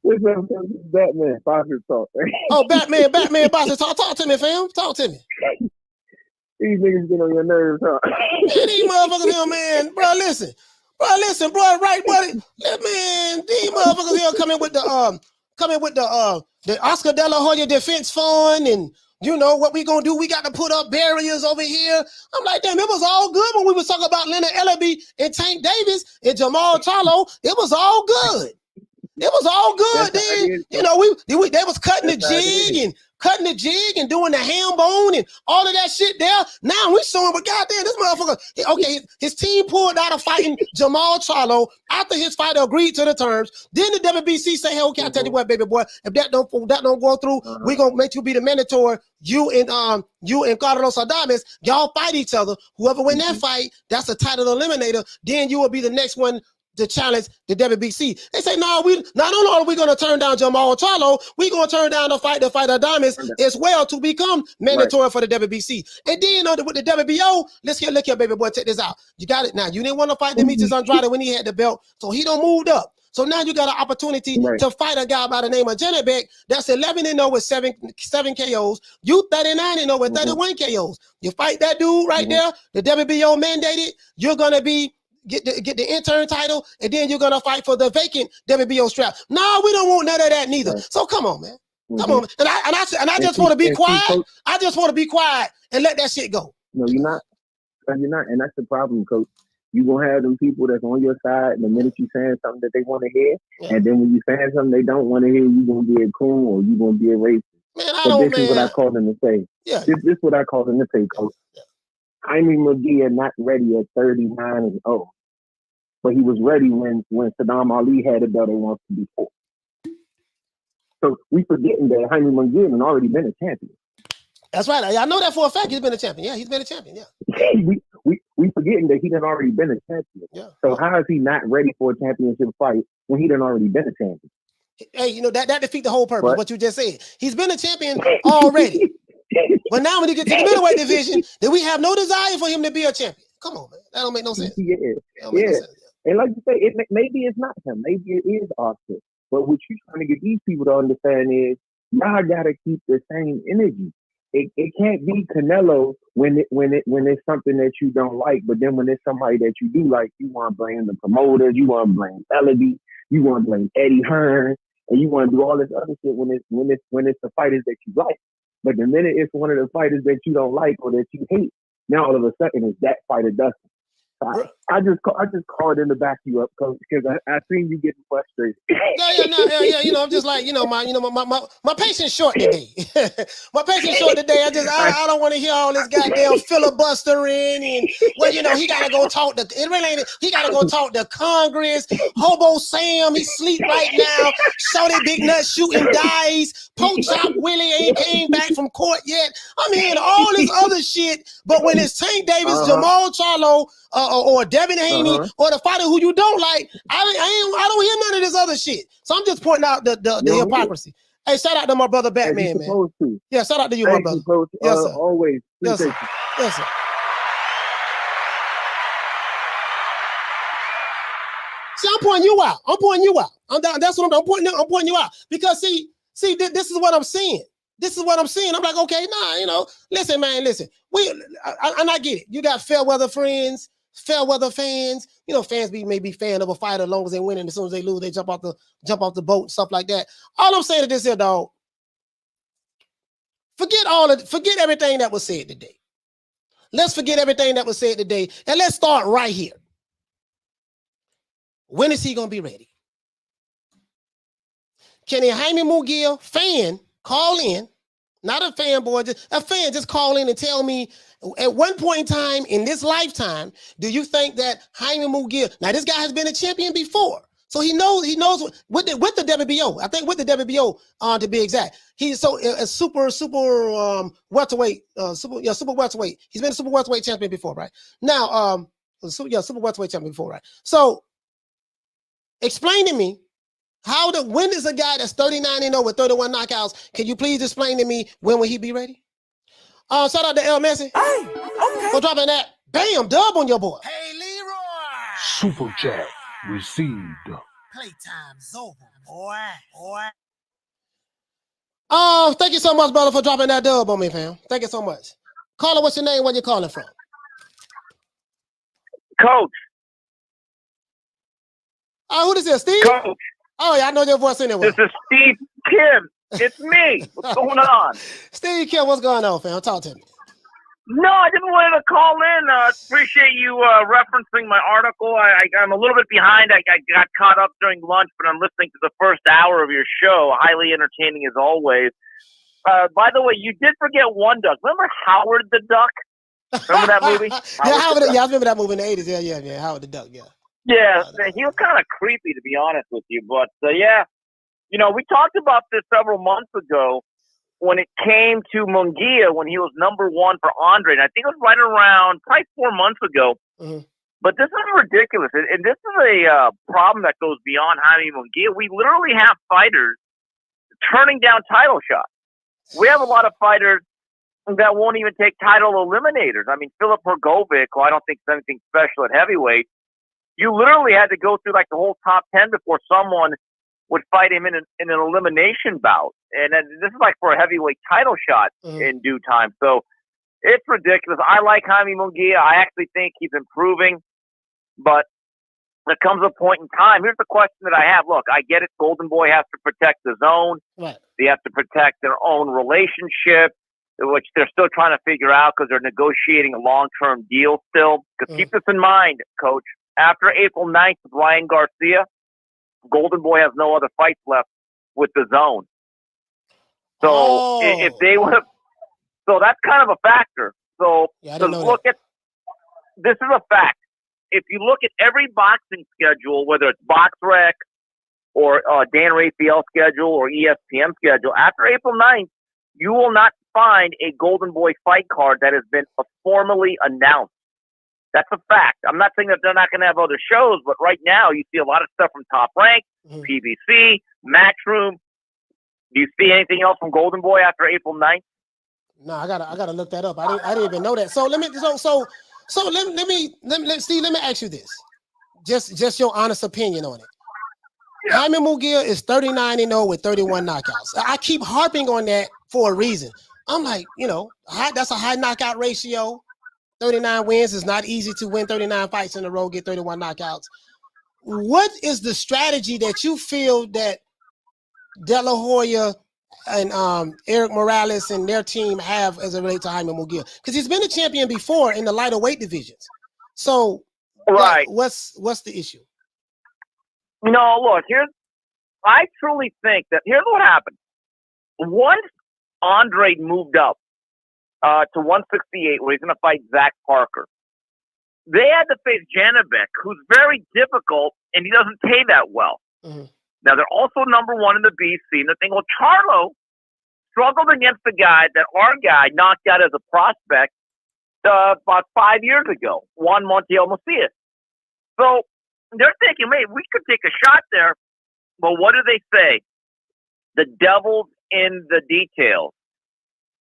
What's up, Batman? Boxer talk. Oh, Batman, boxer talk. Talk to me, fam. Talk to me. These niggas get on your nerves, huh? Man, these motherfuckers here, man. Bro, listen, right, buddy. Man, these motherfuckers here coming with the Oscar De La Hoya Defense Fund, and you know what we gonna do? We got to put up barriers over here. I'm like, damn, it was all good when we was talking about Leonard Ellerbe and Tank Davis and Jamal Charlo. It was all good. It was all good. Then you know they was cutting the jig and doing the ham bone and all of that shit there. Now we showing, but goddamn, this motherfucker. Okay, his team pulled out of fighting Jamal Charlo after his fighter agreed to the terms. Then the WBC say, "Hey, okay, I tell you what, baby boy, if that don't go through, we gonna make you be the mandatory. You and Carlos Adames, y'all fight each other. Whoever win that fight, that's a title eliminator. Then you will be the next one to challenge the WBC." They say, no, not only are we going to turn down Jamal Charlo, we going to turn down the fight Adames as well to become mandatory for the WBC. And then with the WBO, look here, baby boy, check this out. You got it now. You didn't want to fight Demetrius Andrade when he had the belt, so he don't moved up. So now you got an opportunity to fight a guy by the name of Zhanibek that's 11-0 with seven KOs. You 39-0 with 31 KOs. You fight that dude right there, the WBO mandated, you're going to get the intern title, and then you're gonna fight for the vacant WBO strap. No, we don't want none of that neither. So come on, man. Come on. And I just want to be quiet. I just want to be quiet and let that shit go. No, you're not. You're not, and that's the problem, Coach. You gonna have them people that's on your side, and the minute you saying something that they want to hear, and then when you saying something they don't want to hear, you gonna be a coon or you gonna be a racist. Man, this is what I call them to say. Yeah. This is what I call them to say, Coach. Jaime Munguia not ready at 39-0, but he was ready when Saddam Ali had a belt once before. So we forgetting that Jaime Munguia had already been a champion. That's right. I know that for a fact. He's been a champion. Yeah, he's been a champion. Yeah. we forgetting that he done already been a champion. Yeah. So how is he not ready for a championship fight when he done already been a champion? Hey, you know that defeat the whole purpose. What you just said. He's been a champion already. But now when he gets to the middleweight division, then we have no desire for him to be a champion. Come on, man. That don't make no sense. Yeah. And like you say, maybe it's not him. Maybe it is Oscar. But what you're trying to get these people to understand is y'all gotta keep the same energy. It can't be Canelo when it's something that you don't like, but then when it's somebody that you do like, you want to blame the promoters, you want to blame Ellerbe, you want to blame Eddie Hearn, and you want to do all this other shit when it's the fighters that you like. But the minute it's one of the fighters that you don't like or that you hate, now all of a sudden it's that fighter Dustin. I just called in to back you up, Coach, because I seen you getting frustrated. Yeah. You know, I'm just like, my patience short today. My patience short today. I don't want to hear all this goddamn filibustering and he gotta go talk to he gotta go talk to Congress. Hobo Sam, he sleep right now. Shorty Big Nut shooting dice. Poke Chop Willie ain't came back from court yet. I'm hearing all this other shit, but when it's Tank Davis, Jamal Charlo, or Devin Haney, or the fighter who you don't like, I don't hear none of this other shit. So I'm just pointing out the hypocrisy. Hey, shout out to my brother Batman, man. Yeah, shout out to you, my brother. Yes, sir. Always. Yes, sir. Yes, sir. See, I'm pointing you out. That's what I'm pointing. I'm pointing you out because see, this is what I'm saying. I'm like, okay, listen, man, listen. And I get it. You got fair weather friends, fair weather fans. Fans may be fan of a fighter as long as they win, and as soon as they lose, they jump off the boat and stuff like that. All I'm saying to this here, dog. Forget everything that was said today. Let's forget everything that was said today, and let's start right here. When is he gonna be ready? Can a Jaime Munguia fan call in? Not a fanboy, just a fan. Just call in and tell me at one point in time in this lifetime, do you think that Jaime Munguia? Now this guy has been a champion before, so he knows with the WBO. I think with the WBO, to be exact, he's a super welterweight, super welterweight. He's been a super welterweight champion before, right? Now, super welterweight champion before, right? So, explain to me. When is a guy that's 39-0 with 31 knockouts? Can you please explain to me when will he be ready? Shout out to El Messi. Hey, okay. For dropping that. Bam, dub on your boy. Hey, Leroy. Super chat received. Playtime's over, boy. Thank you so much, brother, for dropping that dub on me, fam. Thank you so much. Caller, what's your name? Where you calling from? Coach. Who this is, Steve? Coach. Oh, yeah, I know your voice anyway. This is Steve Kim. It's me. What's going on? Steve Kim, what's going on, fam? Talk to me. No, I just wanted to call in. Appreciate you referencing my article. I'm a little bit behind. I got caught up during lunch, but I'm listening to the first hour of your show. Highly entertaining as always. By the way, you did forget one duck. Remember Howard the Duck? Remember that movie? I remember that movie in the 80s. Yeah. Howard the Duck, yeah. Yeah, he was kind of creepy, to be honest with you. But, yeah, you know, we talked about this several months ago when it came to Munguia when he was number one for Andre. And I think it was right around probably 4 months ago. Mm-hmm. But this is ridiculous. And this is a problem that goes beyond Jaime Munguia. We literally have fighters turning down title shots. We have a lot of fighters that won't even take title eliminators. I mean, Filip Hrgovic, who I don't think is anything special at heavyweight, you literally had to go through like the whole top 10 before someone would fight him in an elimination bout. And then this is like for a heavyweight title shot in due time. So it's ridiculous. I like Jaime Munguia. I actually think he's improving. But there comes a point in time. Here's the question that I have. Look, I get it. Golden Boy has to protect the zone. Right. They have to protect their own relationship, which they're still trying to figure out because they're negotiating a long-term deal still. Because keep this in mind, Coach. After April 9th with Ryan Garcia, Golden Boy has no other fights left with the zone. So if they would have, so that's kind of a factor. So look at, this is a fact. If you look at every boxing schedule, whether it's BoxRec or Dan Raphael's schedule or ESPN schedule, after April 9th, you will not find a Golden Boy fight card that has been formally announced. That's a fact. I'm not saying that they're not going to have other shows, but right now you see a lot of stuff from Top Rank, PBC, Matchroom. Do you see anything else from Golden Boy after April 9th? No, I gotta look that up. I didn't even know that. So let me Steve, let me ask you this. Just your honest opinion on it. Yeah. Jaime Munguia is 39-0 with 31 knockouts. I keep harping on that for a reason. I'm like, you know, that's a high knockout ratio. 39 wins. Is not easy to win 39 fights in a row, get 31 knockouts. What is the strategy that you feel that De La Hoya and Eric Morales and their team have as it relates to Jaime Munguia? Because he's been a champion before in the lighter weight divisions. So, right, what's the issue? No, look, I truly think that here's what happened. Once Andre moved up to 168, where he's going to fight Zach Parker, they had to face Zhanibek, who's very difficult, and he doesn't pay that well. Mm-hmm. Now, they're also number one in the BC. And the thing, well, Charlo struggled against the guy that our guy knocked out as a prospect about 5 years ago, Juan Montiel Macias. So they're thinking, hey, we could take a shot there. But what do they say? The devil's in the details.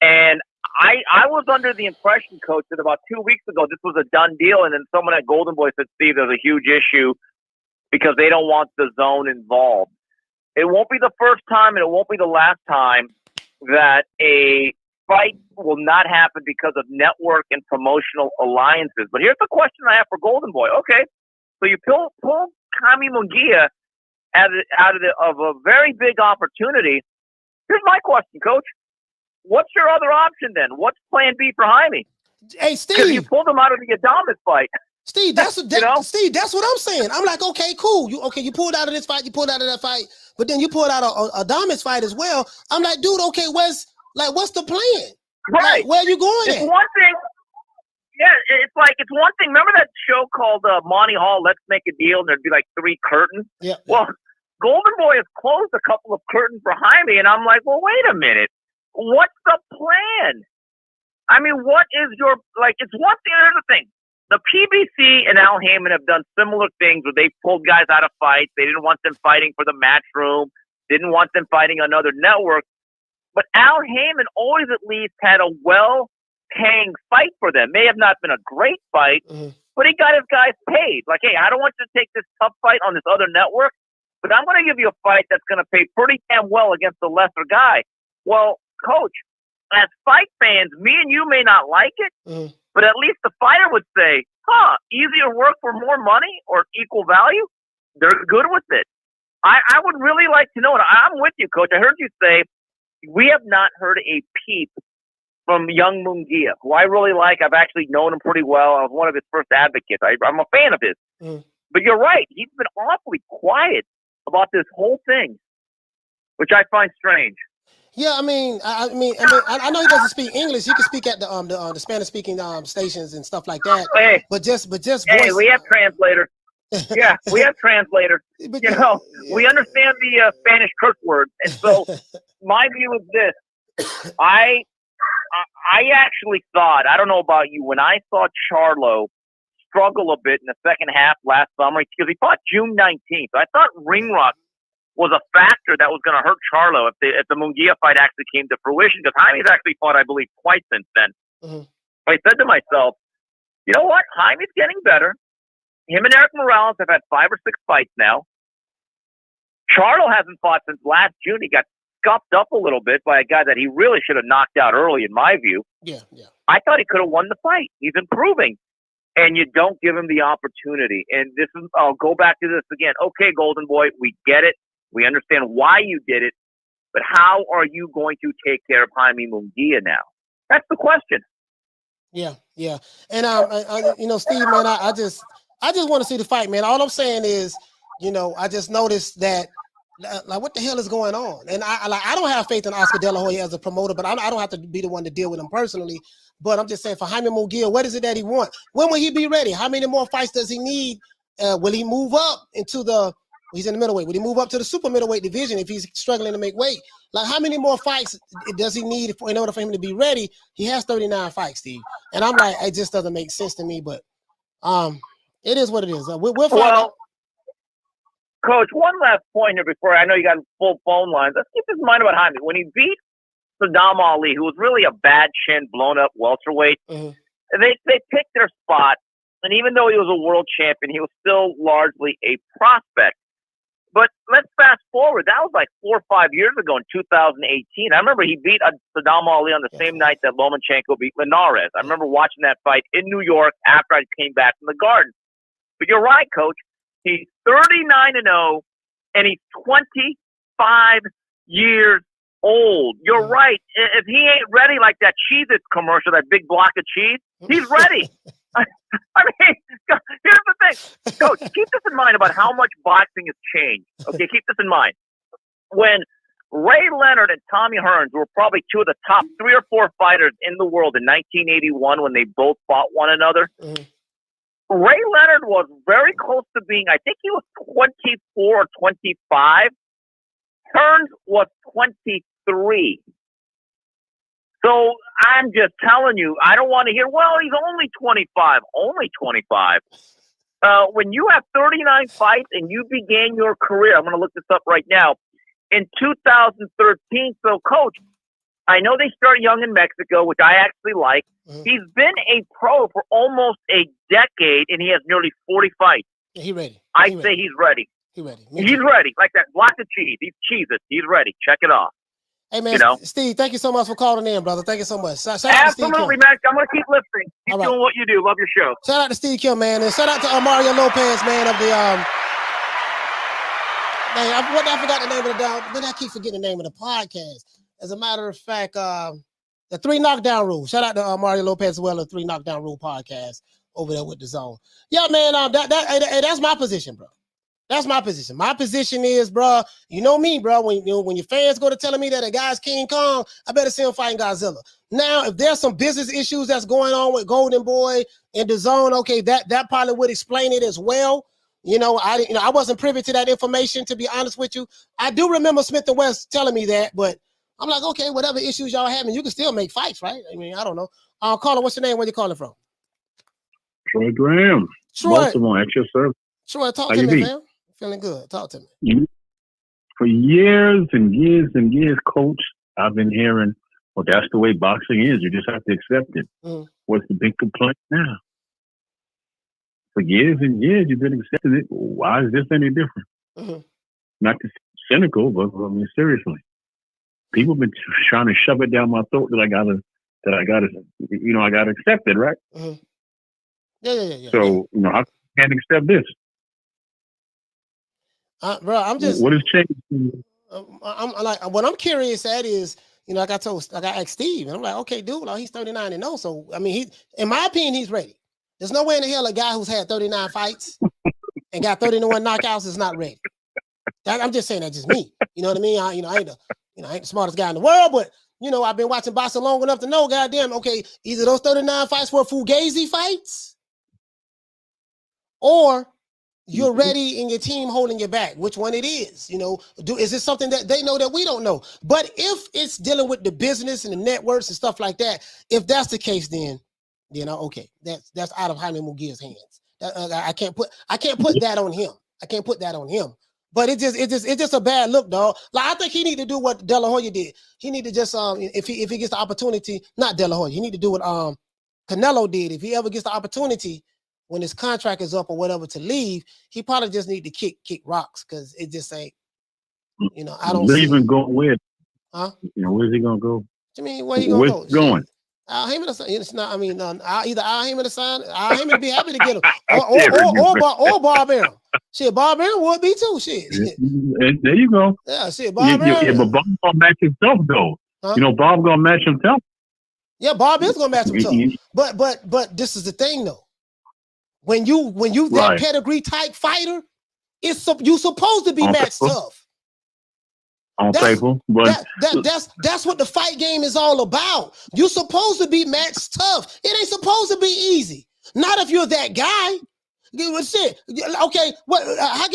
And I was under the impression, Coach, that about 2 weeks ago, this was a done deal. And then someone at Golden Boy said, Steve, there's a huge issue because they don't want the zone involved. It won't be the first time and it won't be the last time that a fight will not happen because of network and promotional alliances. But here's the question I have for Golden Boy. Okay, so you pull Jaime Munguia out of a very big opportunity. Here's my question, Coach. What's your other option then? What's plan B for Jaime? Hey, Steve. Because you pulled him out of the Adames fight. Steve, Steve, that's what I'm saying. I'm like, okay, cool. You pulled out of this fight, you pulled out of that fight, but then you pulled out a Adames fight as well. I'm like, dude, okay, what's the plan? Right. Like, where are you going it's at? One thing. Yeah, it's one thing. Remember that show called Monty Hall, Let's Make a Deal, and there'd be like 3 curtains? Yeah. Well, Golden Boy has closed a couple of curtains for Jaime, and I'm like, well, wait a minute. What's the plan? I mean, what is your, it's one thing, here's the thing. The PBC and Al Heyman have done similar things where they pulled guys out of fights. They didn't want them fighting for the Matchroom, didn't want them fighting on other networks. But Al Heyman always at least had a well paying fight for them. May have not been a great fight, but he got his guys paid. Like, hey, I don't want you to take this tough fight on this other network, but I'm going to give you a fight that's going to pay pretty damn well against the lesser guy. Well, Coach, as fight fans, me and you may not like it, but at least the fighter would say, easier work for more money or equal value? They're good with it. I would really like to know, and I'm with you, Coach. I heard you say we have not heard a peep from young Munguia, who I really like. I've actually known him pretty well. I was one of his first advocates. I'm a fan of his. But you're right. He's been awfully quiet about this whole thing, which I find strange. Yeah, I mean, I know he doesn't speak English. He can speak at the Spanish-speaking stations and stuff like that. Hey, but just hey, we have translators. Yeah, we have translators. But, we understand the Spanish curse words, and so my view is this: I actually thought, I don't know about you, when I saw Charlo struggle a bit in the second half last summer, because he fought June 19th, so I thought ring rust was a factor that was going to hurt Charlo if the Munguia fight actually came to fruition, because Jaime's actually fought, I believe, twice since then. I said to myself, you know what? Jaime's getting better. Him and Eric Morales have had 5 or 6 fights now. Charlo hasn't fought since last June. He got scuffed up a little bit by a guy that he really should have knocked out early, in my view. Yeah. I thought he could have won the fight. He's improving. And you don't give him the opportunity. And this is, I'll go back to this again. Okay, Golden Boy, we get it. We understand why you did it, but how are you going to take care of Jaime Munguia now? That's the question. Yeah. And Steve, man, I just want to see the fight, man. All I'm saying is, I just noticed that, like, what the hell is going on? And I don't have faith in Oscar De La Hoya as a promoter, but I don't have to be the one to deal with him personally. But I'm just saying, for Jaime Munguia, what is it that he wants? When will he be ready? How many more fights does he need? Will he move up into he's in the middleweight. Would he move up to the super middleweight division if he's struggling to make weight? Like, how many more fights does he need in order for him to be ready? He has 39 fights, Steve. And I'm like, it just doesn't make sense to me, but it is what it is. We'll find out. Coach, one last point here before I know you got full phone lines. Let's keep this in mind about Jaime. When he beat Saddam Ali, who was really a bad chin, blown up welterweight, they picked their spot. And even though he was a world champion, he was still largely a prospect. But let's fast forward. That was like 4 or 5 years ago in 2018. I remember he beat Saddam Ali on the same night that Lomachenko beat Linares. I remember watching that fight in New York after I came back from the Garden. But you're right, Coach. He's 39-0, and he's 25 years old. You're right. If he ain't ready like that Cheez-Its commercial, that big block of cheese, he's ready. I mean, here's the thing. Coach, keep this in mind about how much boxing has changed. Okay, keep this in mind. When Ray Leonard and Tommy Hearns were probably 2 of the top 3 or 4 fighters in the world in 1981 when they both fought one another, Ray Leonard was very close to being, I think he was 24 or 25. Hearns was 23. So I'm just telling you, I don't want to hear, well, he's only 25. Only 25. When you have 39 fights and you began your career, I'm going to look this up right now, in 2013. So, Coach, I know they start young in Mexico, which I actually like. He's been a pro for almost a decade, and he has nearly 40 fights. Yeah, he's ready. I say he's ready. He's ready. He's ready. Like that block of cheese. He's cheeses. He's ready. Check it off. Hey, man, Steve, thank you so much for calling in, brother. Thank you so much. Absolutely, man. I'm going to keep listening. Keep doing what you do. Love your show. Shout out to Steve Kim, man. And shout out to Mario Lopez, man, of the I forgot the name of but I keep forgetting the name of the podcast. As a matter of fact, the 3 Knockdown Rule. Shout out to Mario Lopez as well, the 3 Knockdown Rule podcast over there with the Zone. Yeah, man, that's my position, bro. That's my position. My position is, bro, you know me, bro. When your fans go to telling me that a guy's King Kong, I better see him fighting Godzilla. Now, if there's some business issues that's going on with Golden Boy and the Zone, okay, that probably would explain it as well. I wasn't privy to that information, to be honest with you. I do remember Smith & West telling me that, but I'm like, okay, whatever issues y'all having, you can still make fights, right? I mean, I don't know. Caller, what's your name? Where you calling from? Troy Graham. Baltimore, at your service. Troy, talk to me, man. Feeling good. Talk to me. For years and years and years, Coach, I've been hearing Well, that's the way boxing is. You just have to accept it. What's the big complaint now? For years and years, you've been accepting it. Why is this any different? Not to cynical, but I mean, seriously. People have been trying to shove it down my throat that I gotta accept it, right? Yeah. So, I can't accept this. Bro, I'm just. What has changed? I'm like, what I'm curious at is, like I asked Steve, and I'm like, okay, dude, he's 39-0. So, I mean, in my opinion, he's ready. There's no way in the hell a guy who's had 39 fights and got 31 knockouts is not ready. I'm just saying that's just me. You know what I mean? I ain't the smartest guy in the world, but I've been watching boxing long enough to know, goddamn, okay, either those 39 fights were Fugazi fights, or you're ready and your team holding you back. Which one it is? Is this something that they know that we don't know? But if it's dealing with the business and the networks and stuff like that, if that's the case, then okay, that's out of Jaime Munguia's hands. I can't put that on him. I can't put that on him. But it's just a bad look, dog. Like, I think he need to do what De La Hoya did. He need to just if he gets the opportunity, not De La Hoya, he need to do what Canelo did. If he ever gets the opportunity when his contract is up or whatever to leave, he probably just need to kick rocks, because it just ain't. I don't leave and go where? Huh? Where's he gonna go? What you mean, where he gonna go? Going? Al Heyman, it's not. I mean, either Al Heyman to sign. Al Heyman be happy to get him, or Bob Arum. Shit, Bob Arum would be too. Shit. There you go. Yeah, shit, Bob Arum. Yeah, but Bob gonna match himself though. Huh? Bob gonna match himself. Yeah, Bob is gonna match himself. But this is the thing though. When you that pedigree type fighter, you supposed to be matched tough. On paper, but that's what the fight game is all about. You're supposed to be matched tough. It ain't supposed to be easy. Not if you're that guy. Shit. Okay, what?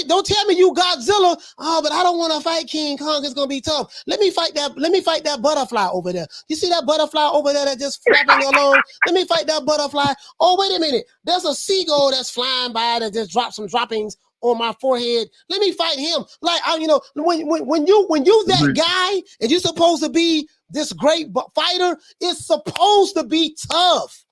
Don't tell me you Godzilla. Oh, but I don't want to fight King Kong. It's gonna be tough. Let me fight that butterfly over there. You see that butterfly over there that just flapping along? Let me fight that butterfly. Oh, wait a minute. There's a seagull that's flying by that just dropped some droppings on my forehead. Let me fight him. Like, when you that guy and you're supposed to be this great fighter, it's supposed to be tough.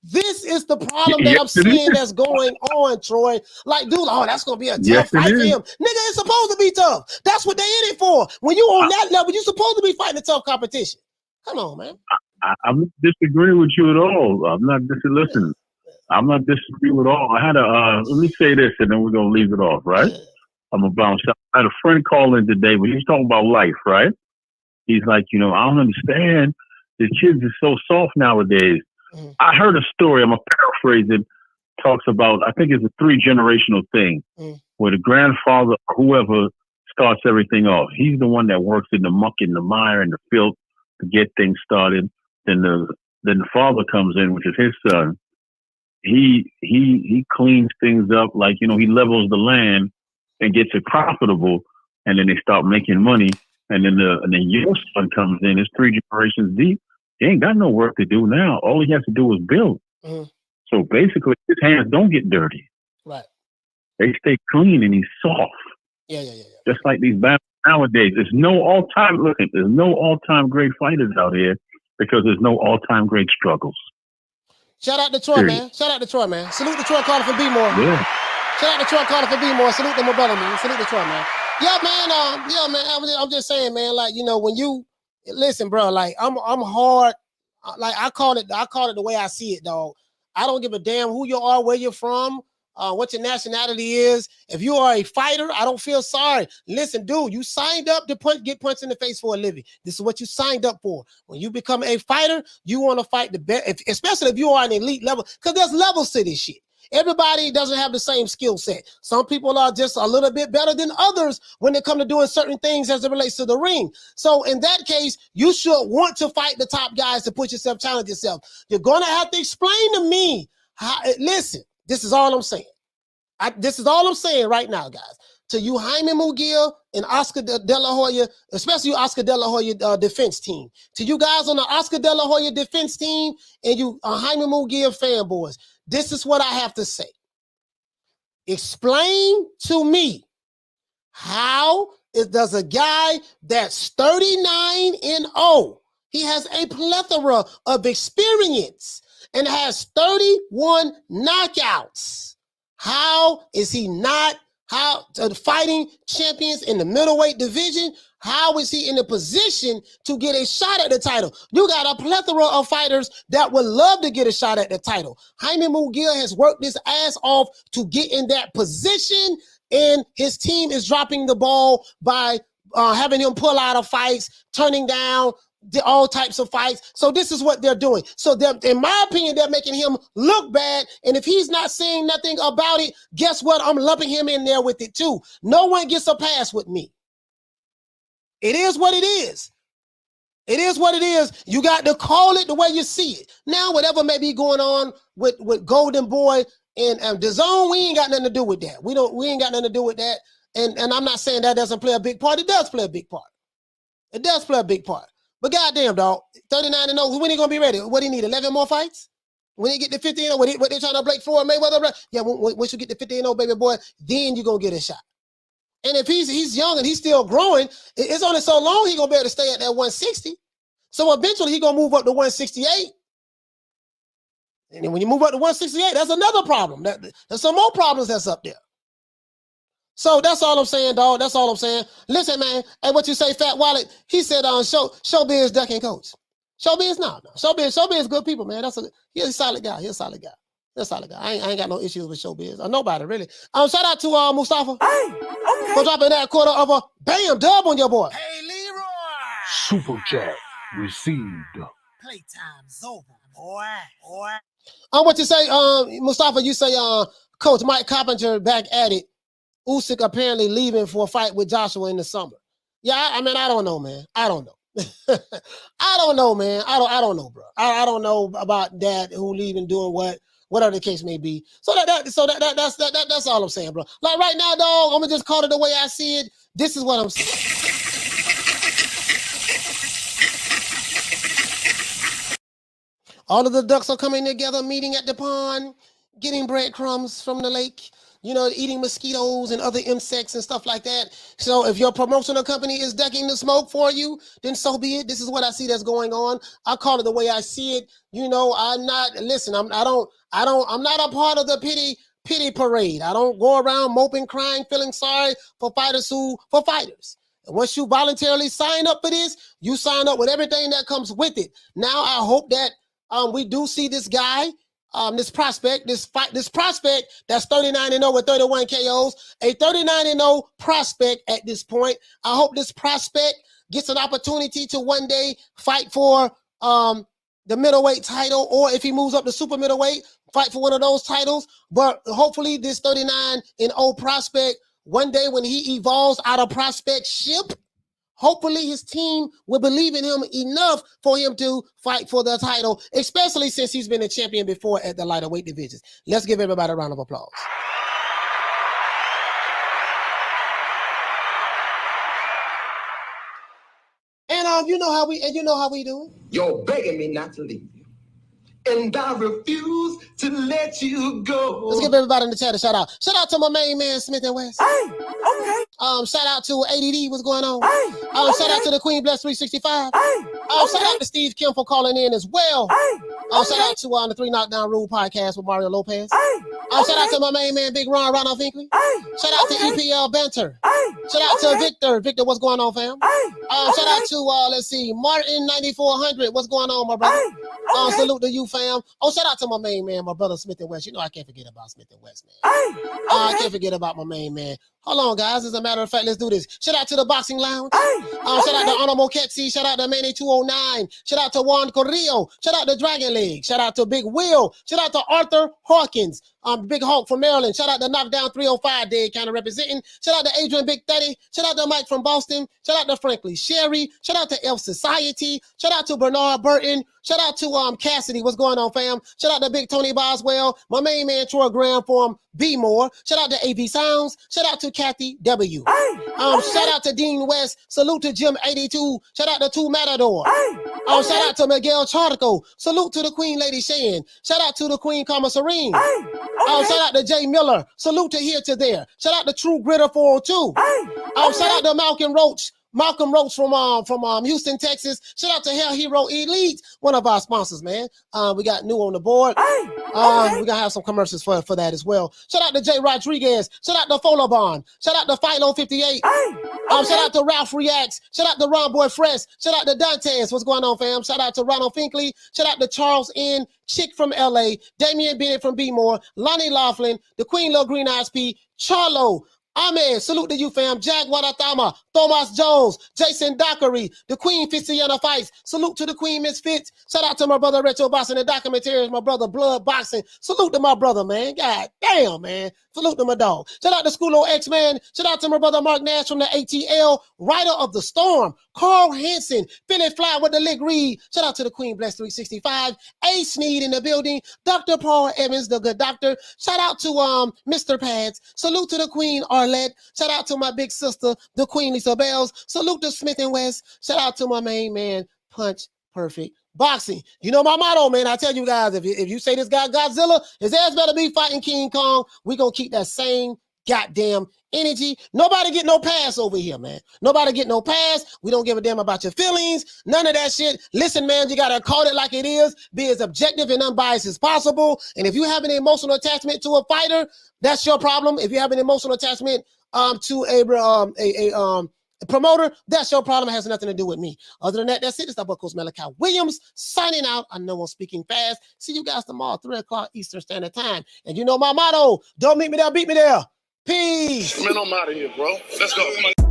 This is the problem that I'm seeing that's going on, Troy. Like, dude, that's gonna be a tough fight for him. Nigga, it's supposed to be tough. That's what they in it for. When you on that level, you're supposed to be fighting a tough competition. Come on, man. I'm not disagreeing with you at all. I'm not disagreeing with all. I had let me say this, and then we're gonna leave it off, right? I'm gonna bounce out. I had a friend call in today, but he's talking about life, right? He's like, I don't understand. The kids are so soft nowadays. I heard a story, I'm going to paraphrase it, talks about, I think it's a 3-generational thing, where the grandfather, whoever starts everything off, he's the one that works in the muck and the mire and the filth to get things started. Then the father comes in, which is his son. He cleans things up, like, he levels the land and gets it profitable, and then they start making money. And then your son comes in, it's 3 generations deep. He ain't got no work to do now. All he has to do is build. So basically, his hands don't get dirty. Right. They stay clean, and he's soft. Yeah. Just like these battles nowadays. There's no all-time great fighters out here, because there's no all-time great struggles. Shout out to Troy, man. Salute to Troy calling for B-More. Yeah. Shout out to Troy calling for B-More. Salute to my brother, man. Salute to Troy, man. Yeah, man. I'm just saying, man. Like, when you listen, bro. Like, I'm hard. Like, I call it the way I see it, dog. I don't give a damn who you are, where you're from, what your nationality is. If you are a fighter, I don't feel sorry. Listen, dude, you signed up to get punched in the face for a living. This is what you signed up for. When you become a fighter, you want to fight the best, especially if you are an elite level, because there's levels to this shit. Everybody doesn't have the same skill set. Some people are just a little bit better than others when it comes to doing certain things as it relates to the ring. So in that case, you should want to fight the top guys to push yourself, challenge yourself. You're going to have to explain to me how. Listen, this is all I'm saying. This is all I'm saying right now, guys. To you, Jaime Munguia and Oscar De La Hoya, especially you, Oscar De La Hoya defense team. To you guys on the Oscar De La Hoya defense team and you Jaime Munguia fanboys, this is what I have to say. Explain to me does a guy that's 39-0, He has a plethora of experience and has 31 knockouts. How is he not fighting champions in the middleweight division? How is he in a position to get a shot at the title? You got a plethora of fighters that would love to get a shot at the title. Jaime Munguia has worked his ass off to get in that position, and his team is dropping the ball by having him pull out of fights, turning down all types of fights. So this is what they're doing. So in my opinion, they're making him look bad. And if he's not saying nothing about it, guess what? I'm lumping him in there with it too. No one gets a pass with me. It is what it is. It is what it is. You got to call it the way you see it. Now, whatever may be going on with Golden Boy and DAZN, we ain't got nothing to do with that. We ain't got nothing to do with that. And I'm not saying that doesn't play a big part. It does play a big part. It does play a big part. But goddamn, dog, 39-0. When he gonna be ready? What do he need? 11 more fights? When he get to 15-0, what they trying to break for Mayweather? Yeah, once you get to 15-0, baby boy, then you gonna get a shot. And if he's young and he's still growing, it's only so long he gonna be able to stay at that 160. So eventually he gonna move up to 168. And then when you move up to 168, that's another problem. There's some more problems that's up there. So that's all I'm saying, dog. That's all I'm saying. Listen, man. Hey, what you say, Fat Wallet? He said on Showbiz ducking coach. Showbiz, no. Showbiz good people, man. He's a solid guy. He's a solid guy. He's a solid guy. I ain't got no issues with Showbiz or nobody really. Shout out to Mustafa. Hey, okay. For dropping that quarter of a bam dub on your boy. Hey, Leroy. Super chat received. Playtime's over, boy. What you say, Mustafa? You say, Coach Mike Coppinger back at it. Usyk apparently leaving for a fight with Joshua in the summer. Yeah, I mean, I don't know, man. I don't know. I don't know, man. I don't know, bro. I don't know about that, who leaving, doing what, whatever the case may be. So that's all I'm saying, bro. Like right now, dog, I'm gonna just call it the way I see it. This is what I'm saying. All of the ducks are coming together, meeting at the pond, getting breadcrumbs from the lake. You know, eating mosquitoes and other insects and stuff like that. So if your promotional company is ducking the smoke for you, then so be it. This is what I see that's going on. I call it the way I see it. You know, I'm not a part of the pity parade. I don't go around moping, crying, feeling sorry for fighters. And once you voluntarily sign up for this, you sign up with everything that comes with it. Now I hope that we do see this guy. This prospect that's 39-0 with 31 KOs, a 39-0 prospect at this point. I hope this prospect gets an opportunity to one day fight for the middleweight title, or if he moves up to super middleweight, fight for one of those titles. But hopefully this 39-0 prospect, one day when he evolves out of prospectship, hopefully his team will believe in him enough for him to fight for the title, especially since he's been a champion before at the lighter weight divisions. Let's give everybody a round of applause. And you know how we do it. You're begging me not to leave you, and I refuse to let you go. Let's give everybody in the chat a shout out. Shout out to my main man Smith and West. Hey, okay. Shout out to ADD. What's going on? Hey, okay. Shout out to the Queen Bless 365. Hey, Shout out to Steve Kim for calling in as well. Hey, Shout out to the 3 Knockdown Rule podcast with Mario Lopez. Hey, Shout out to my main man Big Ronald Finkley. Hey, shout out to EPL Banter. Hey, shout out to Victor. Victor, what's going on, fam? Hey, shout out to let's see, Martin 9400. What's going on, my brother? Salute to you, fam. Shout out to my main man, my brother Smith and West. You know I can't forget about Smith and West, man. I can't forget about my main man. Hold on, guys. As a matter of fact, let's do this. Shout out to the Boxing Lounge. Shout out to Honorable Ketsi. Shout out to Manny 209. Shout out to Juan Corrillo. Shout out to Dragon Leg. Shout out to Big Will. Shout out to Arthur Hawkins. Big Hawk from Maryland. Shout out to Knockdown 305 Day, kind of representing. Shout out to Adrian Big 30. Shout out to Mike from Boston. Shout out to Frankly Sherry. Shout out to Elf Society. Shout out to Bernard Burton. Shout out to Cassidy. What's going on, fam? Shout out to Big Tony Boswell. My main man Troy Graham from B More. Shout out to AV Sounds. Shout out to Kathy W. Shout out to Dean West. Salute to Jim 82. Shout out to Two Matador. Shout out to Miguel Chartico. Salute to the Queen Lady Shan. Shout out to the Queen Karma Serene. Shout out to Jay Miller. Salute to Here to There. Shout out to True Gritter 402. Shout out to Malcolm Roach. Malcolm Roach from Houston, Texas. Shout out to Hell Hero Elite, one of our sponsors, man. We got new on the board. We're gonna have some commercials for that as well. Shout out to Jay Rodriguez. Shout out to Folobon. Shout out to Philo 58. Shout out to Ralph Reacts. Shout out to Ron Boy Fresh. Shout out to Dantes. What's going on, fam? Shout out to Ronald Finkley. Shout out to Charles N. Chick from LA. Damian Bennett from B-More. Lonnie Laughlin. The Queen Lil Green Eyes P. Charlo. Amen. Salute to you, fam. Jack Wadatama, Thomas Jones, Jason Dockery, the Queen Fitzsiana Fights. Salute to the Queen Miss Fitz. Shout out to my brother Retro Boxing, the documentaries, my brother Blood Boxing. Salute to my brother, man. God damn, man. Salute to my dog. Shout out to Schoolo X-Man. Shout out to my brother Mark Nash from the ATL, Rider of the Storm, Carl Hansen, Philly Fly with the Lick Reed. Shout out to the Queen Bless 365, A Sneed in the building, Dr. Paul Evans, the good doctor. Shout out to Mr. Pads. Salute to the Queen Arlette. Shout out to my big sister, the Queen Lisa Bells. Salute to Smith and West. Shout out to my main man, Punch Perfect Boxing. You know my motto, man. I tell you guys, if you say this guy Godzilla, his ass better be fighting King Kong. We gonna keep that same goddamn energy. Nobody get no pass over here, man. Nobody get no pass. We don't give a damn about your feelings. None of that shit. Listen, man, you gotta call it like it is. Be as objective and unbiased as possible. And if you have an emotional attachment to a fighter, that's your problem. If you have an emotional attachment to a promoter, that's your problem. It has nothing to do with me. Other than that, that's it. It's the Coach Malachi Williams signing out. I know I'm speaking fast. See you guys tomorrow, 3 o'clock Eastern Standard Time. And you know my motto, don't meet me there, beat me there. Peace. Man, I'm out of here, bro. Let's go.